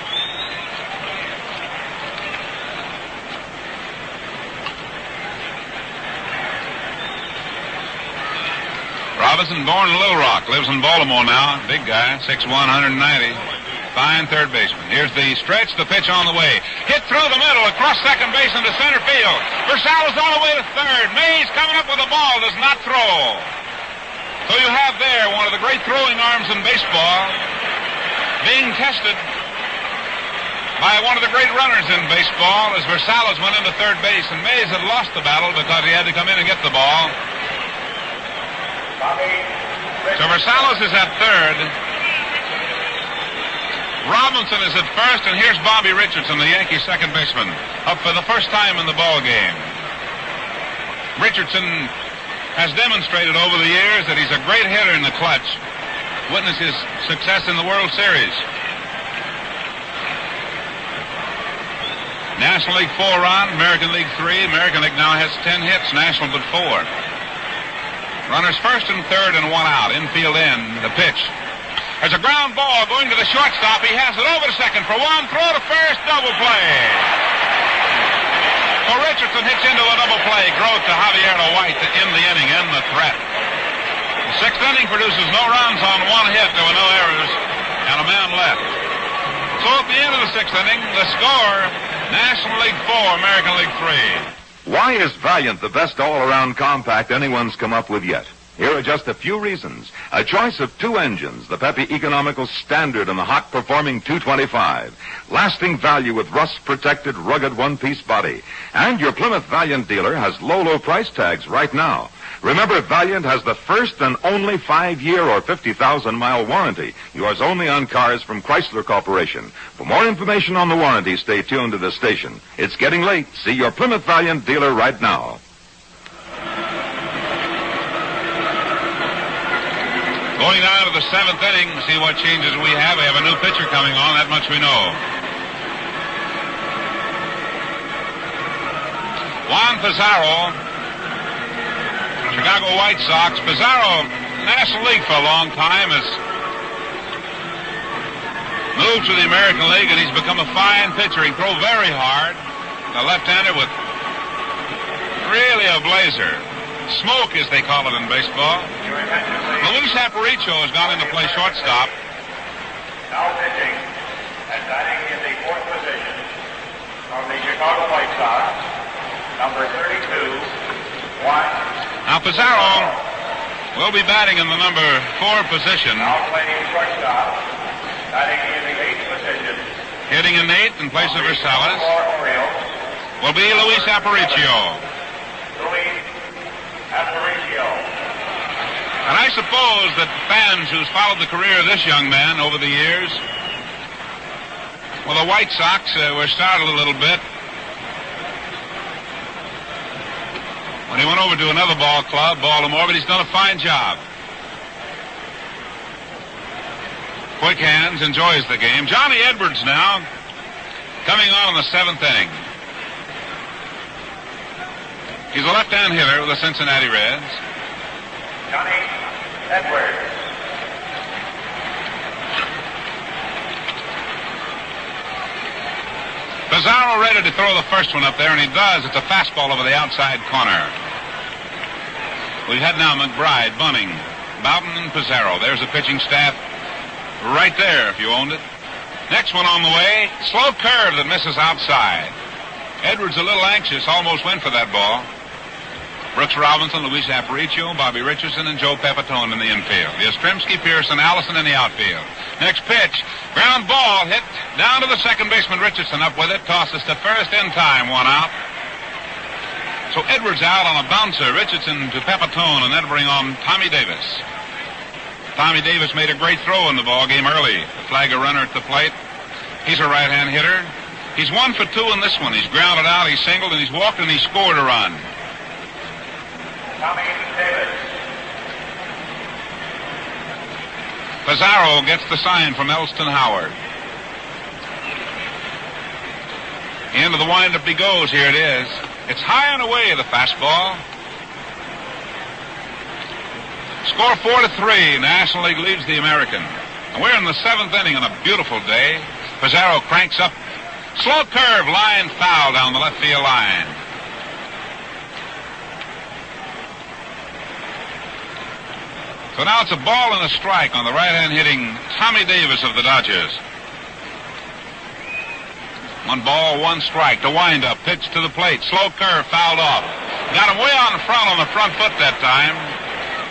Robinson, born in Little Rock, lives in Baltimore now. Big guy, 6'1", 190. Fine third baseman. Here's the stretch, the pitch on the way. Hit through the middle, across second base into center field. Versalles all the way to third. Mays coming up with the ball, does not throw. So you have there one of the great throwing arms in baseball being tested by one of the great runners in baseball as Versalles went into third base, and Mays had lost the battle because he had to come in and get the ball. So Versalles is at third. Robinson is at first, and here's Bobby Richardson, the Yankee second baseman, up for the first time in the ball game. Richardson has demonstrated over the years that he's a great hitter in the clutch. Witness his success in the World Series. National League 4 on, American League 3. American League now has 10 hits, National but 4. Runners first and third and 1 out. Infield in. The pitch. There's a ground ball going to the shortstop. He has it over to second for 1. Throw to first. Double play. So Richardson hits into a double play. Grote to Javier White to end the inning, end the threat. The 6th inning produces no runs on 1 hit. There were no errors and a man left. So at the end of the 6th inning, the score, National League 4, American League 3. Why is Valiant the best all-around compact anyone's come up with yet? Here are just a few reasons. A choice of two engines, the Pepe Economical Standard and the hot-performing 225. Lasting value with rust-protected, rugged one-piece body. And your Plymouth Valiant dealer has low price tags right now. Remember, Valiant has the first and only 5-year or 50,000-mile warranty. Yours only on cars from Chrysler Corporation. For more information on the warranty, stay tuned to this station. It's getting late. See your Plymouth Valiant dealer right now. Going down to the 7th inning, see what changes we have. We have a new pitcher coming on, that much we know. Juan Pizarro, Chicago White Sox. Pizarro, National League for a long time, has moved to the American League, and he's become a fine pitcher. He can throw very hard. A left-hander with really a blazer. Smoke, as they call it in baseball. Luis Aparicio has gone into play shortstop. Now pitching and batting in the 4th position from the Chicago White Sox, number 32, Juan. Now Pizarro will be batting in the number 4 position. Now playing shortstop, batting in the 8th position. Hitting in 8th in place of Rosales will be Luis Aparicio. Luis Aparicio. And I suppose that fans who's followed the career of this young man over the years, well, the White Sox were startled a little bit when he went over to another ball club, Baltimore, but he's done a fine job. Quick hands, enjoys the game. Johnny Edwards now coming on in the 7th inning. He's a left-hand hitter with the Cincinnati Reds. Johnny Edwards. Pizarro ready to throw the first one up there, and he does. It's a fastball over the outside corner. We've had now McBride, Bunning, Bowden, and Pizarro. There's the pitching staff right there if you owned it. Next one on the way. Slow curve that misses outside. Edwards a little anxious, almost went for that ball. Brooks Robinson, Luis Aparicio, Bobby Richardson, and Joe Pepitone in the infield. Yastrzemski, Pearson, Allison in the outfield. Next pitch, ground ball hit down to the second baseman. Richardson up with it, tosses to first in time, 1 out. So Edwards out on a bouncer, Richardson to Pepitone, and that'll bring on Tommy Davis. Tommy Davis made a great throw in the ball game early. The flag a runner at the plate. He's a right-hand hitter. He's 1 for 2 in this one. He's grounded out, he's singled, and he's walked, and he scored a run. Tommy Davis. Pizarro gets the sign from Elston Howard. Into the windup he goes. Here it is. It's high and away, the fastball. Score 4-3. National League leads the American. And we're in the 7th inning on a beautiful day. Pizarro cranks up. Slow curve, line foul down the left field line. So now it's a ball and a strike on the right-hand hitting Tommy Davis of the Dodgers. 1 ball, 1 strike. The windup, pitch to the plate. Slow curve, fouled off. Got him way on the front foot that time.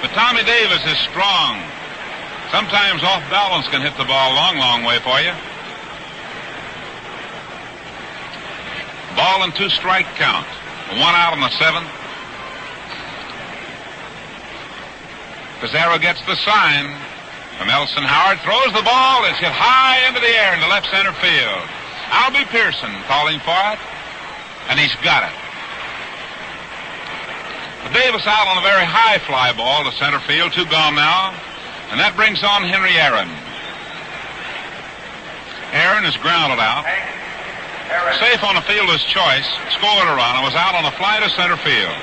But Tommy Davis is strong. Sometimes off balance can hit the ball a long way for you. Ball and 2 strike count. 1 out on the 7th. Pizarro gets the sign from Elston Howard. Throws the ball. It's hit high into the air into left center field. Albie Pearson calling for it. And he's got it. But Davis out on a very high fly ball to center field. 2 gone now. And that brings on Henry Aaron. Aaron is grounded out. Safe on a fielder's choice. Scored a run. It was out on a fly to center field.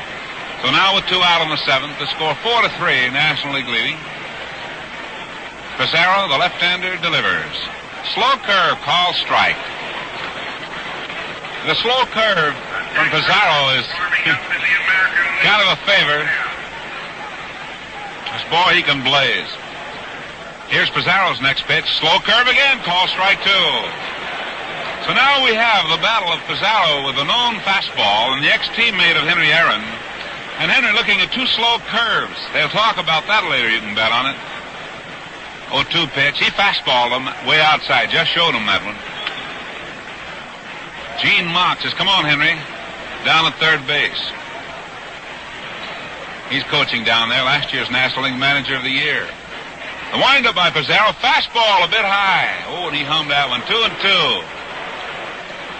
So now with 2 out on the 7th, the score 4-3, National League leading. Pizarro, the left-hander, delivers. Slow curve, call strike. The slow curve from Pizarro is kind of a favor. This boy, he can blaze. Here's Pizarro's next pitch. Slow curve again, call strike 2. So now we have the battle of Pizarro with a known fastball and the ex-teammate of Henry Aaron, And Henry looking at 2 slow curves. They'll talk about that later. You can bet on it. 0-2 pitch. He fastballed him way outside. Just showed him that one. Gene Mock says, come on, Henry. Down at third base. He's coaching down there. Last year's National League Manager of the Year. The windup by Pizarro. Fastball a bit high. Oh, and he hummed that one. 2-2.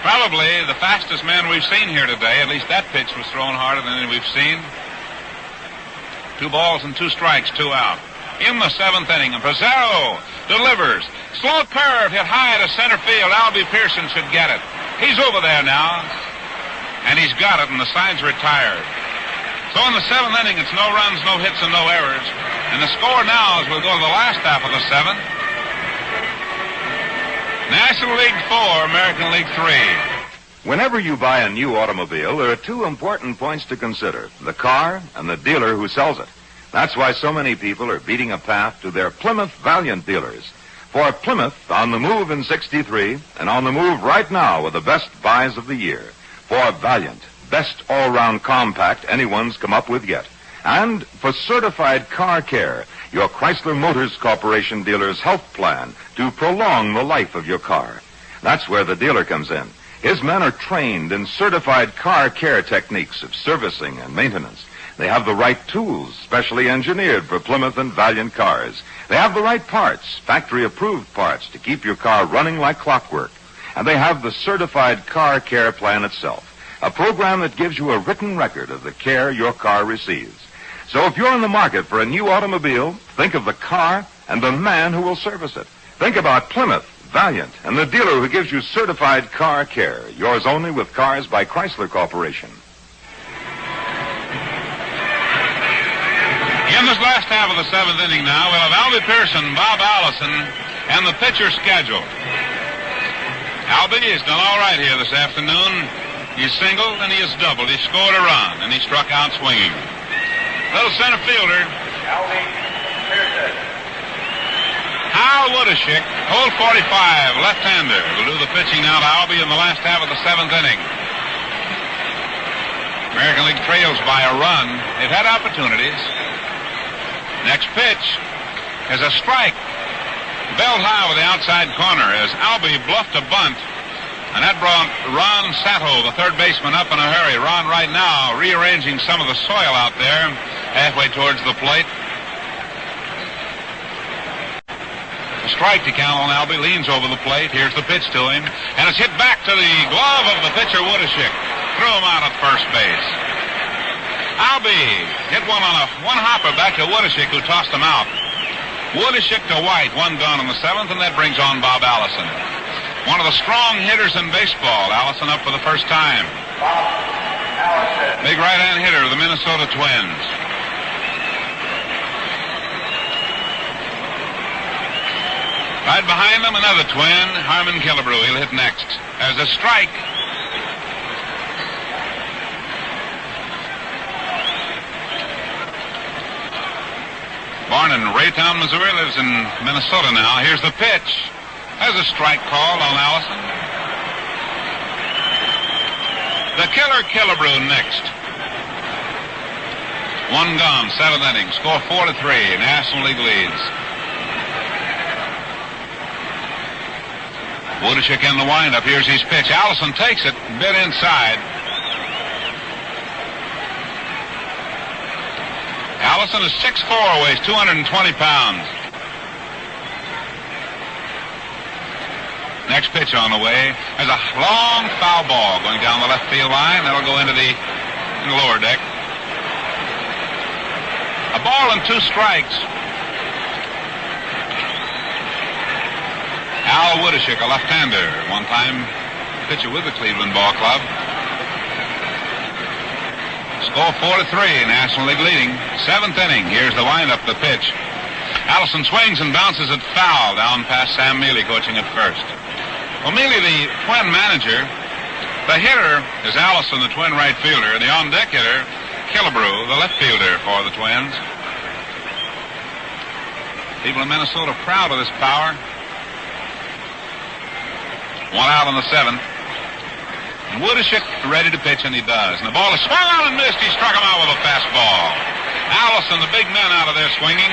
Probably the fastest man we've seen here today. At least that pitch was thrown harder than any we've seen. 2 balls and 2 strikes, 2 out. In the 7th inning, and Pizarro delivers. Slow curve hit high to center field. Albie Pearson should get it. He's over there now. And he's got it, and the side's retired. So in the 7th inning, it's no runs, no hits, and no errors. And the score now, as we'll go to the last half of the 7th, National League 4, American League 3. Whenever you buy a new automobile, there are 2 important points to consider: the car and the dealer who sells it. That's why so many people are beating a path to their Plymouth Valiant dealers. For Plymouth, on the move in 63, and on the move right now with the best buys of the year. For Valiant, best all-round compact anyone's come up with yet. And for certified car care, your Chrysler Motors Corporation dealer's health plan to prolong the life of your car. That's where the dealer comes in. His men are trained in certified car care techniques of servicing and maintenance. They have the right tools, specially engineered for Plymouth and Valiant cars. They have the right parts, factory-approved parts, to keep your car running like clockwork. And they have the certified car care plan itself, a program that gives you a written record of the care your car receives. So if you're in the market for a new automobile, think of the car and the man who will service it. Think about Plymouth, Valiant, and the dealer who gives you certified car care. Yours only with Cars by Chrysler Corporation. In this last half of the 7th inning now, we'll have Albie Pearson, Bob Allison, and the pitcher schedule. Albie has done all right here this afternoon. He's singled and he has doubled. He scored a run and he struck out swinging. Little center fielder, Albie Pearson. Hal Woodishick, hole 45, left-hander, will do the pitching now to Albie in the last half of the 7th inning. American League trails by a run. They've had opportunities. Next pitch is a strike. Belled high with the outside corner as Albie bluffed a bunt. And that brought Ron Sato, the third baseman, up in a hurry. Ron right now rearranging some of the soil out there halfway towards the plate. A strike to count on Albie. Leans over the plate. Here's the pitch to him. And it's hit back to the glove of the pitcher, Woodishick. Threw him out at first base. Albie hit one on a one-hopper back to Woodishick, who tossed him out. Woodishick to White, 1 gone in the 7th, and that brings on Bob Allison. One of the strong hitters in baseball. Allison up for the first time. Bob Allison. Big right-hand hitter of the Minnesota Twins. Right behind them, another twin, Harmon Killebrew. He'll hit next. There's a strike. Born in Raytown, Missouri, lives in Minnesota now. Here's the pitch. There's a strike called on Allison. The killer Killebrew next. 1 gone, 7th inning. Score 4-3. National League leads. Woodishick in the windup. Here's his pitch. Allison takes it, bit inside. Allison is 6'4", weighs 220 pounds. Next pitch on the way. There's a long foul ball going down the left field line. That'll go into the lower deck. A ball and 2 strikes. Al Woodishick, a left-hander, one-time pitcher with the Cleveland Ball Club. Score 4-3, National League leading. 7th inning. Here's the windup, the pitch. Allison swings and bounces it foul down past Sam Mealy, coaching at first. Well, Mealy, the Twin manager, the hitter is Allison, the Twin right fielder, and the on-deck hitter, Killebrew, the left fielder for the Twins. People in Minnesota proud of this power. 1 out in the 7th. And Woodishick ready to pitch, and he does. And the ball is swung out and missed. He struck him out with a fastball. Allison, the big man, out of there swinging.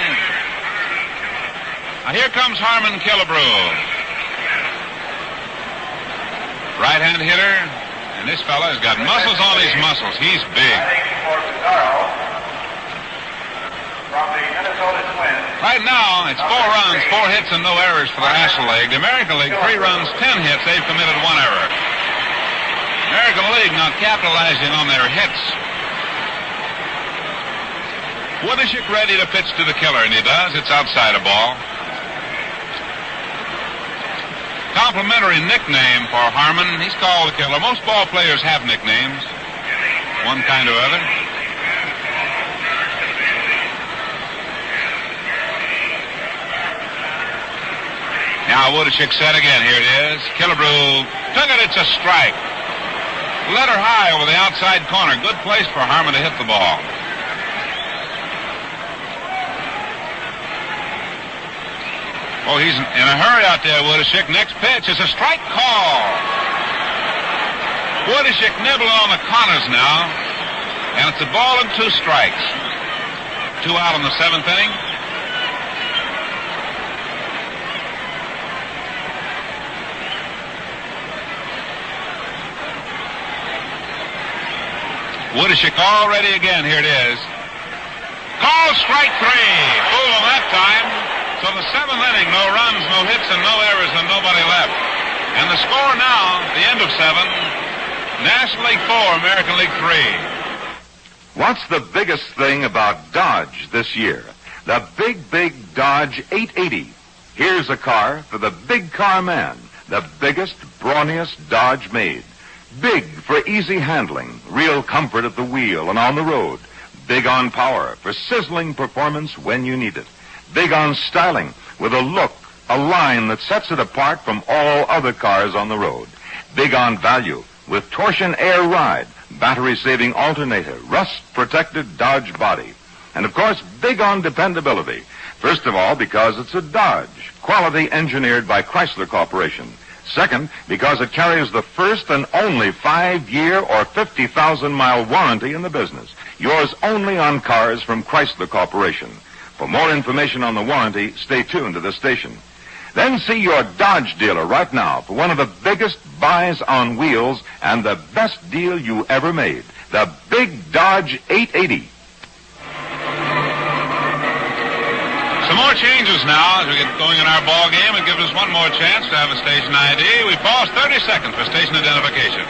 Now here comes Harmon Killebrew. Right-hand hitter. And this fella has got muscles on his muscles. He's big. Right now, it's 4 runs, 4 hits, and no errors for the National League. The American League, 3 runs, 10 hits. They've committed 1 error. American League not capitalizing on their hits. Woodishick ready to pitch to the killer, and he does. It's outside a ball. Complimentary nickname for Harmon. He's called the killer. Most ball players have nicknames, one kind or other. Now Woodishick set again. Here it is. Killebrew took it. It's a strike. Let her high over the outside corner. Good place for Harmon to hit the ball. Oh, he's in a hurry out there, Woodishick. Next pitch is a strike call. Woodishick nibbling on the corners now. And it's a ball and 2 strikes. 2 out in the 7th inning. Woodishick all ready again. Here it is. Call strike 3. Fool him that time. So the 7th inning, no runs, no hits, and no errors, and nobody left. And the score now, the end of 7, National League 4, American League 3. What's the biggest thing about Dodge this year? The big Dodge 880. Here's a car for the big car man. The biggest, brawniest Dodge made. Big for easy handling, real comfort at the wheel and on the road. Big on power for sizzling performance when you need it. Big on styling with a look, a line that sets it apart from all other cars on the road. Big on value with torsion air ride, battery-saving alternator, rust-protected Dodge body. And of course, big on dependability. First of all, because it's a Dodge, quality engineered by Chrysler Corporation. Second, because it carries the first and only 5-year or 50,000-mile warranty in the business. Yours only on cars from Chrysler Corporation. For more information on the warranty, stay tuned to the station. Then see your Dodge dealer right now for one of the biggest buys on wheels and the best deal you ever made. The big Dodge 880. Some more changes now as we get going in our ball game. It gives us one more chance to have a station ID. We pause 30 seconds for station identification.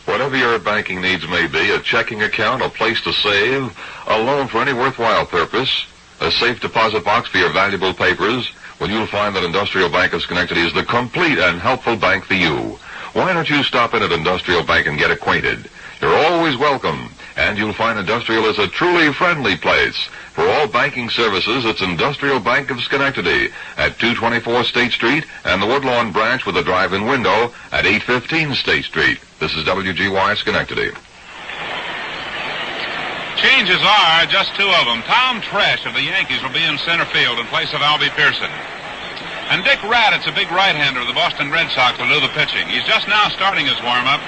Whatever your banking needs may be, a checking account, a place to save, a loan for any worthwhile purpose, a safe deposit box for your valuable papers, well, you'll find that Industrial Bank of Schenectady is the complete and helpful bank for you. Why don't you stop in at Industrial Bank and get acquainted? You're always welcome, and you'll find Industrial is a truly friendly place. For all banking services, it's Industrial Bank of Schenectady at 224 State Street and the Woodlawn branch with a drive-in window at 815 State Street. This is WGY Schenectady. Changes are just 2 of them. Tom Tresh of the Yankees will be in center field in place of Albie Pearson. And Dick Raddatz, a big right-hander of the Boston Red Sox, will do the pitching. He's just now starting his warm-up.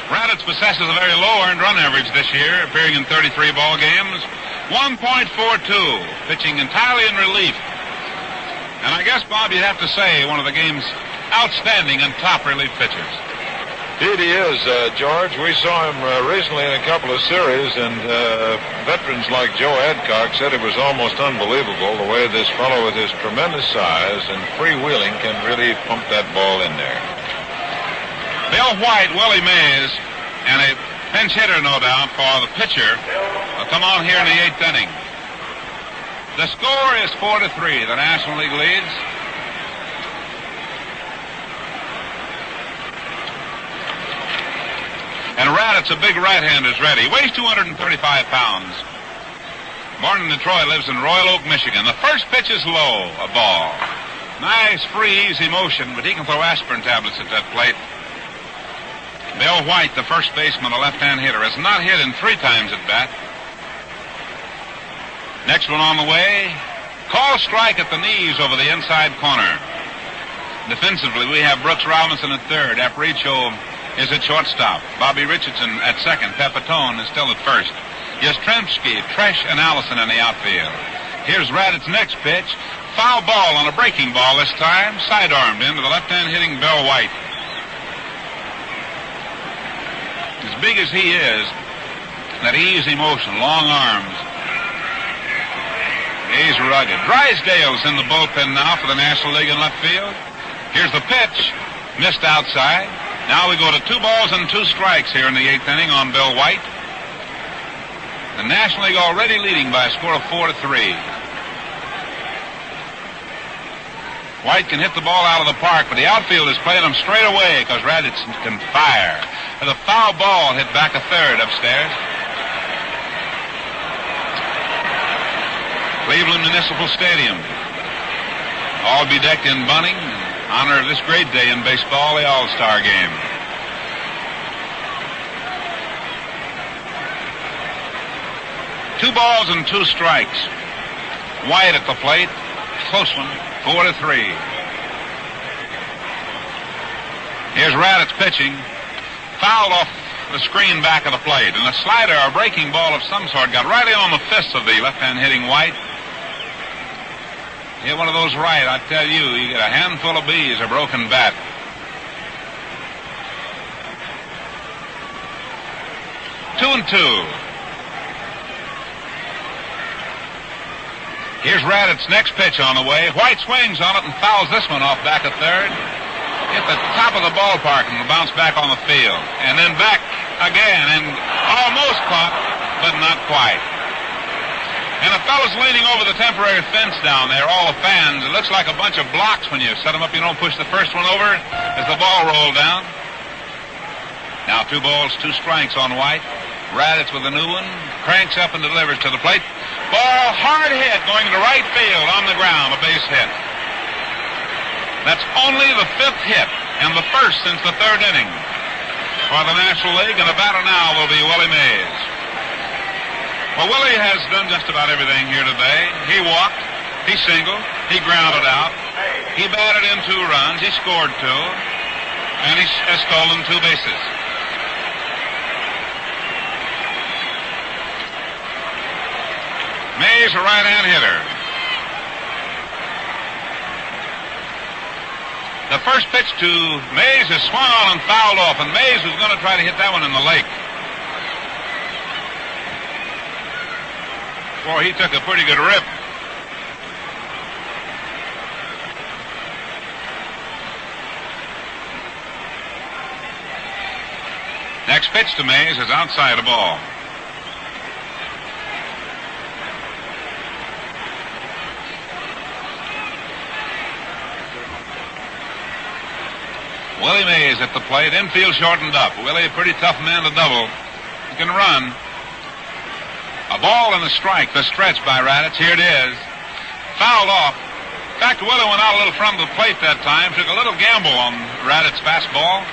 Raddatz possesses a very low earned run average this year, appearing in 33 ball games. 1.42, pitching entirely in relief. And I guess, Bob, you'd have to say one of the game's outstanding and top relief pitchers. Indeed he is, George. We saw him recently in a couple of series, and veterans like Joe Adcock said it was almost unbelievable the way this fellow with his tremendous size and freewheeling can really pump that ball in there. Bill White, Willie Mays, and a pinch hitter, no doubt, for the pitcher will come on here in the 8th inning. The score is 4-3. The National League leads. And Raddatz, a big right-hander, is ready. He weighs 235 pounds. Born in Detroit, lives in Royal Oak, Michigan. The first pitch is low, a ball. Nice, free, easy motion, but he can throw aspirin tablets at that plate. Bill White, the first baseman, a left-hand hitter, has not hit in 3 times at bat. Next one on the way. Call strike at the knees over the inside corner. Defensively, we have Brooks Robinson at third. Aparicio is at shortstop. Bobby Richardson at second. Pepitone is still at first. Yastrzemski, Tresh, and Allison in the outfield. Here's Raddat's next pitch. Foul ball on a breaking ball this time. Sidearmed into the left-hand hitting Bill White. As big as he is, that easy motion, long arms. He's rugged. Drysdale's in the bullpen now for the National League in left field. Here's the pitch. Missed outside. Now we go to 2 balls and 2 strikes here in the 8th inning on Bill White. The National League already leading by a score of 4-3. White can hit the ball out of the park, but the outfield is playing him straight away because Raddatz can fire. The foul ball hit back a third upstairs. Cleveland Municipal Stadium. All bedecked in bunting in honor of this great day in baseball, the All-Star Game. Two balls and 2 strikes. White at the plate. Close one. 4-3. Here's Raddatz pitching. Fouled off the screen back of the plate. And a slider, a breaking ball of some sort, got right in on the fist of the left-hand hitting White. Hit one of those right, I tell you, you get a handful of bees, a broken bat. Two and 2. Here's Raddat's next pitch on the way. White swings on it and fouls this one off back at third. Hit the top of the ballpark and bounce back on the field. And then back again and almost caught, but not quite. And the fellows leaning over the temporary fence down there, all the fans, it looks like a bunch of blocks when you set them up. You don't push the first one over as the ball rolled down. Now 2 balls, 2 strikes on White. Raddatz with a new one, cranks up and delivers to the plate. Ball hard hit going to right field on the ground, a base hit. That's only the 5th hit and the first since the 3rd inning for the National League, and the batter now will be Willie Mays. Well, Willie has done just about everything here today. He walked, he singled, he grounded out, he batted in 2 runs, he scored 2, and he has stolen 2 bases. Mays, a right-hand hitter. The first pitch to Mays is swung on and fouled off, and Mays was going to try to hit that one in the lake. Boy, he took a pretty good rip. Next pitch to Mays is outside the ball. Willie Mays at the plate. Infield shortened up. Willie, a pretty tough man to double. He can run. A ball and a strike. The stretch by Raddatz. Here it is. Fouled off. In fact, Willie went out a little front of the plate that time. Took a little gamble on Raddatz's fastball.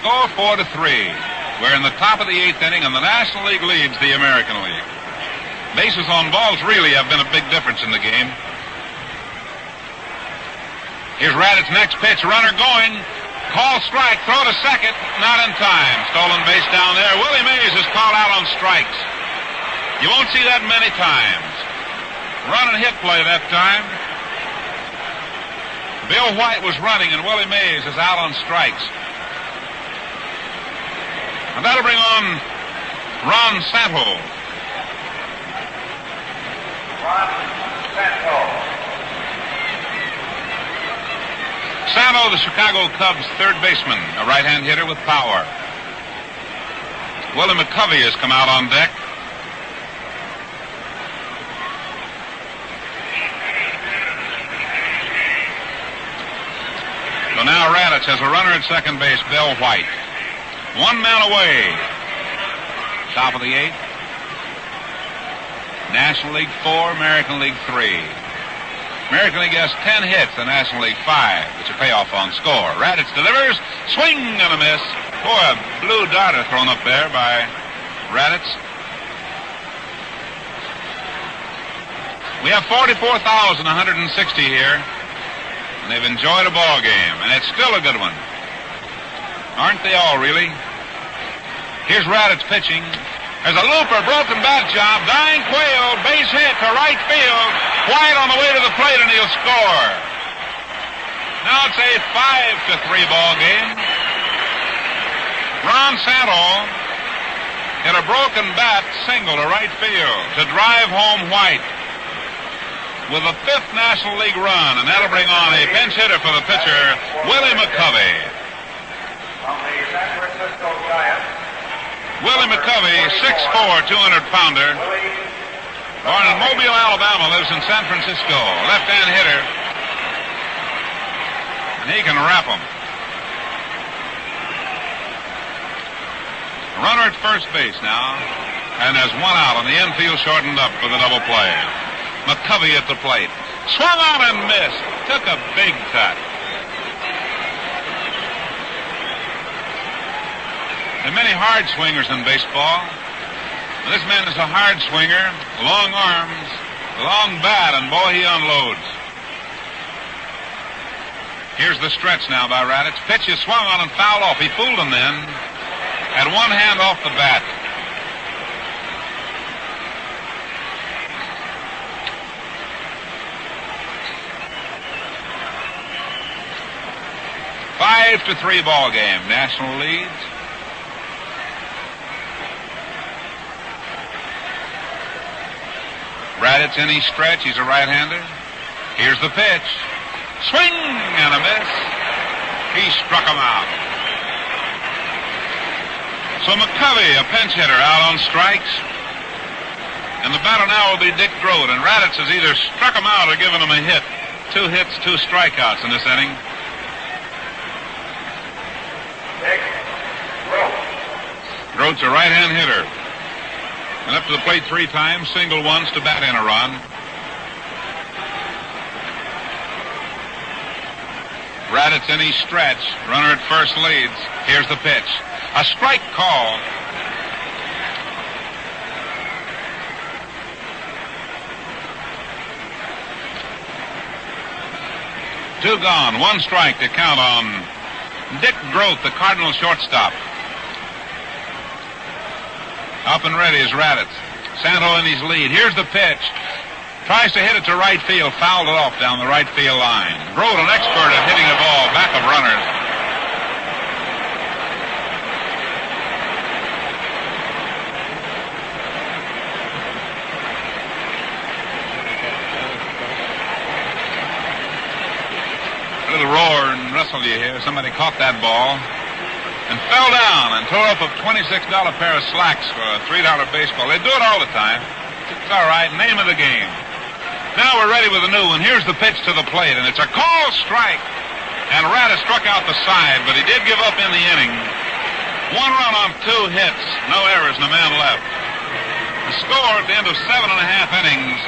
Score 4-3. We're in the top of the 8th inning, and the National League leads the American League. Bases on balls really have been a big difference in the game. Here's Raddatz's next pitch. Runner going. Call strike. Throw to second. Not in time. Stolen base down there. Willie Mays is called out on strikes. You won't see that many times. Run and hit play that time. Bill White was running, and Willie Mays is out on strikes. And that'll bring on Ron Santo. Santo, the Chicago Cubs' 3rd baseman, a right-hand hitter with power. Willie McCovey has come out on deck. So now Raddatz has a runner at second base, Bill White. 1 man away. Top of the 8th. National League 4, American League 3. American League has 10 hits, the National League 5, which a payoff on score. Raddatz delivers, swing and a miss. Boy, a blue darter thrown up there by Raddatz. We have 44,160 here, and they've enjoyed a ball game, and it's still a good one. Aren't they all, really? Here's Raditz pitching. There's a looper, broken bat job, dying Quayle, base hit to right field. White on the way to the plate, and he'll score. Now it's a 5-3 ball game. Ron Santo hit a broken bat single to right field to drive home White with a 5th National League run, and that'll bring on a pinch hitter for the pitcher, Willie McCovey. From the San Francisco Giants, Willie McCovey, 6'4", 200-pounder. Born in Mobile, Alabama, lives in San Francisco. Left-hand hitter. And he can wrap them. Runner at first base now. And there's one out, and the infield shortened up for the double play. McCovey at the plate. Swung on and missed. Took a big cut. There are many hard swingers in baseball. This man is a hard swinger, long arms, long bat, and boy, he unloads. Here's the stretch now by Raditz. Pitch is swung on and fouled off. He fooled him then. Had one hand off the bat. Five to 3 ball game. National leads. Raditz any stretch. He's a right-hander. Here's the pitch. Swing and a miss. He struck him out. So McCovey, a pinch hitter, out on strikes. And the batter now will be Dick Grote. And Raditz has either struck him out or given him a hit. 2 hits, 2 strikeouts in this inning. Dick Grote. Grote's a right-hand hitter. And up to the plate 3 times, single once to bat in a run. Raditz any stretch. Runner at first leads. Here's the pitch. A strike call. Two gone. 1 strike to count on Dick Grote, the Cardinal shortstop. Up and ready is Raditz. Santo in his lead. Here's the pitch. Tries to hit it to right field. Fouled it off down the right field line. Grote, an expert at hitting the ball back of runners. A little roar and rustle you hear. Somebody caught that ball and fell down and tore up a $26 pair of slacks for a $3 baseball. They do it all the time. It's all right. Name of the game. Now we're ready with a new one. Here's the pitch to the plate, and it's a called strike. And Raditz struck out the side, but he did give up in the inning. 1 run on 2 hits. No errors and a man left. The score at the end of 7.5 innings.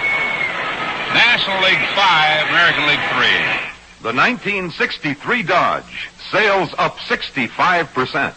National League 5, American League 3. The 1963 Dodge. Sales up 65%.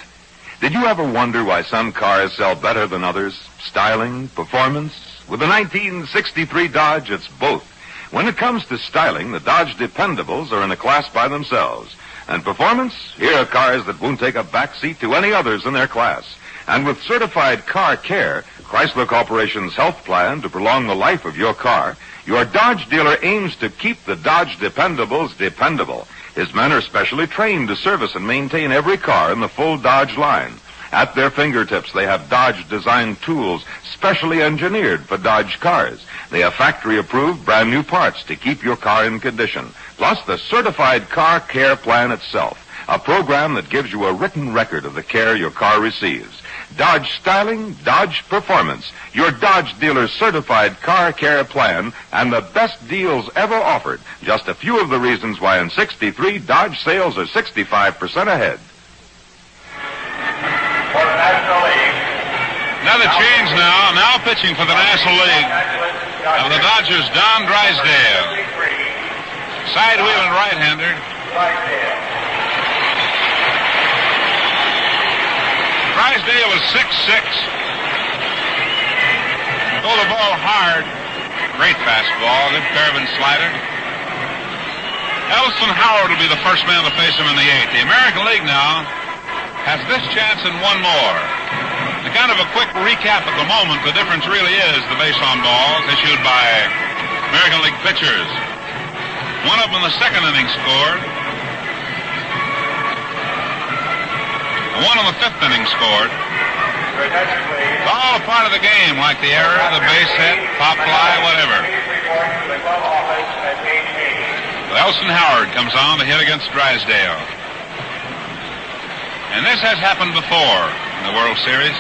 Did you ever wonder why some cars sell better than others? Styling, performance? With the 1963 Dodge, it's both. When it comes to styling, the Dodge Dependables are in a class by themselves. And performance? Here are cars that won't take a backseat to any others in their class. And with certified car care, Chrysler Corporation's health plan to prolong the life of your car, your Dodge dealer aims to keep the Dodge Dependables dependable. His men are specially trained to service and maintain every car in the full Dodge line. At their fingertips, they have Dodge-designed tools specially engineered for Dodge cars. They have factory-approved brand-new parts to keep your car in condition, plus the certified car care plan itself, a program that gives you a written record of the care your car receives. Dodge Styling, Dodge Performance, your Dodge dealer's certified car care plan, and the best deals ever offered. Just a few of the reasons why in 63 Dodge sales are 65% ahead. For the National League. Another change now. Now pitching for the National League of the Dodgers, Don Drysdale. Side-wheeling right-hander. Drysdale was 6'6". Throw the ball hard. Great fastball, good curve and slider. Elston Howard will be the first man to face him in the 8th. The American League now has this chance and one more. The kind of a quick recap at the moment, the difference really is the base on balls issued by American League pitchers. One of them in the 2nd inning scored. One in the 5th inning scored. It's all a part of the game, like the error, the base hit, pop fly, whatever. Elston Howard comes on to hit against Drysdale. And this has happened before in the World Series.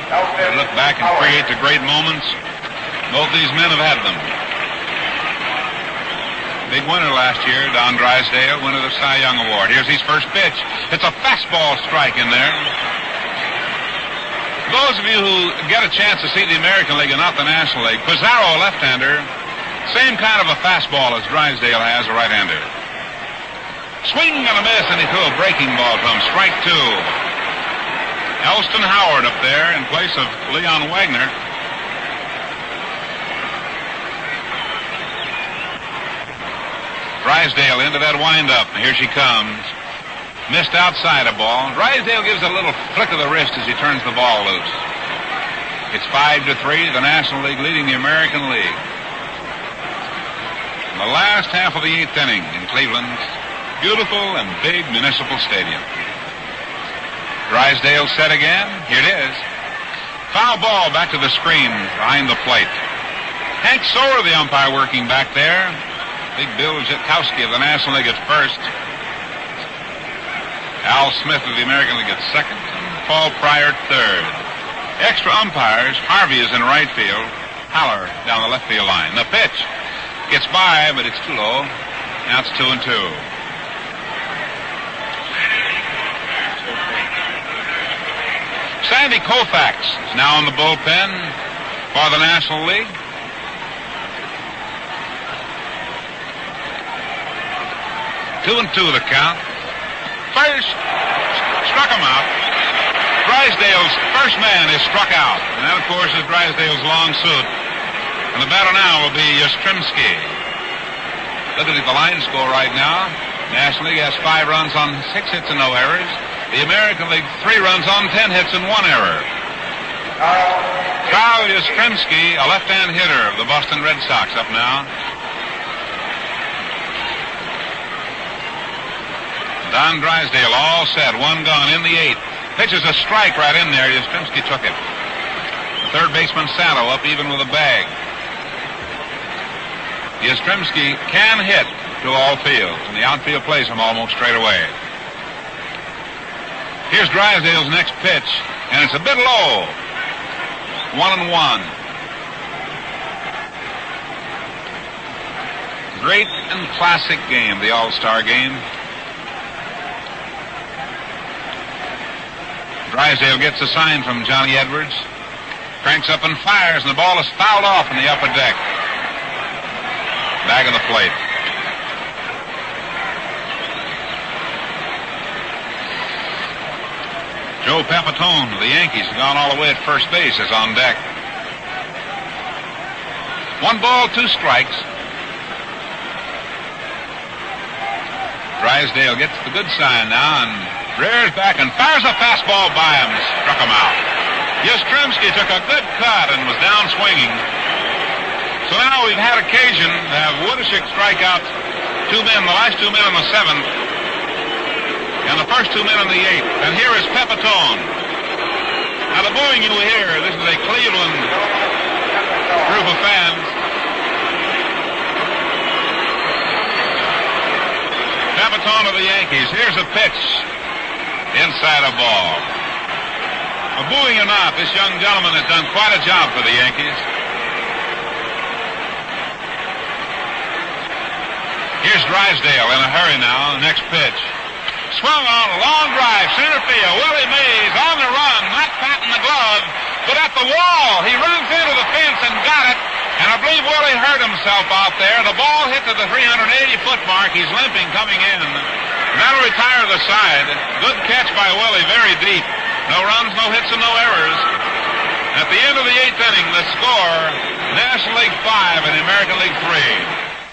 They look back and create the great moments. Both these men have had them. Big winner last year, Don Drysdale, winner of the Cy Young Award. Here's his first pitch. It's a fastball strike in there. Those of you who get a chance to see the American League and not the National League, Pizarro, a left-hander, same kind of a fastball as Drysdale has, a right-hander. Swing and a miss, and he threw a breaking ball to him. Strike 2. Elston Howard up there in place of Leon Wagner. Drysdale into that windup. Here she comes. Missed outside a ball. Drysdale gives a little flick of the wrist as he turns the ball loose. It's 5-3, the National League leading the American League. In the last half of the 8th inning in Cleveland's beautiful and big municipal stadium. Drysdale set again. Here it is. Foul ball back to the screen behind the plate. Hank Sower, the umpire, working back there. Big Bill Zitkowski of the National League at first. Al Smith of the American League at second. And Paul Pryor third. Extra umpires. Harvey is in right field. Haller down the left field line. The pitch gets by, but it's too low. Now it's 2-2. Sandy Koufax is now in the bullpen for the National League. 2-2 the count. First, struck him out. Drysdale's first man is struck out. And that, of course, is Drysdale's long suit. And the batter now will be Yastrzemski. Looking at the line score right now, National League has 5 runs on 6 hits and no errors. The American League 3 runs on 10 hits and 1 error. Carl Yastrzemski, a left-hand hitter of the Boston Red Sox, up now. Don Drysdale all set, 1 gone in the 8th. Pitches a strike right in there. Yastrzemski took it. The third baseman Sato up even with a bag. Yastrzemski can hit to all fields, and the outfield plays him almost straight away. Here's Drysdale's next pitch, and it's a bit low. 1-1. Great and classic game, the All-Star game. Drysdale gets a sign from Johnny Edwards. Cranks up and fires, and the ball is fouled off in the upper deck. Back of the plate. Joe Papatone of the Yankees has gone all the way at first base, is on deck. 1 ball, 2 strikes. Drysdale gets the good sign now and rears back and fires a fastball by him. Struck him out. Yastrzemski took a good cut and was down swinging. So now we've had occasion to have Woodishick strike out 2 men, the last 2 men in the 7th, and the first 2 men in the 8th. And here is Papatone. Now the booing you hear, this is a Cleveland group of fans. Papatone of the Yankees. Here's a pitch. Inside a ball. A booing or not, this young gentleman has done quite a job for the Yankees. Here's Drysdale in a hurry now. Next pitch. Swung on, a long drive, center field. Willie Mays on the run, not patting the glove, but at the wall. He runs into the fence and got it. And I believe Willie hurt himself out there. The ball hit to the 380-foot mark. He's limping coming in. That'll retire the side. Good catch by Willie, very deep. No runs, no hits, and no errors. At the end of the 8th inning, the score, National League 5 and American League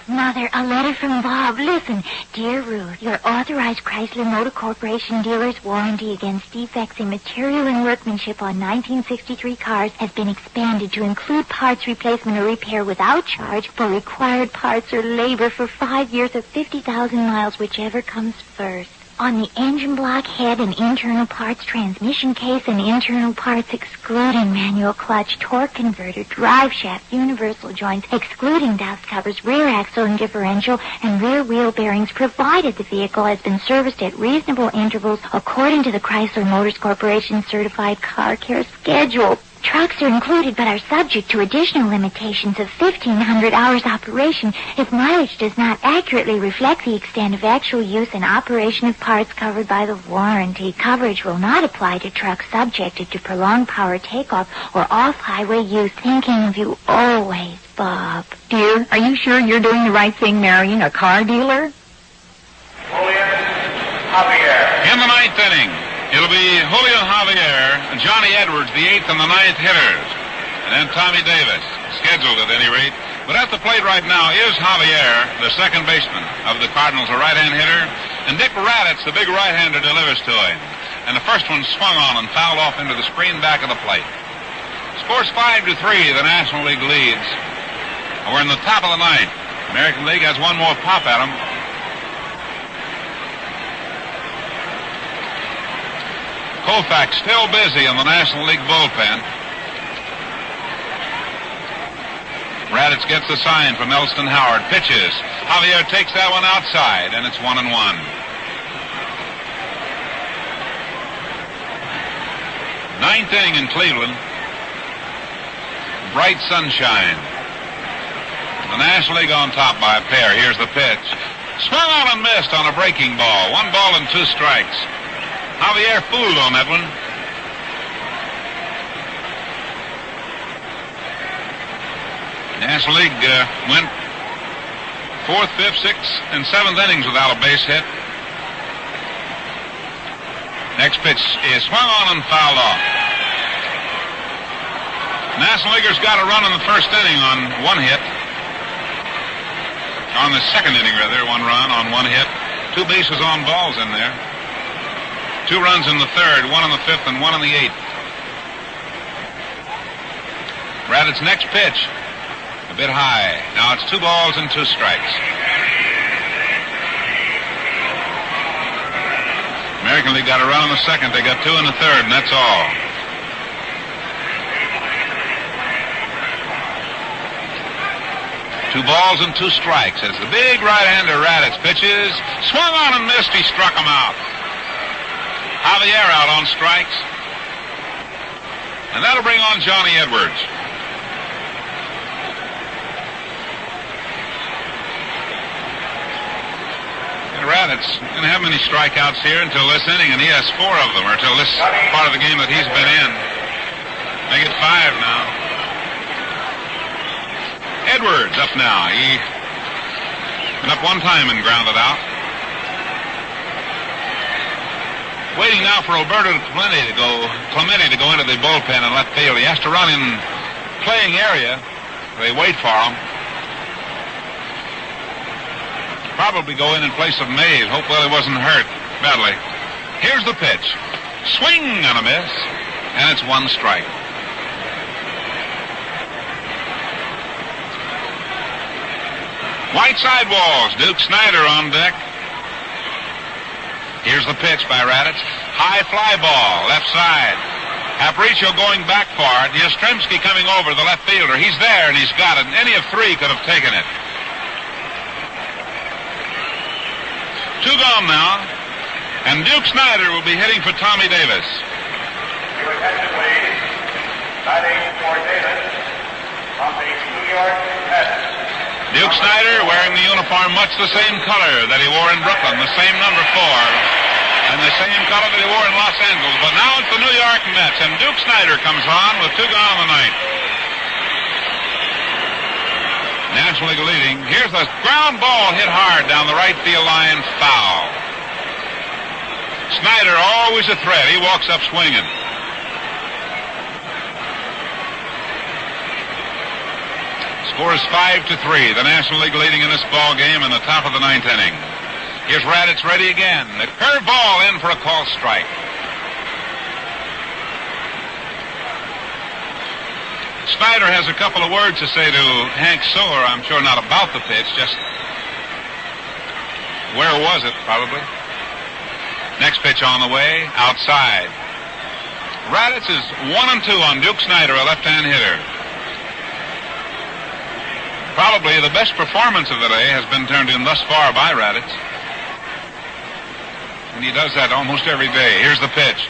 3. Mother, a letter from Bob. Listen, dear Ruth, your authorized Chrysler Motor Corporation dealer's warranty against defects in material and workmanship on 1963 cars has been expanded to include parts replacement or repair without charge for required parts or labor for 5 years or 50,000 miles, whichever comes first. On the engine block, head, and internal parts, transmission case, and internal parts excluding manual clutch, torque converter, drive shaft, universal joints, excluding dust covers, rear axle and differential, and rear wheel bearings, provided the vehicle has been serviced at reasonable intervals according to the Chrysler Motors Corporation certified car care schedule. Trucks are included but are subject to additional limitations of 1,500 hours operation if mileage does not accurately reflect the extent of actual use and operation of parts covered by the warranty. Coverage will not apply to trucks subjected to prolonged power takeoff or off-highway use. Thinking of you always, Bob. Dear, are you sure you're doing the right thing marrying a car dealer? Julian Javier. In the 9th inning, it'll be Julio Javier and Johnny Edwards, the 8th and the 9th hitters. And then Tommy Davis, scheduled at any rate. But at the plate right now is Javier, the second baseman of the Cardinals, a right-hand hitter. And Dick Raditz, the big right-hander, delivers to him. And the first one swung on and fouled off into the screen back of the plate. Scores 5-3, the National League leads. We're in the top of the 9th. American League has one more pop at them. Koufax still busy in the National League bullpen. Raditz gets the sign from Elston Howard. Pitches. Javier takes that one outside, and it's 1-1. 9th inning in Cleveland. Bright sunshine. The National League on top by a pair. Here's the pitch. Swung on and missed on a breaking ball. 1 ball and 2 strikes. Javier fooled on that one. National League went 4th, 5th, 6th, and 7th innings without a base hit. Next pitch is swung on and fouled off. National Leaguers got a run in the first inning on 1 hit. On the second inning, rather, 1 run on 1 hit. 2 bases on balls in there. 2 runs in the 3rd, 1 in the 5th, and 1 in the 8th. Raditz's next pitch, a bit high. Now it's 2 balls and 2 strikes. American League got a run in the 2nd. They got 2 in the 3rd, and that's all. Two balls and 2 strikes as the big right-hander Raditz pitches. Swung on and missed. He struck him out. Javier out on strikes. And that'll bring on Johnny Edwards. And Raditz didn't have many strikeouts here until this inning, and he has 4 of them, or until this part of the game that he's been in. Make it 5 now. Edwards up now. He went up 1 time and grounded out. Waiting now for Alberto Clemente to go into the bullpen in left field. He has to run in playing area. They wait for him. Probably go in place of Mays. Hopefully he wasn't hurt badly. Here's the pitch. Swing and a miss. And it's 1 strike. White sidewalls. Duke Snyder on deck. Here's the pitch by Raditz. High fly ball, left side. Aparicio going back for it. Yastrzemski coming over, the left fielder. He's there, and he's got it. Any of 3 could have taken it. 2 gone now. And Duke Snyder will be hitting for Tommy Davis. Your attention, please. Batting for Davis from the New York Mets. Duke Snyder wearing the uniform much the same color that he wore in Brooklyn, the same number 4, and the same color that he wore in Los Angeles. But now it's the New York Mets, and Duke Snyder comes on with 2 gone in the 9th. National League leading. Here's a ground ball hit hard down the right field line, foul. Snyder always a threat. He walks up swinging. Score is 5-3. The National League leading in this ball game in the top of the ninth inning. Here's Raditz ready again. The curve ball in for a called strike. Snyder has a couple of words to say to Hank Soler. I'm sure not about the pitch, just where was it, probably. Next pitch on the way, outside. Raditz is 1-2 on Duke Snyder, a left-hand hitter. Probably the best performance of the day has been turned in thus far by Raditz. And he does that almost every day. Here's the pitch.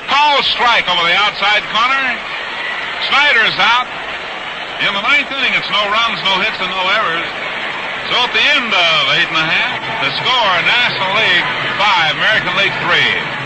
Called strike over the outside corner. Snyder's out. In the ninth inning, it's no runs, no hits, and no errors. So at the end of 8 1/2, the score, National League 5, American League 3.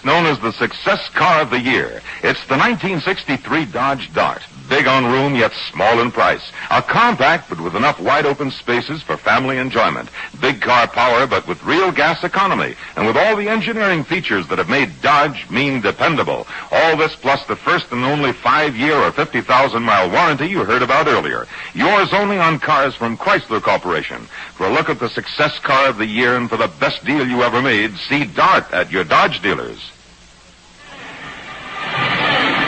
Known as the Success Car of the Year. It's the 1963 Dodge Dart. Big on room, yet small in price. A compact, but with enough wide-open spaces for family enjoyment. Big car power, but with real gas economy. And with all the engineering features that have made Dodge mean dependable. All this plus the first and only 5-year or 50,000-mile warranty you heard about earlier. Yours only on cars from Chrysler Corporation. For a look at the Success Car of the Year and for the best deal you ever made, see Dart at your Dodge dealers.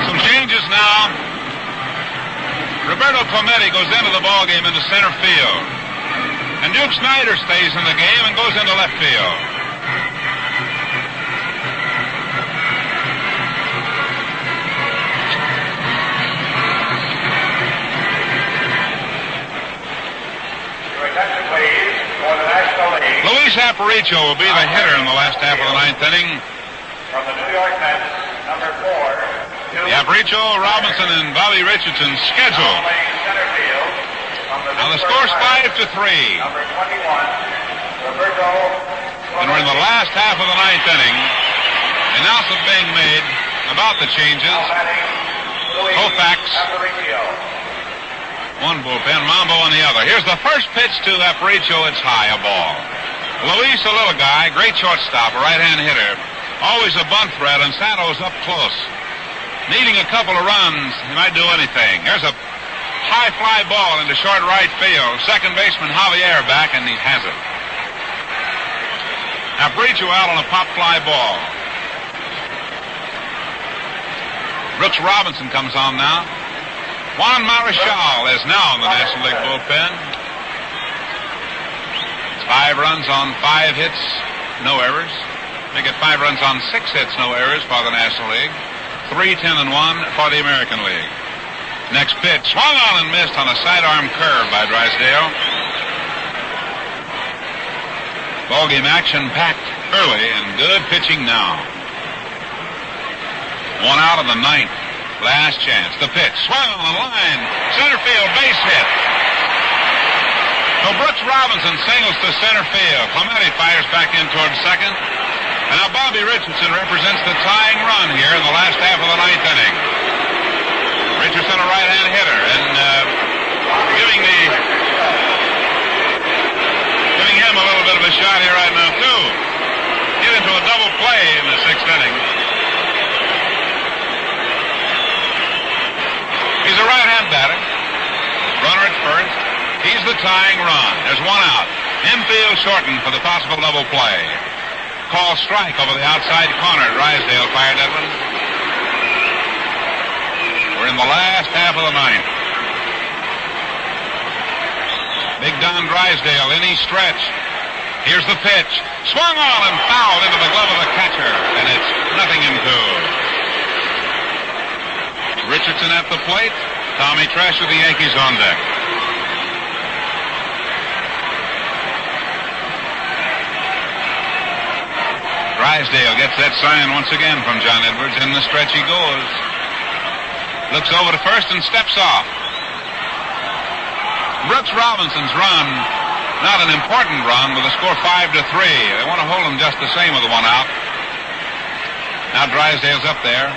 Some changes now. Roberto Clemente goes into the ball game into center field. And Duke Snyder stays in the game and goes into left field. Your attention, please, for the National League. Luis Aparicio will be the hitter in the last half of the ninth inning. From the New York Mets, number 4. The Aparicio, Robinson, and Bobby Richardson schedule. Now the score's 5-3. Number 21, Roberto. And we're in the last half of the ninth inning. Announcement being made about the changes. Koufax, one bullpen, Mambo on the other. Here's the first pitch to Aparicio. It's high, a ball. Luis, a little guy, great shortstop, a right-hand hitter. Always a bunt threat, and Santos up close. Needing a couple of runs, he might do anything. There's a high fly ball into short right field. Second baseman Javier back, and he has it. Aparicio out on a pop fly ball. Brooks Robinson comes on now. Juan Marichal is now in the National League bullpen. It's 5 runs on 5 hits, no errors. Make it 5 runs on 6 hits, no errors for the National League. 3-10-1 for the American League. Next pitch, swung on and missed on a sidearm curve by Drysdale. Ballgame action packed early and good pitching now. 1 out of the 9th. Last chance. The pitch, swung on the line. Center field, base hit. So Brooks Robinson singles to center field. Clemente fires back in towards second. And now Bobby Richardson represents the tying run here in the last half of the 9th inning. Richardson, a right-hand hitter, and giving him a little bit of a shot here right now, too. Get into a double play in the 6th inning. He's a right-hand batter. Runner at first. He's the tying run. There's 1 out. Infield shortened for the possible double play. Call strike over the outside corner. Drysdale fired that one. We're in the last half of the 9th. Big Don Drysdale, any stretch. Here's the pitch. Swung on and fouled into the glove of the catcher. And it's 0-2. Richardson at the plate. Tommy Tresh with the Yankees on deck. Drysdale gets that sign once again from John Edwards. In the stretch he goes. Looks over to first and steps off. Brooks Robinson's run, not an important run, with a score 5-3. They want to hold him just the same with the 1 out. Now Drysdale's up there.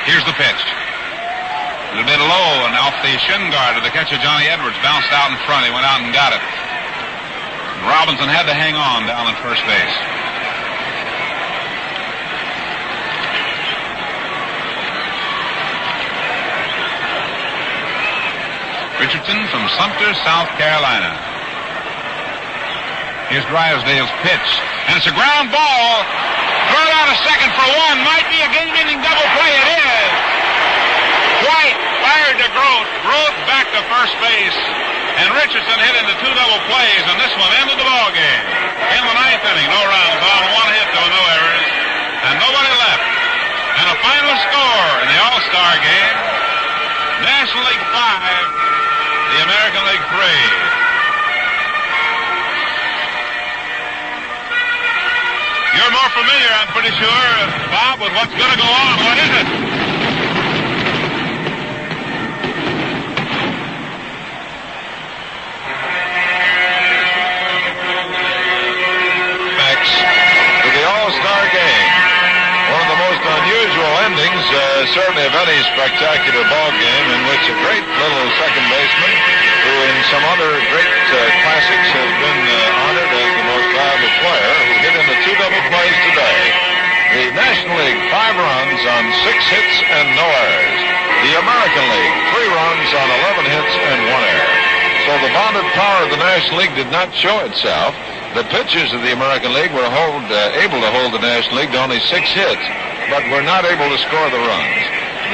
Here's the pitch. A little bit low and off the shin guard of the catcher Johnny Edwards. Bounced out in front. He went out and got it. Robinson had to hang on down at first base. Richardson from Sumter, South Carolina. Here's Drysdale's pitch, and it's a ground ball. Throw it out a second for one. Might be a game-ending double play. It is. White fired to Groth. Groth back to first base, and Richardson hit into 2 double plays, and this one ended the ball game. In the 9th inning, no runs on, 1 hit, though, no errors, and nobody left. And a final score in the All-Star game: National League 5, the American League 3. You're more familiar, I'm pretty sure, Bob, with what's going to go on. What is it? To the All-Star game. One of the most unusual endings, certainly of any spectacular ball game, in which a great little second baseman, who in some other great classics has been honored as the most valuable player, who hit into 2 double plays today. The National League, 5 runs on 6 hits and no errors. The American League, 3 runs on 11 hits and 1 error. So the vaunted power of the National League did not show itself. The pitchers of the American League were able to hold the National League to only 6 hits, but were not able to score the runs.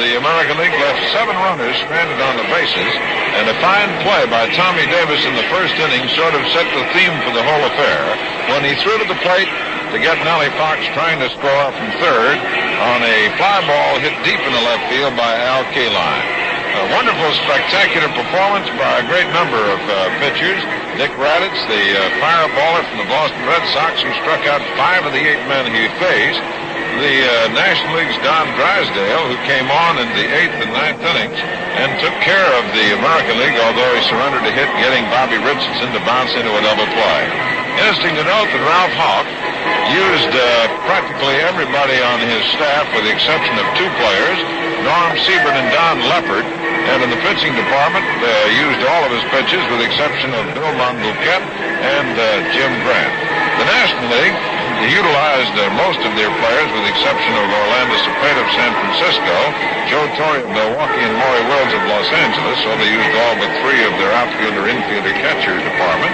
The American League left 7 runners stranded on the bases, and a fine play by Tommy Davis in the first inning sort of set the theme for the whole affair when he threw to the plate to get Nellie Fox trying to score from third on a fly ball hit deep in the left field by Al Kaline. A wonderful, spectacular performance by a great number of pitchers. Dick Raditz, the fireballer from the Boston Red Sox, who struck out 5 of the 8 men he faced. The National League's Don Drysdale, who came on in the 8th and 9th innings and took care of the American League, although he surrendered a hit, getting Bobby Richardson to bounce into a double play. Interesting to note that Ralph Hawk used practically everybody on his staff, with the exception of 2 players, Norm Siebert and Don Leppard, and in the pitching department used all of his pitches with the exception of Bill Monbouquet and Jim Grant. The National League utilized most of their players with the exception of Orlando Cepeda of San Francisco, Joe Torre of Milwaukee, and Maury Wills of Los Angeles, so they used all but 3 of their outfielder, infielder, catcher department.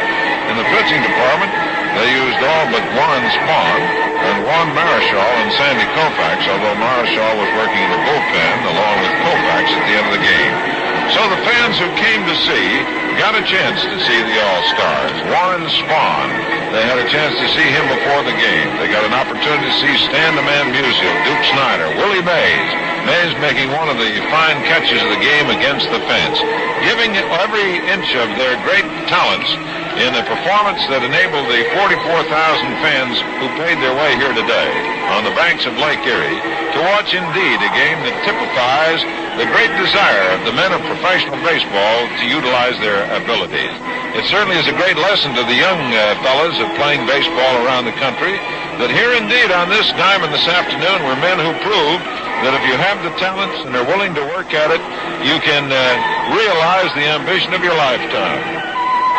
In the pitching department, they used all but Warren Spahn and Juan Marichal and Sandy Koufax, although Marichal was working in the bullpen along with Koufax at the end of the game. So the fans who came to see got a chance to see the All-Stars. Warren Spahn, they had a chance to see him before the game. They got an opportunity to see Stan the Man Musial, Duke Snider, Willie Mays. Mays making one of the fine catches of the game against the fence, giving every inch of their great talents in a performance that enabled the 44,000 fans who paid their way here today on the banks of Lake Erie to watch indeed a game that typifies the great desire of the men of professional baseball to utilize their abilities. It certainly is a great lesson to the young fellas of playing baseball around the country that here indeed on this diamond this afternoon were men who proved that if you have the talents and are willing to work at it, you can realize the ambition of your lifetime.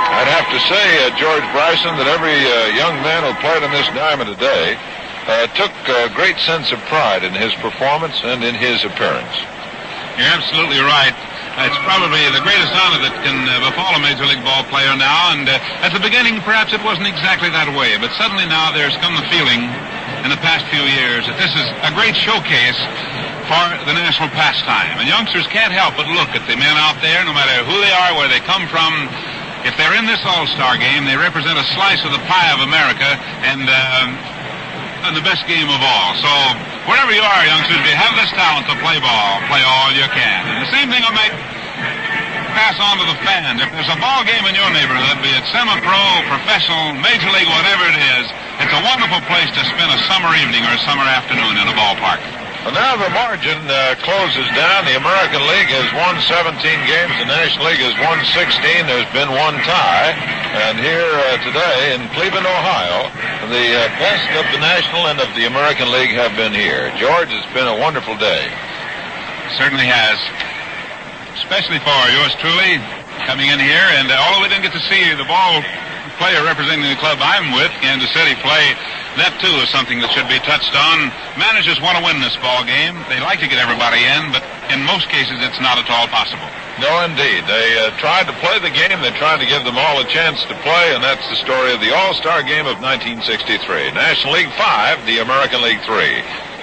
I'd have to say, George Bryson, that every young man who played on this diamond today took a great sense of pride in his performance and in his appearance. You're absolutely right. It's probably the greatest honor that can befall a Major League ball player now, and at the beginning perhaps it wasn't exactly that way, but suddenly now there's come the feeling in the past few years that this is a great showcase for the national pastime, and youngsters can't help but look at the men out there, no matter who they are, where they come from. If they're in this All-Star game, they represent a slice of the pie of America, and the best game of all. So wherever you are, youngsters, if you have this talent to play ball, play all you can. And the same thing will pass on to the fans. If there's a ball game in your neighborhood, be it semi-pro, professional, Major League, whatever it is, it's a wonderful place to spend a summer evening or a summer afternoon in a ballpark. Well, now the margin closes down. The American League has won 17 games. The National League has won 16. There's been one tie. And here today in Cleveland, Ohio, the best of the National and of the American League have been here. George, it's been a wonderful day. Certainly has. Especially for yours truly coming in here. And although we didn't get to see the ball player representing the club I'm with, Kansas City, play, that too is something that should be touched on. Managers want to win this ball game. They like to get everybody in, but in most cases it's not at all possible. No, indeed. They tried to play the game. They tried to give them all a chance to play, and that's the story of the All-Star Game of 1963. National League 5, the American League 3.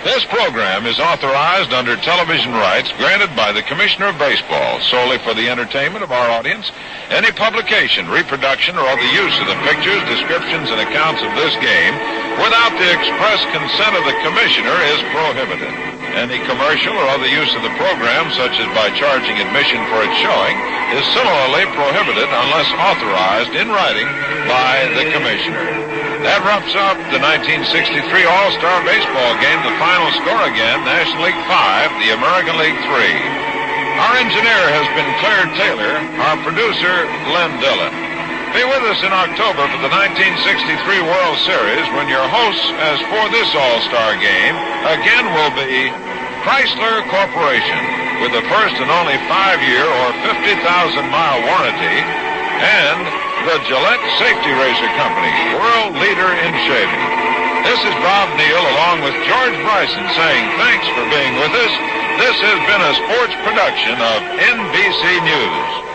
This program is authorized under television rights granted by the Commissioner of Baseball solely for the entertainment of our audience. Any publication, reproduction, or other use of the pictures, descriptions, and accounts of this game without the express consent of the Commissioner is prohibited. Any commercial or other use of the program, such as by charging admission for its showing, is similarly prohibited unless authorized in writing by the Commissioner. That wraps up the 1963 All-Star Baseball game. The final score again, National League 5, the American League 3. Our engineer has been Claire Taylor, our producer, Len Dillon. Be with us in October for the 1963 World Series when your hosts, as for this All-Star game, again will be Chrysler Corporation with the first and only 5-year or 50,000-mile warranty, and the Gillette Safety Razor Company, world leader in shaving. This is Bob Neal along with George Bryson saying thanks for being with us. This has been a sports production of NBC News.